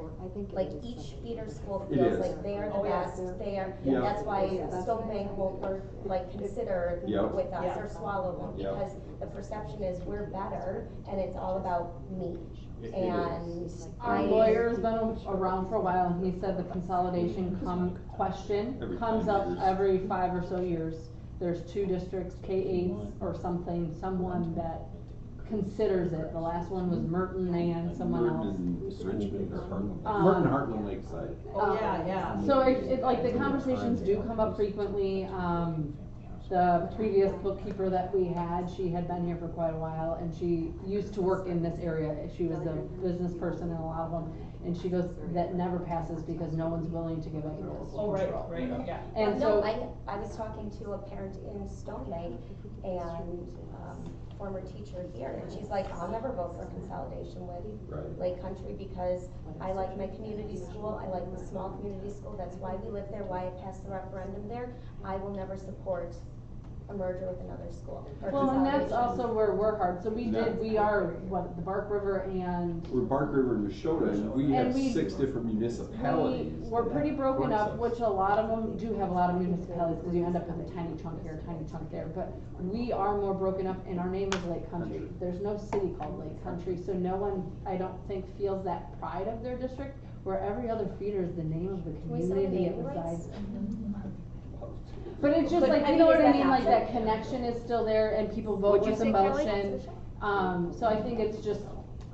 Like each feeder school It feels is. like they are the Oh, yes. best, they are, Yeah. that's why Stone Bank won't consider Yep. with us Yeah. or swallow them, Yep. because the perception is we're better and it's all about me. It And Our I. lawyer's been around for a while, and he said the consolidation question Every comes 5 up years. every 5 or so years. There's 2 districts, K-8s or something, someone that considers it. The last one was Merton and someone else. Merton, Richmond, or Heartland. Um, Merton, Heartland, Lakeside. Oh, yeah, yeah. So it like the conversations do come up frequently, the previous bookkeeper that we had, she had been here for quite a while, and she used to work in this area. She was a business person in a lot of them, and she goes, that never passes because no one's willing to give any local Oh, right, control. right, yeah. And No, so, I was talking to a parent in Stone Bank and, former teacher here, and she's like, I'll never vote for consolidation with Right. Lake Country because I like my community school, I like the small community school, that's why we live there, why I passed the referendum there. I will never support a merger with another school or well, and that's consolidation. also where we're hard, so we are, what, the Bark River and We're Bark River and Neshota, and we have And we- 6 different municipalities. we're pretty broken up, Works. which a lot of them do have a lot of municipalities, because you end up with a tiny chunk here, a tiny chunk there, but we are more broken up, and our name is Lake Country. There's no city called Lake Country, so no one, I don't think, feels that pride of their district, where every other feeder is the name of the Can we sell the community it name rights? resides in. But it's just But, like, I you know mean, what is I that mean, like an that option? connection is still there, and people vote Would you with say, Kelly? emotion. So I think it's just,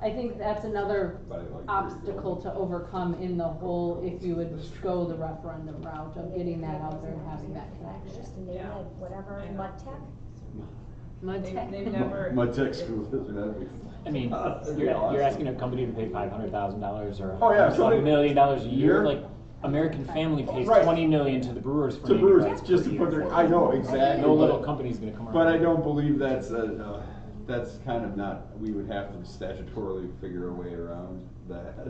I think that's another But I like where you're obstacle going. to overcome in the whole, if you would go the referendum route of getting that out there and having that connection. Just name Yeah. it whatever, I know. Mud Tech. They've never. My tech school, that'd be. I mean, That'd be you're awesome. asking a company to pay $500,000 or Oh, yeah, somebody- $1 million a year, You're- like, American Family pays Right. $20 million to the Brewers for To naming Brewers, rights just per to put year. their, I know, exactly. No little but- company's gonna come around. But I don't believe that's that's kind of not, we would have to statutorily figure a way around that.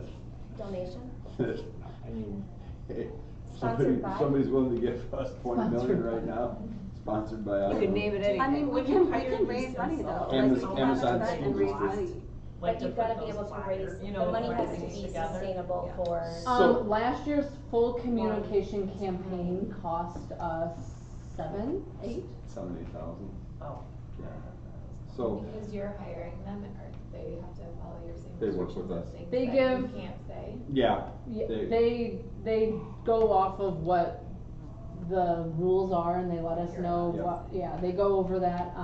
Donation? I mean, Hey, Sponsored by? somebody's willing to give us 20 million Sponsored right by. now, sponsored by us. You could name it anything. I mean, we When you can hire these raise money though, Amazon- like, we can have an Amazon event and raise Studios. money. But you've gotta put be those able to flyers, raise, you the know, money like has to things be together. sustainable Yeah. for. So- Last year's full communication campaign cost us 7, 8? 78,000, Oh. yeah. So, Because you're hiring them, or they have to follow your same They work restrictions with of us. things They that give- you can't say. yeah. Yeah, they go off of what the rules are, and they let us know Yeah. what, yeah, they go over that.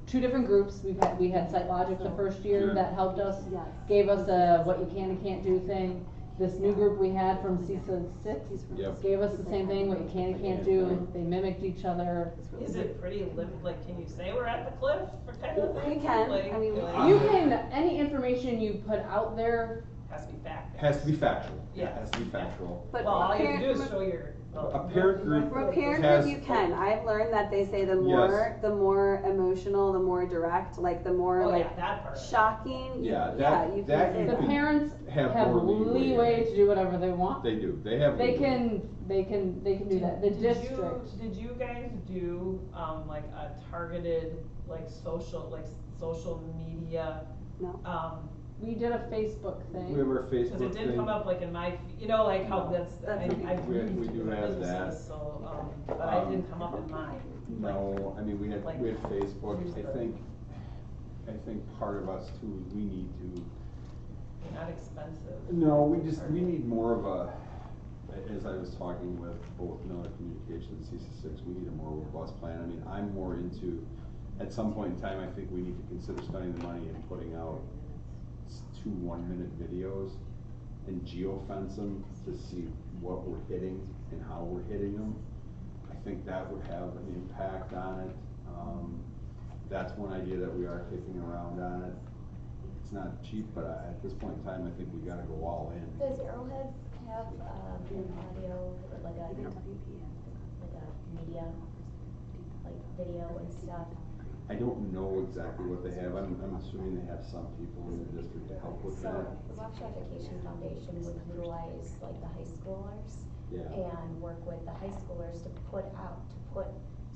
2 different groups, we had SiteLogic the first year Sure. that helped us, Yes. gave us a what you can and can't do thing. This new group we had from CISA 6 Yep. gave us the same thing, what you can and can't do. They mimicked each other. Is it pretty like, can you say we're at the cliff or kind of thing? We can. Like, I mean, like, You can, any information you put out there, has to be fact. Has to be factual. Yeah. It has to be factual. But Well, all you parent- have to do is show your. A parent group From a parent has- group, you can. I've learned that they say the Yes. more emotional, the more direct, like the more Oh, like yeah, that part. shocking. Yeah, yeah, that- you that can you the say can- that. parents Have have more leeway. leeway to do whatever they want. They do, they have. They leeway. can do that. The district. Did you guys do, like a targeted, like social media, No. We did a Facebook thing. We have our cause Facebook it didn't come thing. up like in my, you know, like how that's, That's okay. I've We used do different have businesses, that. so, but it didn't come up in mine. No, I mean, we had Like, Facebook, here's the- I think part of us too, is we need to, They're not expensive. no, we need more of a, as I was talking with both Miller Communications and CC6, we need a more robust plan. I mean, I'm more into, at some point in time, I think we need to consider spending the money and putting out 2 one-minute videos and geofence them to see what we're hitting and how we're hitting them. I think that would have an impact on it. That's one idea that we are kicking around on it. It's not cheap, but at this point in time, I think we gotta go all in. Does Arrowhead have, an audio, like a media, like video and stuff? I don't know exactly what they have. I'm assuming they have some people in the district to help with So that. the Waukesha Education Foundation would utilize like the high schoolers Yeah. and work with the high schoolers to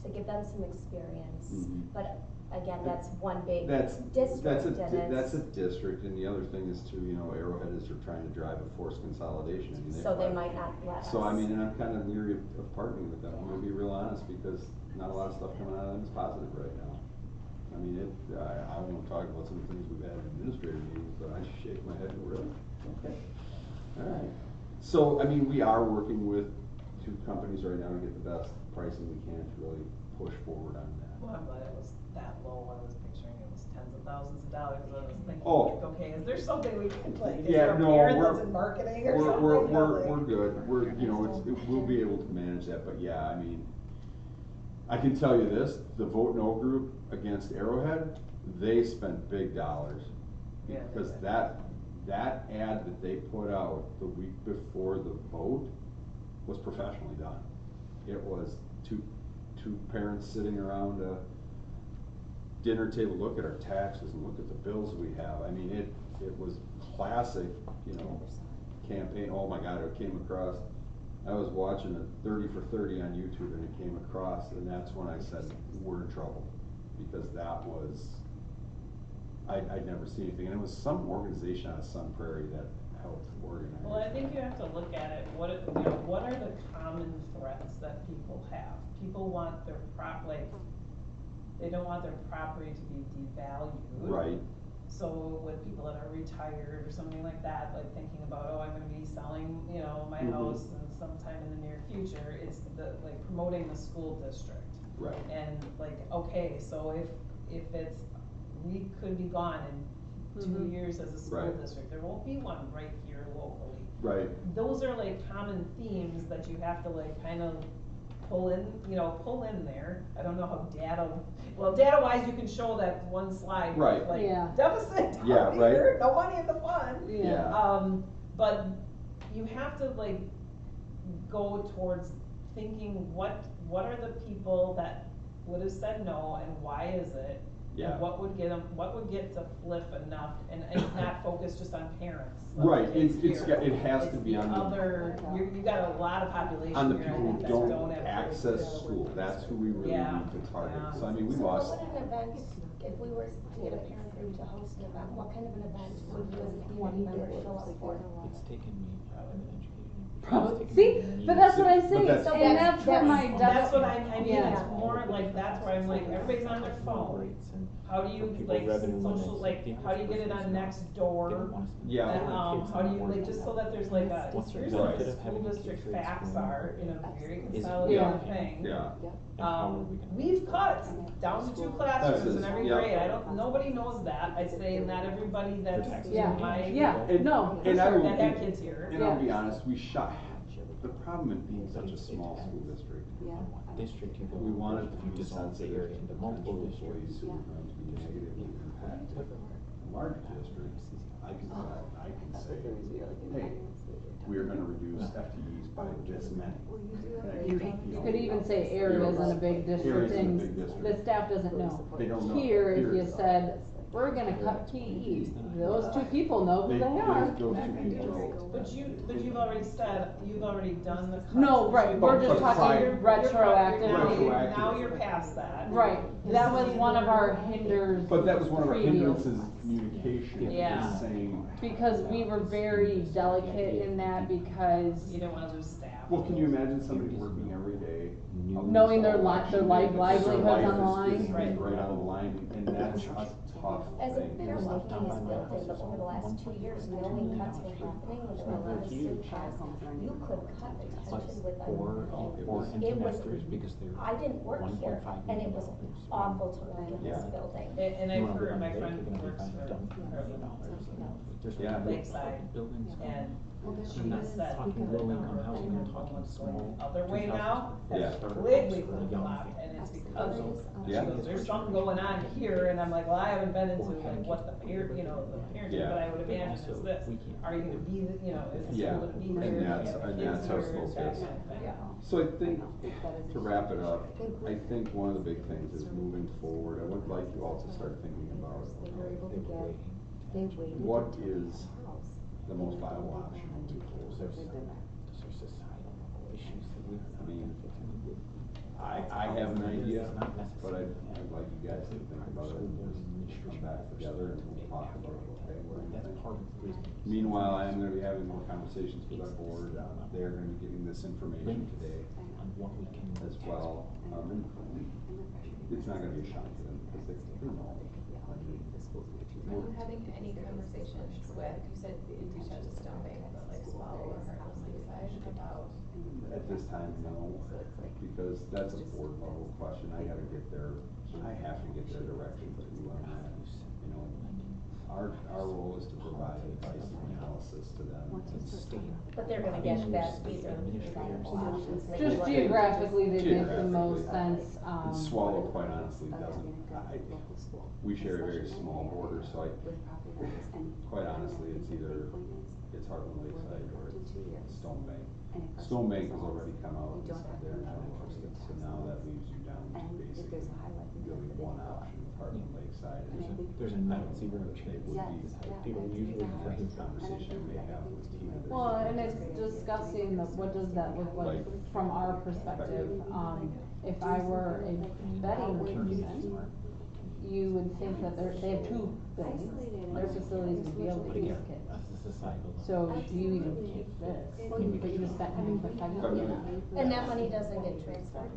to give them some experience. Mhm. But again, that's one big That's district a, and that's a it's, district, and the other thing is too, you know, Arrowhead is they're trying to drive a forced consolidation. I mean, so they might not let us. So I mean, and I'm kind of leery of partnering with them, I'm gonna be real honest, because not a lot of stuff coming out of them is positive right now. I mean, I won't talk about some of the things we've had in administrative meetings, but I shake my head and really, okay, alright. So, I mean, we are working with 2 companies right now to get the best pricing we can to really push forward on that. Well, I'm glad it was that low. I was picturing it was tens of thousands of dollars. I was thinking, Oh. like, okay, is there something we can, like, is Yeah, there a no, parent we're- that's in marketing or We're, something? we're, You know, like- we're good, we'll be able to manage that, but yeah, I mean, I can tell you this, the Vote No group against Arrowhead, they spent big dollars. Yeah, they Because did. that ad that they put out the week before the vote was professionally done. It was two parents sitting around a dinner table, look at our taxes and look at the bills we have. I mean, it was classic, campaign. Oh my God, it came across. I was watching a 30 for 30 on YouTube and it came across, and that's when I said, we're in trouble. Because that was, I'd never seen anything, and it was some organization out of Sun Prairie that helped organize. Well, I think you have to look at it, what are the common threats that people have? People want their they don't want their property to be devalued. Right. So with people that are retired or something like that, like thinking about, oh, I'm gonna be selling, my Mhm. house and sometime in the near future, it's promoting the school district. Right. And okay, so if we could be gone in 2 years as a school Right. district, there won't be one right here locally. Right. Those are common themes that you have to kind of pull in there. I don't know how data-wise you can show that one slide. Right. Yeah. Deficit down Yeah, here, right. no money in the fund. Yeah. But you have to go towards thinking what are the people that would have said no and why is it? Yeah. And what would get to flip enough and not focus just on parents. of Right, kids it has here. to be It's on the other, you got a lot of population on the here, I people think, who that don't have access kids. school, that's who we really Yeah. need to target. Yeah. So I mean, we So lost, what would an event, if we were to get a parent group to host an event, what kind of an event would you as a community member show up for? It's taken me, I've been educated. Probably, see, but that's what I'm saying, that's- and that's where my. That's what I mean, Yeah. it's more that's where I'm everybody's on their phone. How do you social, how do you get it on Nextdoor? Yeah. And, how do you, just so that there's here's what the benefit of school having district K-3 facts school are in a very is- consolidated Yeah. thing. yeah, We've cut down to 2 classrooms in every Yeah. grade, nobody knows that, I say not everybody that's Yeah. in my. Yeah. No, for and I sure. will That have be- kids here. And I'll be honest, the problem in being such a small school district, District you go. we wanted to if you be dissolve the sensitive area to into multiple potential employees districts. who are going to be negatively impacted. In large districts, I can say, hey, we are gonna reduce FTEs by this many. You could even say areas in a big district, Areas in a and big district. the staff doesn't know. They don't know. Here, if you Period. said, we're gonna cut PE, those 2 people know who they are. Those 2 people know. But you've already said, you've already done the cuts. No, right, we're just But talking retroactive. Retroactive. Now you're past that. Right, that was one of our hinders. But that was one of our previous. hindrances, communication, Yeah. is saying, Because we were very delicate in that because You don't wanna lose staff. well, can you imagine somebody working every day? Knowing their election life- day, livelihoods their life on the is line. Right on the line, and that's a tough As a thing. parent looking at this building, but over the last 2 years, knowing cuts were happening, when there were a lot of student passed, you could cut attention with a Or empty It was, nesters because they're I didn't work here, 1.5 and it was million dollars. awful to work in this Yeah. building. And You I've wanna heard, live my on the lake, friend you're gonna be works buying for dump $1 million. There's Yeah. no Lakeside, buildings. and she I'm not said talking the low number income of housing, I'm talking homeless small. going the other way now, Yeah. has completely For the young flip-flopped, family. and it's because of, she Yeah. goes, there's something going on here, and I'm like, well, I haven't been into what the parent, the parenting, Yeah. but I would imagine is this, are you gonna be, is the Yeah. school gonna be And here, do you that's- have and kids that's our here, that focus. kind of thing. So I think, to wrap it up, I think one of the big things is moving forward, I would like you all to start thinking about what is the most viable option moving forward. I mean, I have an idea, but I'd like you guys to think about it and just come back together and we'll talk about, okay, what do you think? Meanwhile, I am gonna be having more conversations with our board, they're gonna be getting this information today as well. And it's not gonna be a shock to them because they know. Are you having any conversations with, you said you reached out to Stone Bank, but Swallow or Heartland Lakeside about? At this time, no, because that's a board level question, I have to get their direction too on that, you know. Our role is to provide provide advice and analysis to them. But they're gonna get that, these are viable options. and they can Just look at- geographically, they make the Geographically. most sense, And Swallow, quite honestly, doesn't, we share a very small border, so quite honestly, it's either, it's Heartland Lakeside or it's Stone Bank. Stone Bank has already come out and said they're not interested, so now that leaves you down to basically really one option with Heartland Lakeside. There's a not zero chance. People usually frame conversation they have with Tina. well, and it's discussing what does that look like from our perspective. If I were a betting person, you would think that they have two buildings, their facilities would be able to use kids. So do you even keep this? But you just spent $1.5 million. And that money doesn't get transferred?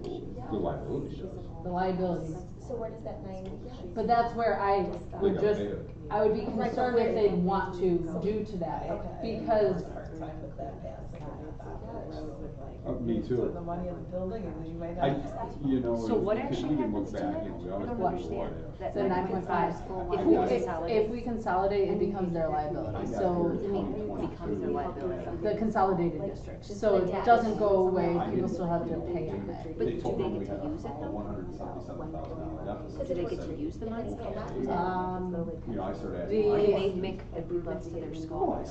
The liability does. The liability. So where does that 90 go? But that's where I would They gotta just, pay it. I would be concerned if they'd want to do to that, because Me too. The money in the building, and you might I, have. you know, So what we can actually look happens to back, it? you know, we I always don't look understand. what if. That the 9.5, if we consolidate, it becomes their liability, so becomes their liability. the consolidated district, so it doesn't go away, people still have to pay on it. But do they get to use it though? $177,000 deficit. Do they get to use the money? You know, I started The- Or asking. do they make improvements to their school?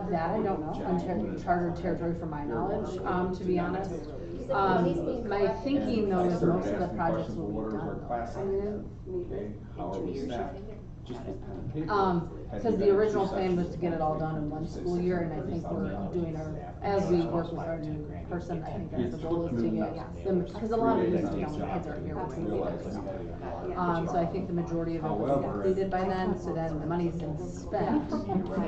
That I don't know, uncharted territory from my knowledge, to be honest. My thinking though is most of the projects will be done. Okay, how are we staffed? Just with pen and paper. Has Cause he the been original through plan was sessions? to get it all done in one school year, and I think we're doing our, as we work with our new person, I think that's the goal is to get them, cause a lot of these young kids are here with me. So I think the majority of it was completed by then, so then the money's been spent.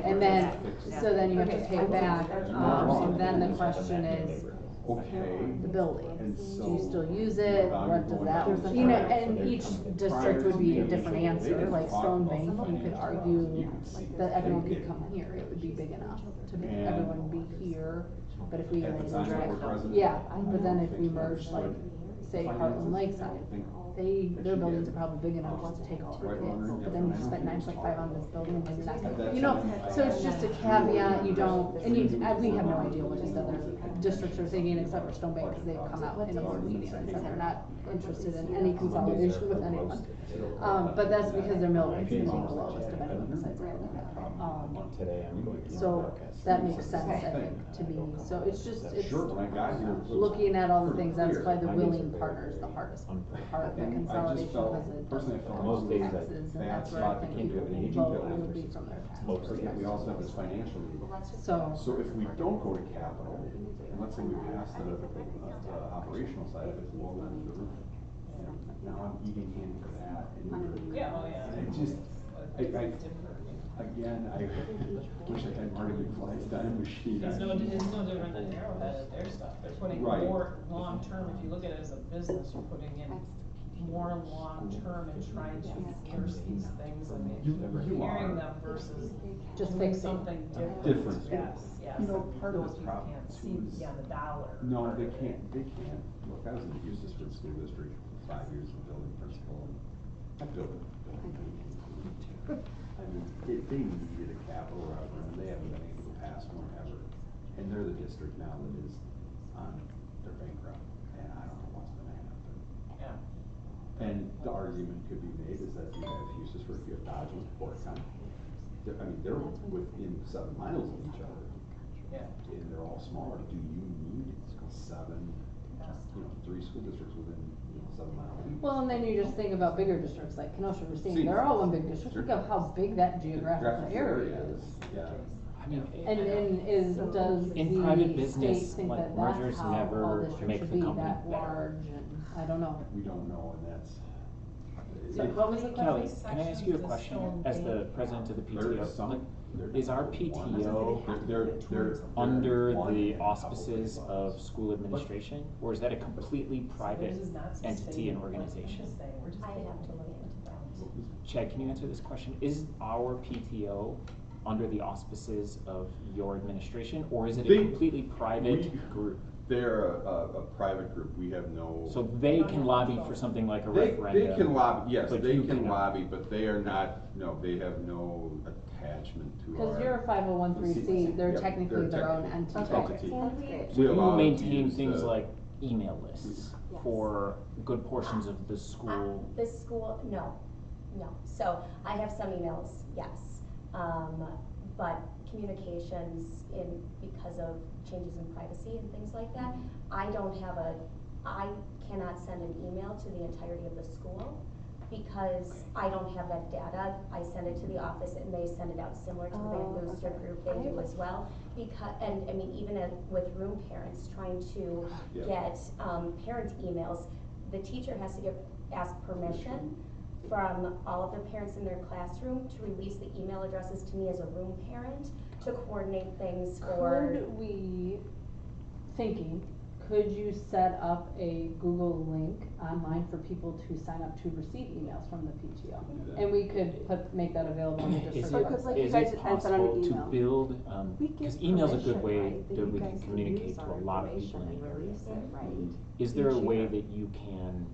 And then, so then you have to pay it back, and then the question is, Okay. the building. And Do you so still use it? What does that, you know, and each district would be a different answer, like Stone Bank, you could argue that everyone could come here, it would be big enough to be, everyone be here. But if we, At the time we were president, yeah, but then if we merge like, say Heartland Lakeside, their buildings are probably big enough to take all the kids, but then you spent 9.5 on this building, and you're not gonna, you know, so it's just a caveat, you don't, and we have no idea what these other districts are thinking, except for Stone Bank, because they've come out in a board meeting and said they're not interested in any consolidation with anyone. But that's because their mill rate's gonna be the lowest of anyone besides Heartland. Today I'm going to. So that makes sense, I think, to me, so it's just, it's Sure, when I got here. it was looking at all the things, that's pretty why the clear. willing partner is the hardest part, the And I just consolidation, felt, because it personally, I doesn't felt go most on days I- taxes, and that's where I that's think why I people can't will do it. vote, it will be from their Most taxes. But we also have this financial need. So if we don't go to capital, and let's say we pass the operational side of it, well, then the roof. Now I'm eating into that, and Yeah, oh, yeah. and I just, again, I wish I had Marty McFly's time machine. It's no different than Arrowhead at their stuff, they're putting Right. more long-term, if you look at it as a business, you're putting in more long-term and trying to force these things, I mean, You hearing are. them versus Just doing fix it. something different. Different. Yes, yes. You know, part of Those the people problem can't too see is- beyond the dollar. No, they can't, look, I was in the Eustisford School District for 5 years as building principal, and I built it. I mean, they needed a capital referendum, they haven't been able to pass one ever, and they're the district now that is on, they're bankrupt, and I don't know what's gonna happen. Yeah. And the argument could be made is that you have Eustisford, you have Dodge, Orton, they're within 7 miles of each other. Yeah. And they're all smaller, do you need 3 school districts within 7 miles? Well, and then you just think about bigger districts like Kenosha, Racine, they're all one big district, look at how big that geographical area is. Yeah. I mean, And does In the private state business, think like, that that's mergers how never all districts make should the be, company that better. large, and I don't know. We don't know, and that's. So what was the Kelly, question? can I ask you a question as the president of the There's PTO? some. Is our PTO They're under one the and a couple auspices days. of school administration, or is that a completely private entity and organization? I have to look into that. Chad, can you answer this question? Is our PTO under the auspices of your administration, or is it a They- completely private we- group? They're a private group, we have no. So they can lobby for something like a referendum? They can lobby, yes, but they you can cannot. lobby, but they are not, no, they have no attachment to our. Cause you're a 501(c), they're Yep, technically they're their own technically entity. entity. Do We you allow them to maintain use things the- like email lists Yes. for good portions of the school? This school, no. So I have some emails, yes. But communications because of changes in privacy and things like that, I cannot send an email to the entirety of the school because I don't have that data. I send it to the office and they send it out similar to the Van Booster group, they do as well. And I mean, even with room parents, trying to get parent emails, the teacher has to ask permission from all of the parents in their classroom to release the email addresses to me as a room parent to coordinate things for. Could you set up a Google link online for people to sign up to receive emails from the PTO? And we could make that available on the Is district it, website. is it possible to build, because email's a good way that we can communicate to a lot of people in the area. Is there a way that you can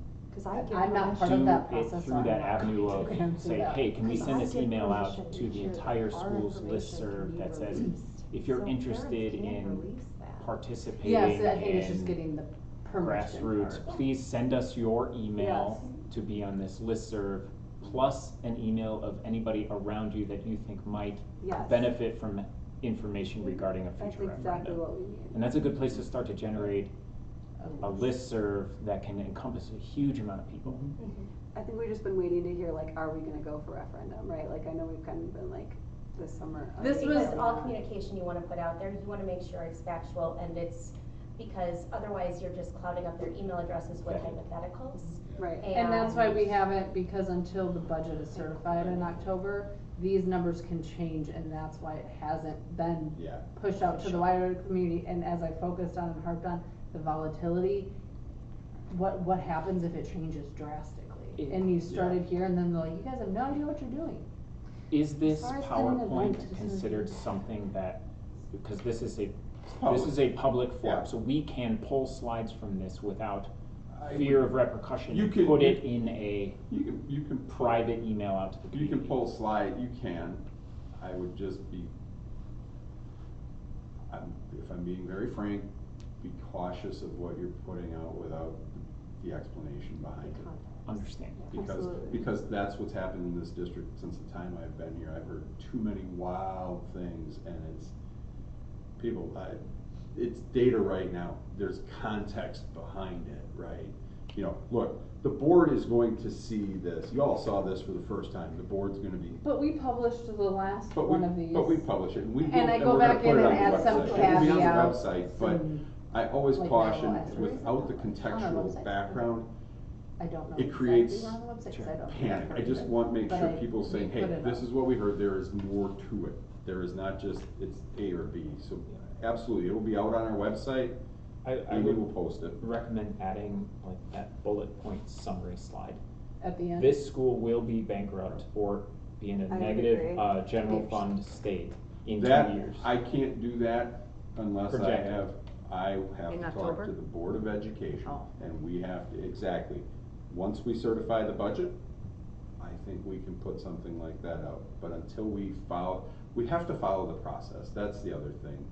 I'm not part of that do it process. so through I'm that not avenue going of, to answer say, that. hey, can we send this email out to the entire school's listserv that says, if you're interested in participating Yes, I think it's just in getting the permission grassroots, part. please send us your email to be on this listserv, plus an email of anybody around you that you think might benefit from information regarding a future referendum. That's exactly what we need. And that's a good place to start to generate a listserv that can encompass a huge amount of people. I think we've just been waiting to hear, like, are we gonna go for referendum, right? Like, I know we've kind of been like, this summer. Because all communication you wanna put out there, you wanna make sure it's factual and because otherwise you're just clouding up their email addresses with hypotheticals. Right. And that's why we haven't, because until the budget is certified in October, these numbers can change, and that's why it hasn't been pushed out to the wider community. And as I focused on and harped on the volatility, what happens if it changes drastically? And you started here, and then they're like, you guys have no idea what you're doing. Is this As far as having an PowerPoint event, considered something that, because this is a public forum, so we can pull slides from this without fear of repercussion, You and can- put it in a You can private email out to the community? You can pull a slide, you can. I would just be, if I'm being very frank, be cautious of what you're putting out without the explanation behind it. Understand. Because that's what's happened in this district since the time I've been here. I've heard too many wild things, and it's data right now. There's context behind it, right? You know, look, the board is going to see this. You all saw this for the first time. The board's gonna be. But we published the last one of these. But we publish it, and we. And I go we're gonna back put in it and on the add some website. It will be on the caveats website, but and, I always like, caution, manual without the exercises on our contextual website. background, I don't know it exactly creates where on the website, 'cause I don't. panic. I just want to make But sure I- people saying, we hey, put it this up. is what we heard, there is more to it. There is not just, it's A or B, so absolutely, it will be out on our website. I Amy would will post it. recommend adding like that bullet point summary slide. At the end. This school will be bankrupt or be in a I would negative, agree. general fund state in 2 That, years. I can't do that unless Projected. I have In to talk October? to the Board of Education. Oh. And we have to, exactly. Once we certify the budget, I think we can put something like that out. But until we have to follow the process. That's the other thing.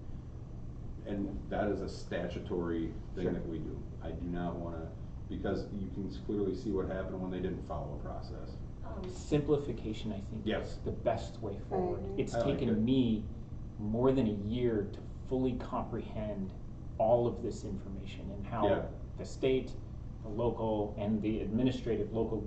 And that is a statutory thing that we do. I do not wanna, because you can clearly see what happened when they didn't follow a process. Simplification, I think, Yes. is the best way forward. agree. It's I like it. taken me more than a year to fully comprehend all of this information and how the state, the local, and the administrative local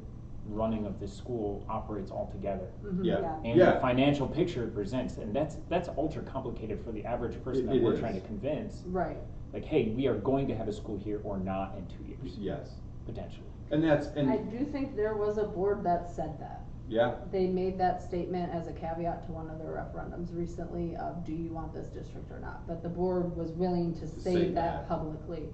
running of this school operates all together. Yeah, And the yeah. financial picture it presents, and that's ultra complicated for the average person that It we're is. trying to convince. Right. Like, hey, we are going to have a school here or not in 2 years, Yes. potentially. And that's, I and, do think there was a board that said that. yeah, They made that statement as a caveat to one of their referendums recently of, do you want this district or not? But the board was willing to say say that. that publicly,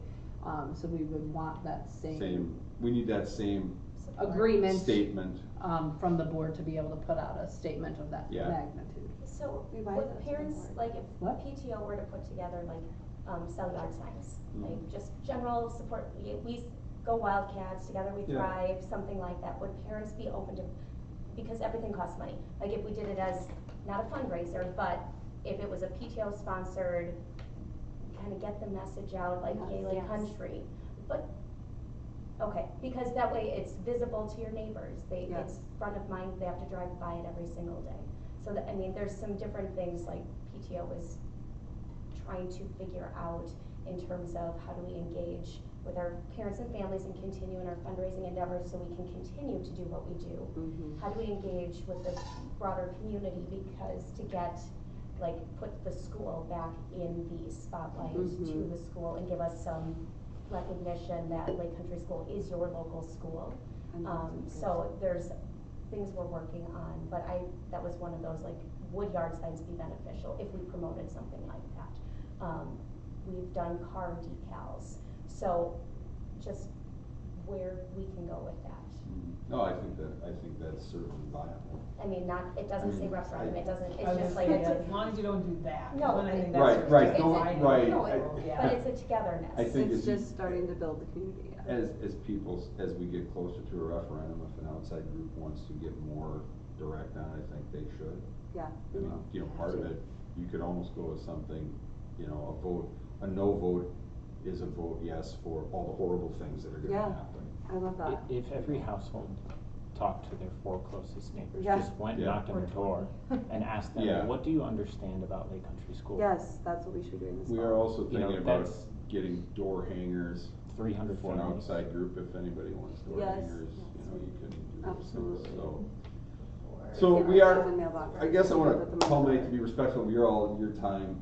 so we would want that same we need that same agreement, statement. from the board to be able to put out a statement of that Yeah. magnitude. So We buy with that parents, somewhere. like if What? PTO were to put together like sell yard signs. Like just general support, we go Wildcats, Together We Thrive, something like that. Would parents be open to, because everything costs money. Like if we did it as, not a fundraiser, but if it was a PTO sponsored, kind of get the message out like Gay Lake Country. But, okay, because that way it's visible to your neighbors. It's front of mind, they have to drive by it every single day. So that, I mean, there's some different things like PTO is trying to figure out in terms of how do we engage with our parents and families and continue in our fundraising endeavors so we can continue to do what we do. How do we engage with the broader community, because to get, like, put the school back in the spotlight to the school and give us some recognition that Lake Country School is your local school. So there's things we're working on, but that was one of those, like, would yard signs be beneficial if we promoted something like that? We've done car decals, so just where we can go with that. No, I think that's certainly viable. I mean, it doesn't say referendum, it doesn't, I was it's just gonna like. say, as long as you don't do that. No, then I think Right, that's right, sort of don't- defining. right. Yeah. But it's a togetherness. I think It's as you- just starting to build the community. as we get closer to a referendum, if an outside group wants to get more direct on it, I think they should. Yeah. I mean, you know, part of it, you could almost go with something, you know, a no vote is a vote yes for all the horrible things that are gonna happen. I love that. If every household talked to their 4 closest neighbors, Yeah. just went and knocked on their door and asked them, Yeah. what do you understand about Lake Country School? Yes, that's what we should be doing this We fall. are also You know, thinking about that's getting door hangers 300 for an families. outside group, if anybody wants door Yes. hangers, you know, you can do those Absolutely. things, so. Or- So Get we our are, kids in mailboxes. I guess I wanna Put them in culminate the- to be respectful of your time.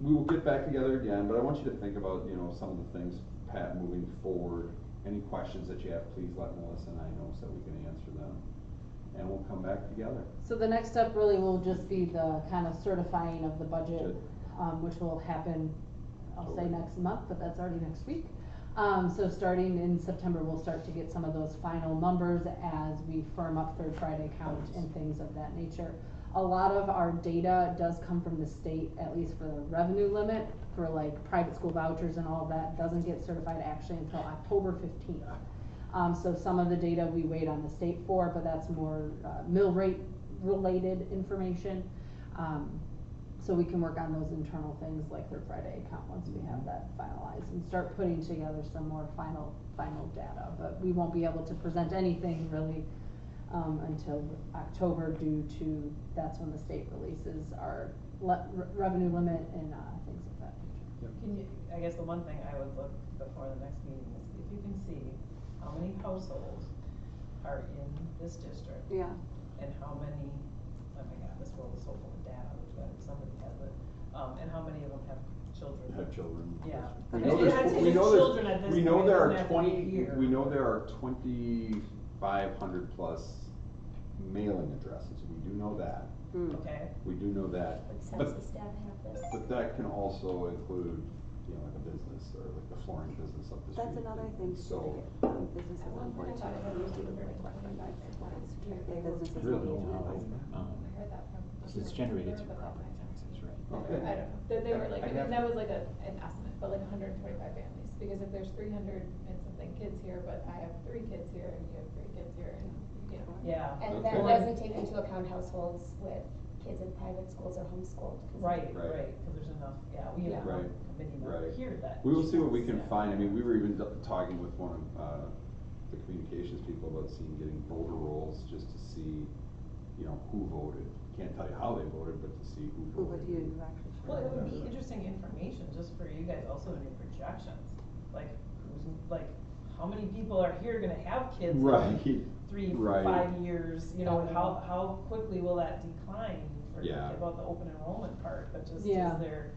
We will get back together again, but I want you to think about, you know, some of the things, Pat, moving forward. Any questions that you have, please let Melissa and I know so we can answer them. And we'll come back together. So the next step really will just be the kind of certifying of the budget, Good. which will happen, I'll say Okay. next month, but that's already next week. So starting in September, we'll start to get some of those final numbers as we firm up Third Friday count and things of that nature. A lot of our data does come from the state, at least for the revenue limit, for like private school vouchers and all of that, doesn't get certified actually until October 15th. So some of the data we wait on the state for, but that's more mill rate related information. So we can work on those internal things like Third Friday account once we have that finalized and start putting together some more final data. But we won't be able to present anything really until October due to, that's when the state releases our revenue limit and things of that nature. Can you, I guess the one thing I would look before the next meeting is if you can see how many households are in this district. Yeah. And how many, oh my God, this world is so full of data, which somebody has it, and how many of them have children. Have children. Yeah. We And know it there's, has to we be know children at there's, this we know point, there it are doesn't have to be 20, here. we know there are 2,500 plus mailing addresses. We do know that. Okay. We do know that. Would But, census data have this? but that can also include, you know, like a business or like the flooring business up the street. That's another thing too, So, to get businesses At on one point, board I thought it too. was like 125 families. Big businesses Really will low, be um, I heard that from. it's generated through but that property might not taxes, be- right? Okay. I don't know, they were like, I I mean, have- that was like an estimate, but like 125 families, because if there's 300 and something kids here, but I have 3 kids here, and you have 3 kids here, and, you know. Yeah. And Okay. that doesn't take into account households with kids in private schools or homeschooled. 'cause Right, Right. cause there's enough, we have Right. one committee member Right. here that. we will see what we can Yeah. find. I mean, we were even talking with one of, the communications people about getting voter rolls just to see, you know, who voted. Can't tell you how they voted, but to see who Who voted. would you actually? Well, it would be interesting information just for you guys also in your projections, like, like, how many people are here gonna have kids in Right. 3, Right. 5 years, you know, and how quickly will that decline? For Yeah. about the open enrollment part, but just Yeah. is there,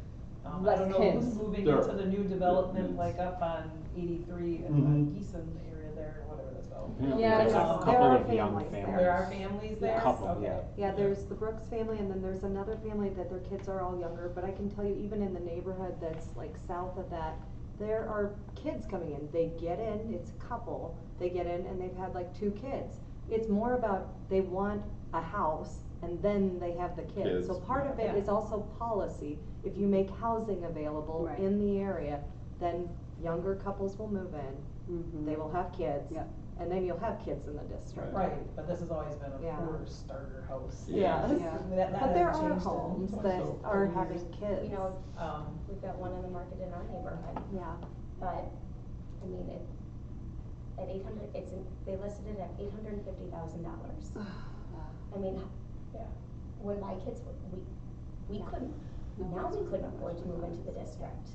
I Less don't know kids. who's moving There- into the new development, it's- like up on 83 and Mhm. Geeson area there, or whatever that's called. Apparently Yeah, there's a there couple are of young families there. families. There are families there? A couple, Okay. yeah. Yeah, there's the Brooks family, and then there's another family that their kids are all younger, but I can tell you, even in the neighborhood that's like south of that, there are kids coming in, they get in, it's a couple, they get in and they've had like 2 kids. It's more about, they want a house, and then they have the kids. So Kids. part of it Yeah. is also policy. If you make housing available Right. in the area, then younger couples will move in, Mhm. they will have kids, Yep. and then you'll have kids in the district. Right, but this has always been a Yeah. poor starter house. Yeah. Yeah. That But there hasn't are changed in homes 20 that so are years. having kids. You know, Um, we've got one on the market in our neighborhood, Yeah. but, I mean, at 800, they listed it at $850,000. I mean, yeah. when my kids were, we couldn't, now we couldn't afford to move into the district.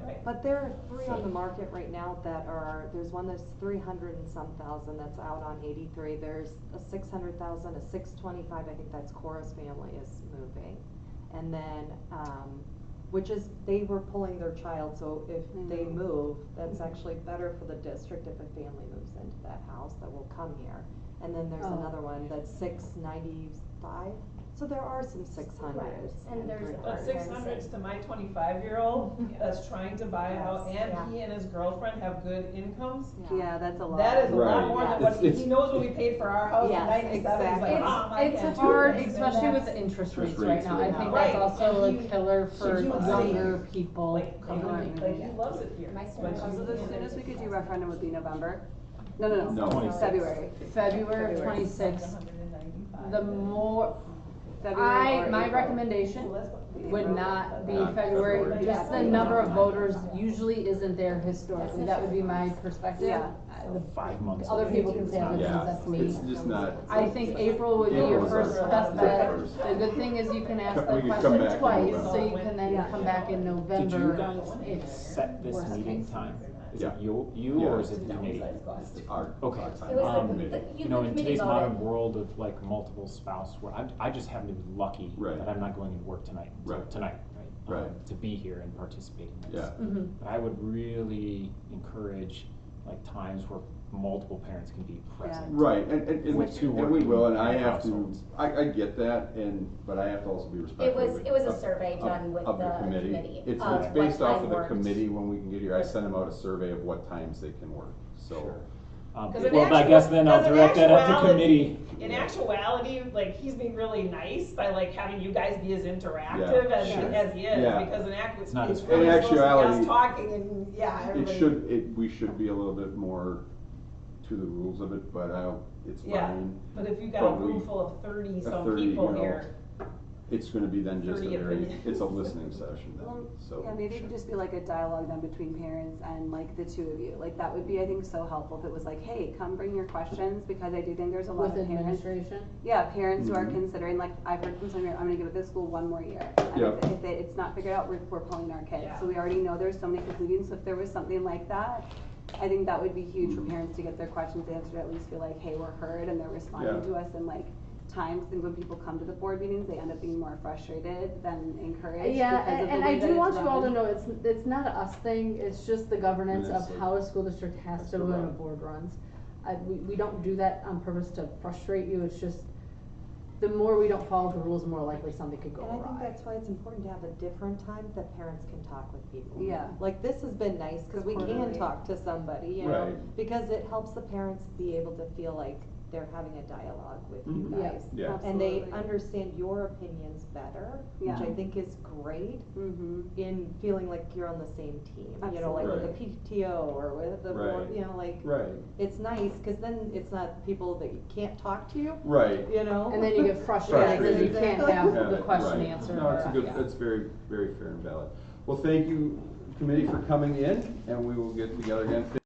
Right. But there are 3 on the market right now that are, there's one that's 300 and some thousand that's out on 83. There's a 600,000, a 625, I think that's Cora's family is moving. And then, which is, they were pulling their child, so if they move, that's actually better for the district if a family moves into that house that will come here. And then there's another one that's 695. So there are some 600s. Right. And there's 300s. But 600s to my 25-year-old that's trying to buy a house, and Yeah. he and his girlfriend have good incomes. Yeah, that's a lot. That is a lot Right. more than Yes. what he knows when we paid for our house in Yes, 97, he's exactly. like, Mom, I It's can't do hard, this," and especially with that's- the interest rates Interest right rates now. I right think now. that's Right, also and a he- killer so for he would say, younger people like, coming in. like, he loves it here. My son but loves he- So the soonest we could do referendum would be November? No, no, No. no, 26. February. February of February. 26, 195. the more, February or my April. recommendation Well, that's what- would not be Not February, February. just the number of voters usually isn't there historically, that would be my perspective. Yeah. The 5 months. Other away. people can say other things, Yeah, that's me. it's just not. I think April would be your April is first our best bet. first. The good thing is you can ask We the can come question back in twice, so November. you can then Yeah. come back in November. Did you guys if set this worst meeting case. time? Is Yeah. it you Yeah. or is it the committee? Our- Okay. our It time. was Committee. You know, the in committee today's voted. modern world of like multiple spouse, where I just happen to be lucky Right. that I'm not going to work tonight, Right. tonight, right? Right. To be here and participate in this. Yeah. Mhm. But I would really encourage like times where multiple parents can be present. Right, and With two we will, and I working have to, households. I get that, but I have to also be respectful. It was a of- survey of- done with of the committee. committee It's of based what off time of the worked. committee when we can get here, I send them out a survey of what times they can work, so. Sure. 'Cause in Well, I actu- guess then I'll 'cause in direct that up to actuality- committee. In actuality, like, he's being really nice by like having you guys be as interactive Yeah, as, sure. as he is, Yeah. because in It's not it's as really In supposed to be us actuality, talking and, yeah, It everybody. should, we should be a little bit more to the rules of it, but it's Yeah, fine. but if you've got a But we- room full of 30 a some 30, people you know, here, It's gonna be then just a 30 very, opinions. it's a listening session then, Well, so. yeah, maybe it could just be like a dialogue then between parents and like the two of you, like that would be, I think, so helpful if it was like, hey, come bring your questions, because I do think there's a lot With of parents. administration. Yeah, parents who are Mhm. considering, like, I've heard from some here, I'm gonna give it this school one more year. And Yep. if it's not figured out, we're pulling our kids, Yeah. so we already know there's so many kids leaving, so if there was something like that, I think that would be huge for Mhm. parents to get their questions answered, at least feel like, hey, we're heard, and they're responding Yeah. to us, and like, times, I think when people come to the board meetings, they end up being more frustrated than encouraged Yeah, because of the and way I that do it's want you all to run. know, it's not a us thing, it's just the governance And of it's how a school district has to run a board runs. We don't do that on purpose to frustrate you, it's just, the more we don't follow the rules, the more likely something could go And I think awry. that's why it's important to have a different time that parents can talk with people. Yeah. Like, this has been nice, cause we can Quarterly. talk to somebody, you know, Right. because it helps the parents be able to feel like they're having a dialogue with you Mhm. Yeah. guys. Yeah. And they Absolutely. understand your opinions better, which Yeah. I think is great Mm-hmm. in feeling like you're on the same team, you know, like with the Absolutely. PTO or with the board, Right. you know, like, Right, it's nice, cause then it's not people that can't talk to you, right. you know? And then you get frustrated because you can't have Yeah, the question right. answered. No, it's a good, Yeah. it's very, very fair and valid. Well, thank you, committee, for coming in, and we will get together again.